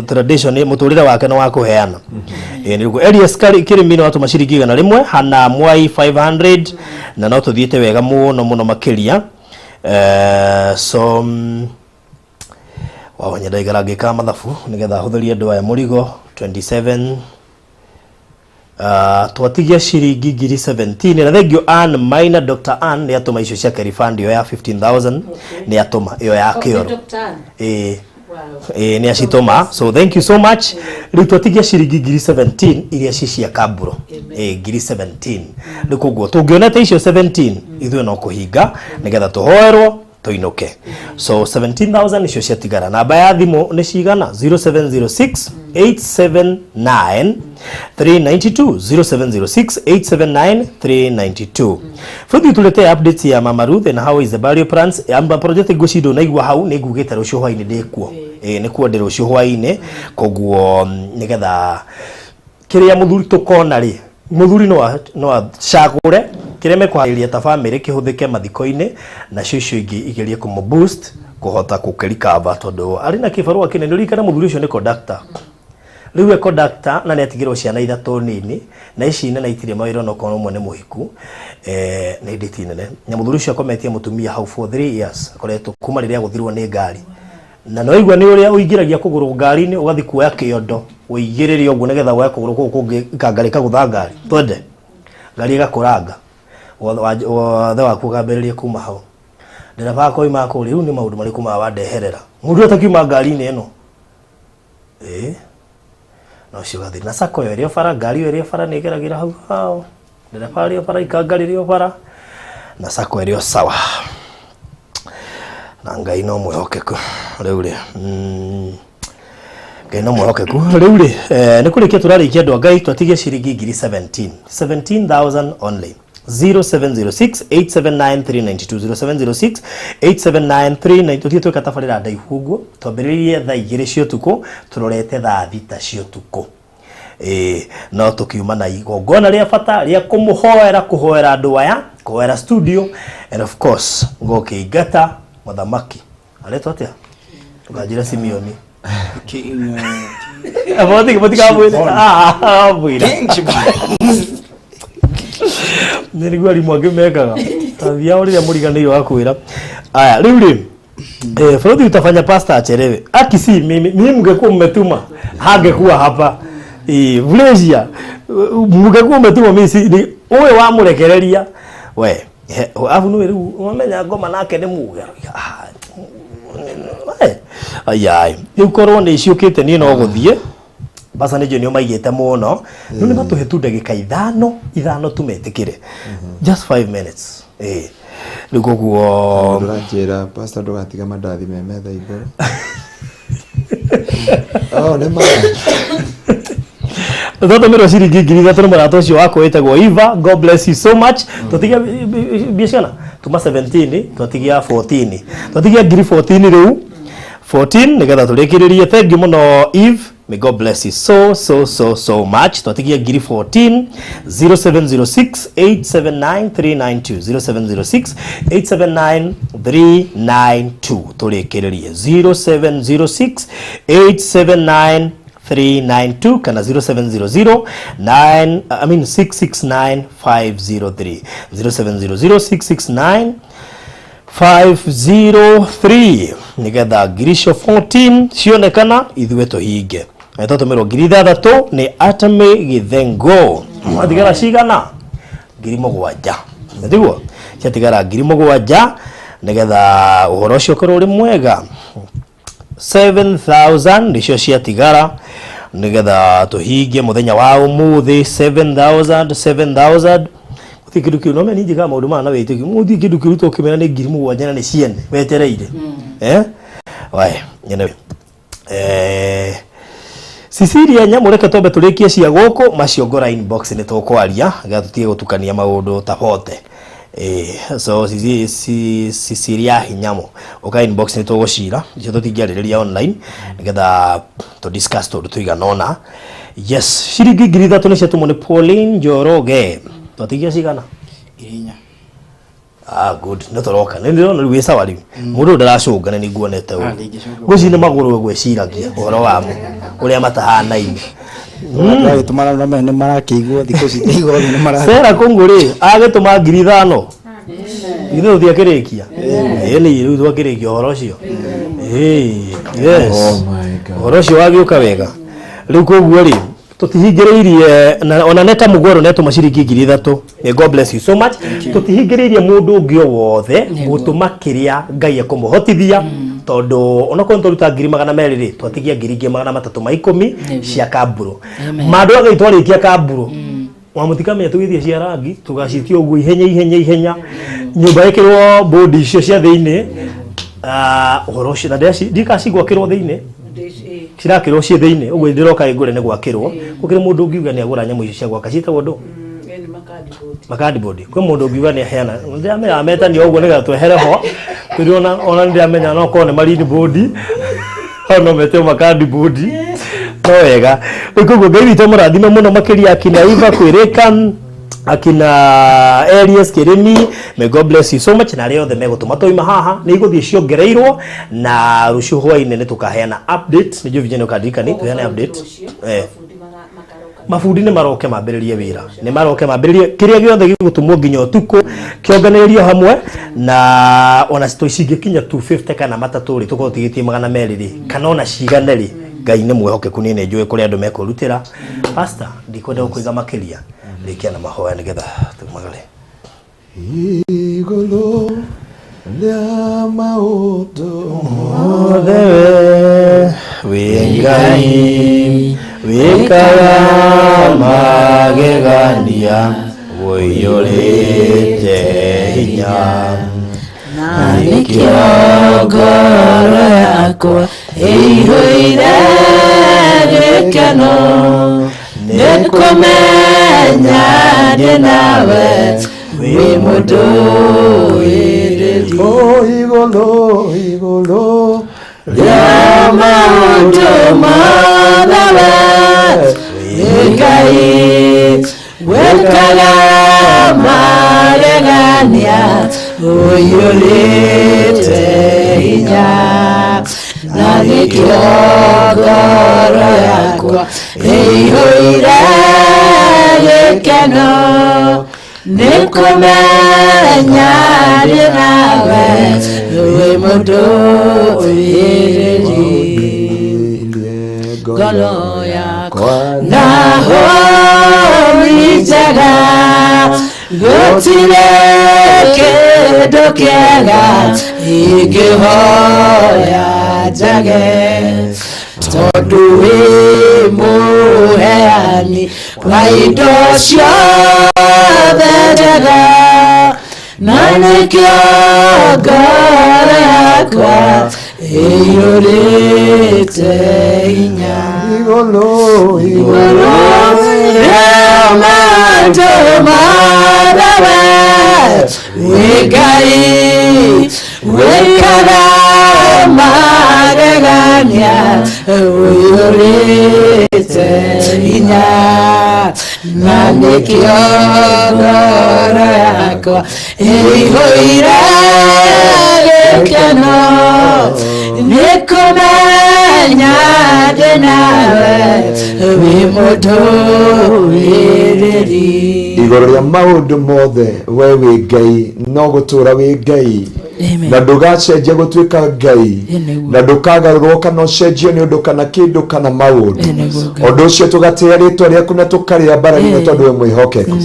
Speaker 2: tradition ni muturire wake no wa kuheana. Niguo Elias Kirimi no atoma ciringi 100, Hana Mwai 500 na no tuthiete wega muno makiria. So Wow, nyenda igarage ka mathabu nigetha huthiria andu aya murigo 27 twatigia ciringi ngiri 17 na thengio Ann Maina Dr. Ann ni atuma icio cia refund yo ya 15,000 ni atuma iyo ya kioro ni acitoma, so thank you so much. Riu twatigia ciringi ngiri 17 iria cia kaburo ngiri 17 nikuguo tungionete icio 17 ithuĩ no kuhinga nigetha tuhoerwo toinoke. So 17,000 icio ciatigara. Namba ya thimu ni cigana 0706 879 392 0706 879 392. Futhi tulete updates ya Mama Ruth and how is the burial plans. Amba project gucido na igwa hau ni ngugite rucio hwaini ndikuo. Ni kuo ndi rucio hwaini koguo nigetha kiria muthuri tukona ri muthuri no cagure kireme kwariria ta family kihuthike mathiko-ini na cicio ingi igerie kumo boost kuhota kukerikava tondu ari na kibarua kinene rikana muthuri ucio ni conductor. Riu conductor na ni atigirwo ciana ithatu nini na ici nene itire mawira no kono mwe ni muhiku na iditi nene na muthuri ucio akometie mutumia hau for 3 years akoretwo kuma riria guthirwo ni ngari na no igwa ni uria uingiragia kuguru ngari-ini ugathi kuoya kiondo uigirire uguo nigetha gwa kuguru kungi kangarika gutha ngari twende ngari igakuranga wathe waku gambĩrĩrie kuma hau ndereba koima kũ rĩu nĩ maũndũ marĩkũ ma wandeherera mũndũ atakiuma ngari-inĩ ĩno no cio gathi na sako yo ĩrĩa bara ngari yo ĩrĩa bara nĩ ĩgeragĩra hau hao ndereba ĩrĩa bara ikangari ĩrĩa bara na sako ĩrĩa sawa na Ngai no mwĩhokeku rĩu rĩ Ngai no mwĩhokeku rĩu rĩ nĩ kũrĩkia tũrarĩkia andũ a Ngai twatigie ciringi ngiri 17,000 only 0706 879 392 0706 879 392 tuthiĩ twĩkatabarĩra ndaihu ũguo twambĩrĩrie thaa 2 cia ũtukũ tũrorete thaa 6 cia ũtukũ no tukiuma na igongona rĩa bata rĩa kũhoera andũ aya kũhoera studio and of course ngokĩingata muthamaki aretwo atia tukanjĩra Simioni nĩriguo arimũ angĩ mekaga thia ũrĩa mũriganĩirwo wa kwĩra aya rĩu rĩ Frodi utafanya pasta achelewe. Akisi mimi mngekuwa mmetuma hangekuwa hapa. Vlesia mngekuwa mmetuma mimi si wewe wamurekereria we afu no ru umenya ngoma nake ni muga. Ayai ukorwo ni ciukite ni no guthie basa ni jonio maigite muno none batuhe tu ndagika ithano tumetikire just 5 minutes Lugoguo
Speaker 1: Ndranjera pastor ndogatiga mandathi me metha iguru. Oh nema.
Speaker 2: Toto mero ciringi 3,000 marato ucio wako wetagwo Eva. God bless you so much. Tutigia biashara tuma 17 tutigia 14 tutigia 14 riu 14 nigetha turikiririe. Thank you muno Eve. May God bless you so much. Tutigia 14 0706 879 392 0706 879 392 turikiririe 0706 879 392 kana 0700 669 503 0700 669 nigetha girisho 14 cionekana ithuĩ tũhinge tũtũmĩrwo 6,000 nĩ Atame Githengo matigara cigana 7,000 ndiguo ciatigara 7,000 nigetha ũhoro ũcio ũkorwo ũrĩ mwega 7,000 nicio ciatigara nigetha tũhingie mũthenya wa ũmũthĩ 7,000 Kidu kidu no meni jiga maundu mana wete mudi kidu kidu to kimena ne 7,000 na ne ciene wetereire wai nyene Cecilia nyamureke tobe turekie cia guku maciongora inbox ni tukwaria gatutie gutukania maundu tabote so Cecilia hinyamo oka inbox ni tugucira icio tutingiaririria online nigetha to discuss to tuiganona yes ciringi 3,000 ni ciatumwo ni Pauline Njoroge twatigia cigana
Speaker 5: Inya
Speaker 2: good no toroka ndio no wisa wali mundu ndaracungana ni nguonete u gucine maguru gweciragia uhoro wa mu uria matahana ini
Speaker 12: Ndio tumara na mene marakigwo thiko citigo ni mara
Speaker 2: Sera kongore agituma 5,000 Ino thiakirikia ni riu twakirikia uhoro cio yes
Speaker 1: Oh my god
Speaker 2: uhoro cio wagiuka wega riu koguo ri tutihingiriirie ona neta mugoro neto maciringi 3,000 God bless you so much tutihingiriirie mundu ungi wothe gutuma kiria Ngai ekumuhotithia tondu ona ko ntoruta 200 ri twatigia 310 cia kaburo mandu agaitwarikia kaburo wamutikame tugithie cia rangi tugacitio uguo ihenya nyumba ikirwo bodi icio cia thiini uhoro cio na ndikacigwa kirwo thiini cirakirwo cie thiini uguo ndiroka igure ne gwakirwo gukire mundu ungiuga ni agura nyamu icio cia gwaka cita wondu makadi kwe mundu ungiuga ni heana ndamenya ametani uguo niga twehere ho turiona ona ndamenya no kone marine bodi ono mete makadi bodi no wega ukugo Ngai witũ mũrathime mũno makĩria akina Eva kwĩrĩka akina Elias Kirimi. May God bless you so much na leo the megutuma toima haha ni iguthie ciongereirwo na rucio hwaine ni tukaheana update ni jo vijana kadika ni tuheana update mafundi ni maroke mambiririe wira ni maroke mambiririe kiria giothe gigutumwo nginya utuku kionganirio hamwe na ona citoicinge kinya 250 kana mataturi tuko tigitie 200 kana ona cigane ri Ngai ni mwehokeku ni njue kuri andu mekurutira pastor ndikwenda kuiga makiria likia na mahoya nigetha tumagale
Speaker 1: igolo lia maundu
Speaker 2: mothe wingai wikaga magegania woiyurite hinya
Speaker 11: na nikio ngoro yakwa ĩihũire gĩkeno nĩkũmenya ndĩ nawe wĩ mũndũ wĩrĩri
Speaker 1: igolo
Speaker 11: rĩa maũndũ mothe Ngai wekaga magegania ũiyũrĩte hinya na nĩkĩo ngoro yakwa ĩihũire gĩkeno nĩkũmenya ndĩ nawe we mundu ireri ngoro yakwa naho nijega gutire kĩndũ kĩega ingĩhoya njage tondũ wĩ mũheani wa indo ciothe njega na nĩkĩo ngoro yakwa ĩiyũrĩte hinya igũrũ rĩa maũndũ mothe wĩ Ngai wĩkaga magegania wĩiyũrĩte hinya na nĩkĩo ngoro yakwa ĩihũire gĩkeno nĩkũmenya ndĩ nawe wĩ mũndũ wĩrĩri
Speaker 1: igũrũ rĩa maũndũ mothe we wĩ Ngai no gũtũũra wĩ Ngai na ndũgacenjia gũtuĩka Ngai na ndũkagarũrwo kana ũcenjio nĩ ũndũ kana kĩndũ kana maũndũ ũndũ ũcio tũgatĩĩa rĩĩtwa rĩaku na tũkarĩa mbarathi nĩ tondũ wĩ mwĩhokeku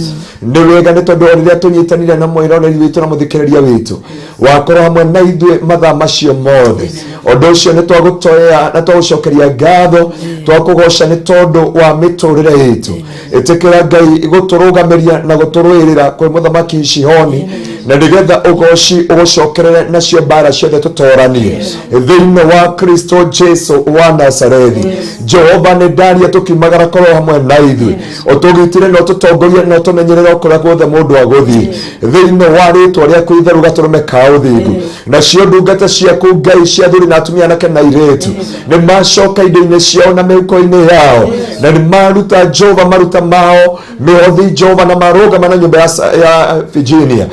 Speaker 1: nĩ wega nĩ tondũ rĩrĩa tũnyitanire na mwĩroreri witũ na mũthikĩrĩria witũ wakorwo hamwe na ithuĩ mathaa macio mothe ũndũ ũcio nĩ twagũtoya na twagũcokeria ngatho twakũgoca nĩ tondũ wa mĩtũrĩre itũ ĩtĩkĩra Ngai gũtũrũgamĩria na gũtũrũĩrĩra kwĩ mũthamaki Shihoni na nĩgetha ũgoci ũgũcokerere nacio mbara ciothe tũtoranie thĩinĩ wa Kristo Jesu wa Nazarethi. Jehova nĩ ndaria tũkiumagara korwo hamwe na ithuĩ ũtũgitĩre na ũtũtongorie na ũtũmenyerere kũrĩa guothe mũndũ agũthiĩ thĩinĩ wa rĩĩtwa rĩaku itheru gatũrũme ka ũthingu. Nacio ndungata ciaku Ngai cia athuri na atumia anake na airĩtu nĩ macoka indo-inĩ ciao na mĩhuko-inĩ yao na nĩ maruta Jehova maruta mao mĩhothi Jehova na marũgama na nyũmba ya Virginia.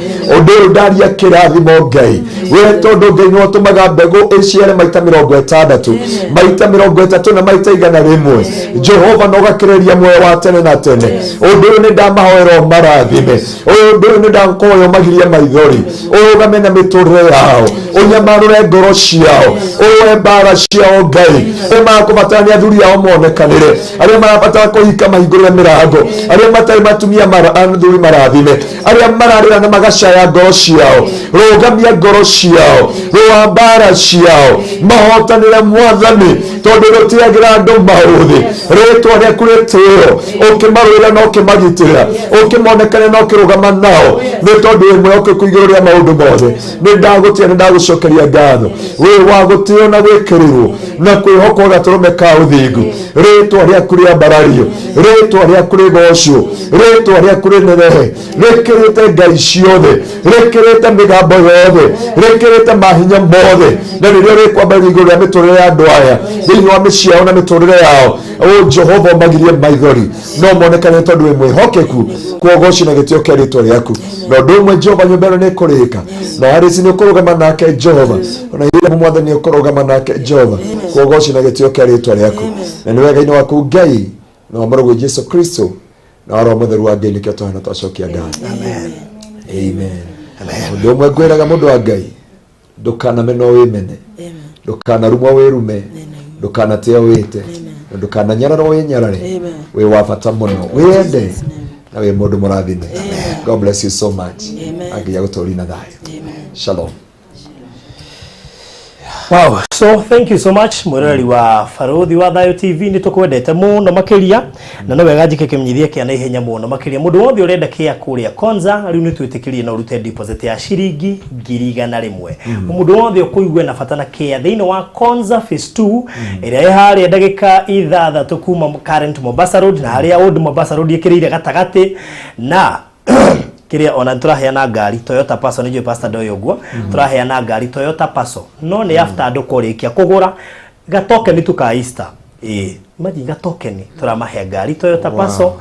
Speaker 1: Ũndũ ũyũ ndaria kĩrathimo Ngai we tondũ Ngai nĩ ũtũmaga mbegũ ĩciare maita 60 maita 30 na maita 100 Jehova no gakĩrĩria muoyo wa tene na tene. Ũndũ ũyũ nĩ ndamahoera marathime ũndũ ũyũ nĩ ndakoya magirie maithori ũrũgame na mĩtũrĩre yao ũnyamarũre ngoro ciao ũwe mbara ciao Ngai makũbatarania athuri ao monekanĩre arĩa marabatara kũhika mahingũrĩre mĩrango arĩa matarĩ matumia athuri marathime arĩa mararĩra na magacaya ngoro ciao rũgamia ngoro ciao rũa mbara ciao mahotanĩre Mwathani tondũ rũtiagĩra andũ maũthĩ rĩĩtwa rĩaku rĩtĩĩo ũkĩmarũĩra na ũkĩmagitĩra ũkĩmonekania na ũkĩrũgama nao nĩ tondũ wĩ mwĩhokeku igũrũ rĩa maũndũ mothe. Nĩ ndagũtĩĩa nĩ ndagũcokeria ngatho wĩ wa gũtĩĩo na gwĩkĩrĩrwo na kwĩhokwo gatũrũme ka ũthingu. Rĩĩtwa rĩaku rĩambarario rĩĩtwa rĩaku rĩgocwo rĩĩtwa rĩaku rĩnenehe rĩkĩrĩte ngai ciothe rĩkĩrĩte mĩgambo yothe rĩkĩrĩte mahinya mothe na nĩrĩo rĩkwambarario igũrũ rĩa mĩtũrĩre ya andũ aya thĩinĩ wa mĩciĩ yao na mĩtũrĩre yao. O Jehova magirie maithori no monekane tondũ wĩ mwĩhokeku kuogoci na gĩtĩo kĩa rĩĩtwa rĩaku na ũndũ ũmwe Jehova nyũmba ĩno nĩ ĩkũrĩka na harĩci nĩ ũkũrũgama nake Jehova ona ĩrĩa Mwathani nĩ ũkũrũgama nake Jehova kuogoci na gĩtĩo kĩa rĩĩtwa rĩaku na nĩ wega-inĩ waku Ngai na wamũrũgwo Jesu Kristo na Roho Mũtheru wa Ngai nĩkĩo tũhana twacokia ngatho. Amen. Ũndũ ũmwe ngwĩraga mũndũ wa Ngai ndũkanamena wĩmene ndũkanarumwo wĩrume ndũkanatĩo wĩte ndũkananyararwo wĩnyarare wĩ wa bata mũno wĩende na wĩ mũndũ mũrathime. God bless you so much. Ngai agũtũũrie na thayũ. Shalom.
Speaker 2: Wow, so thank you so much mwirori wa Baruthi wa Thayo TV ni tukwendete muno makiria na no wega njike kimnyithia kia na ihenya muno makiria mundu wothe urenda kia kuria konza riu ni twitikirie na urute deposit ya shiringi 100,000 mundu wothe ukuigwe na fatana kia thiini wa konza phase 2 ira ihari ndagika ithathatũ kuma current Mombasa Road na haria old Mombasa Road ikirire gatagati na kiria ona turaheana ngari Toyota Passo nijo Pastor Doyogwa turaheana ngari Toyota Passo no ni after andu kurikia kugura gatoke ni tuka Easter imagine gatoke ni turamahe ngari Toyota Passo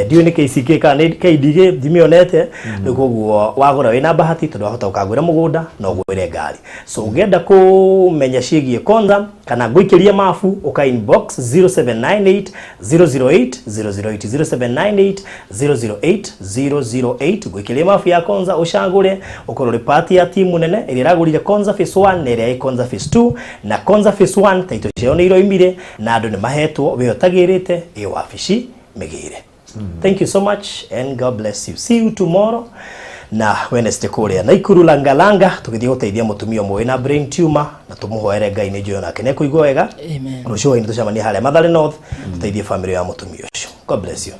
Speaker 2: dio ni KCK ka ni KDG dimionete niguo wagura wina bahati tondu wahota ukagwira mugunda no gwire ngari so ugenda kumenya cigie konza kana gwikiria mafu uka inbox 0798 008 008 0798 008 gwikiria mafu ya konza ushagure ukorore party ya timu nene iragurire konza phase 1 nere konza phase 2 na konza phase 1 taito ceo ni iroimire na andu ni mahetwo biotagirite e wafici megire. Thank you so much and God bless you. See you tomorrow na Wednesday kuria na Ikuru Langalanga tukithie guteithia mutumia mwe na brain tumor na tumuhoere Ngai ni njoyo nake ne kuigwa wega.
Speaker 5: Amen.
Speaker 2: Rucio ini tucemania haria Mathare North tuteithie family ya mutumia ucio. God bless you.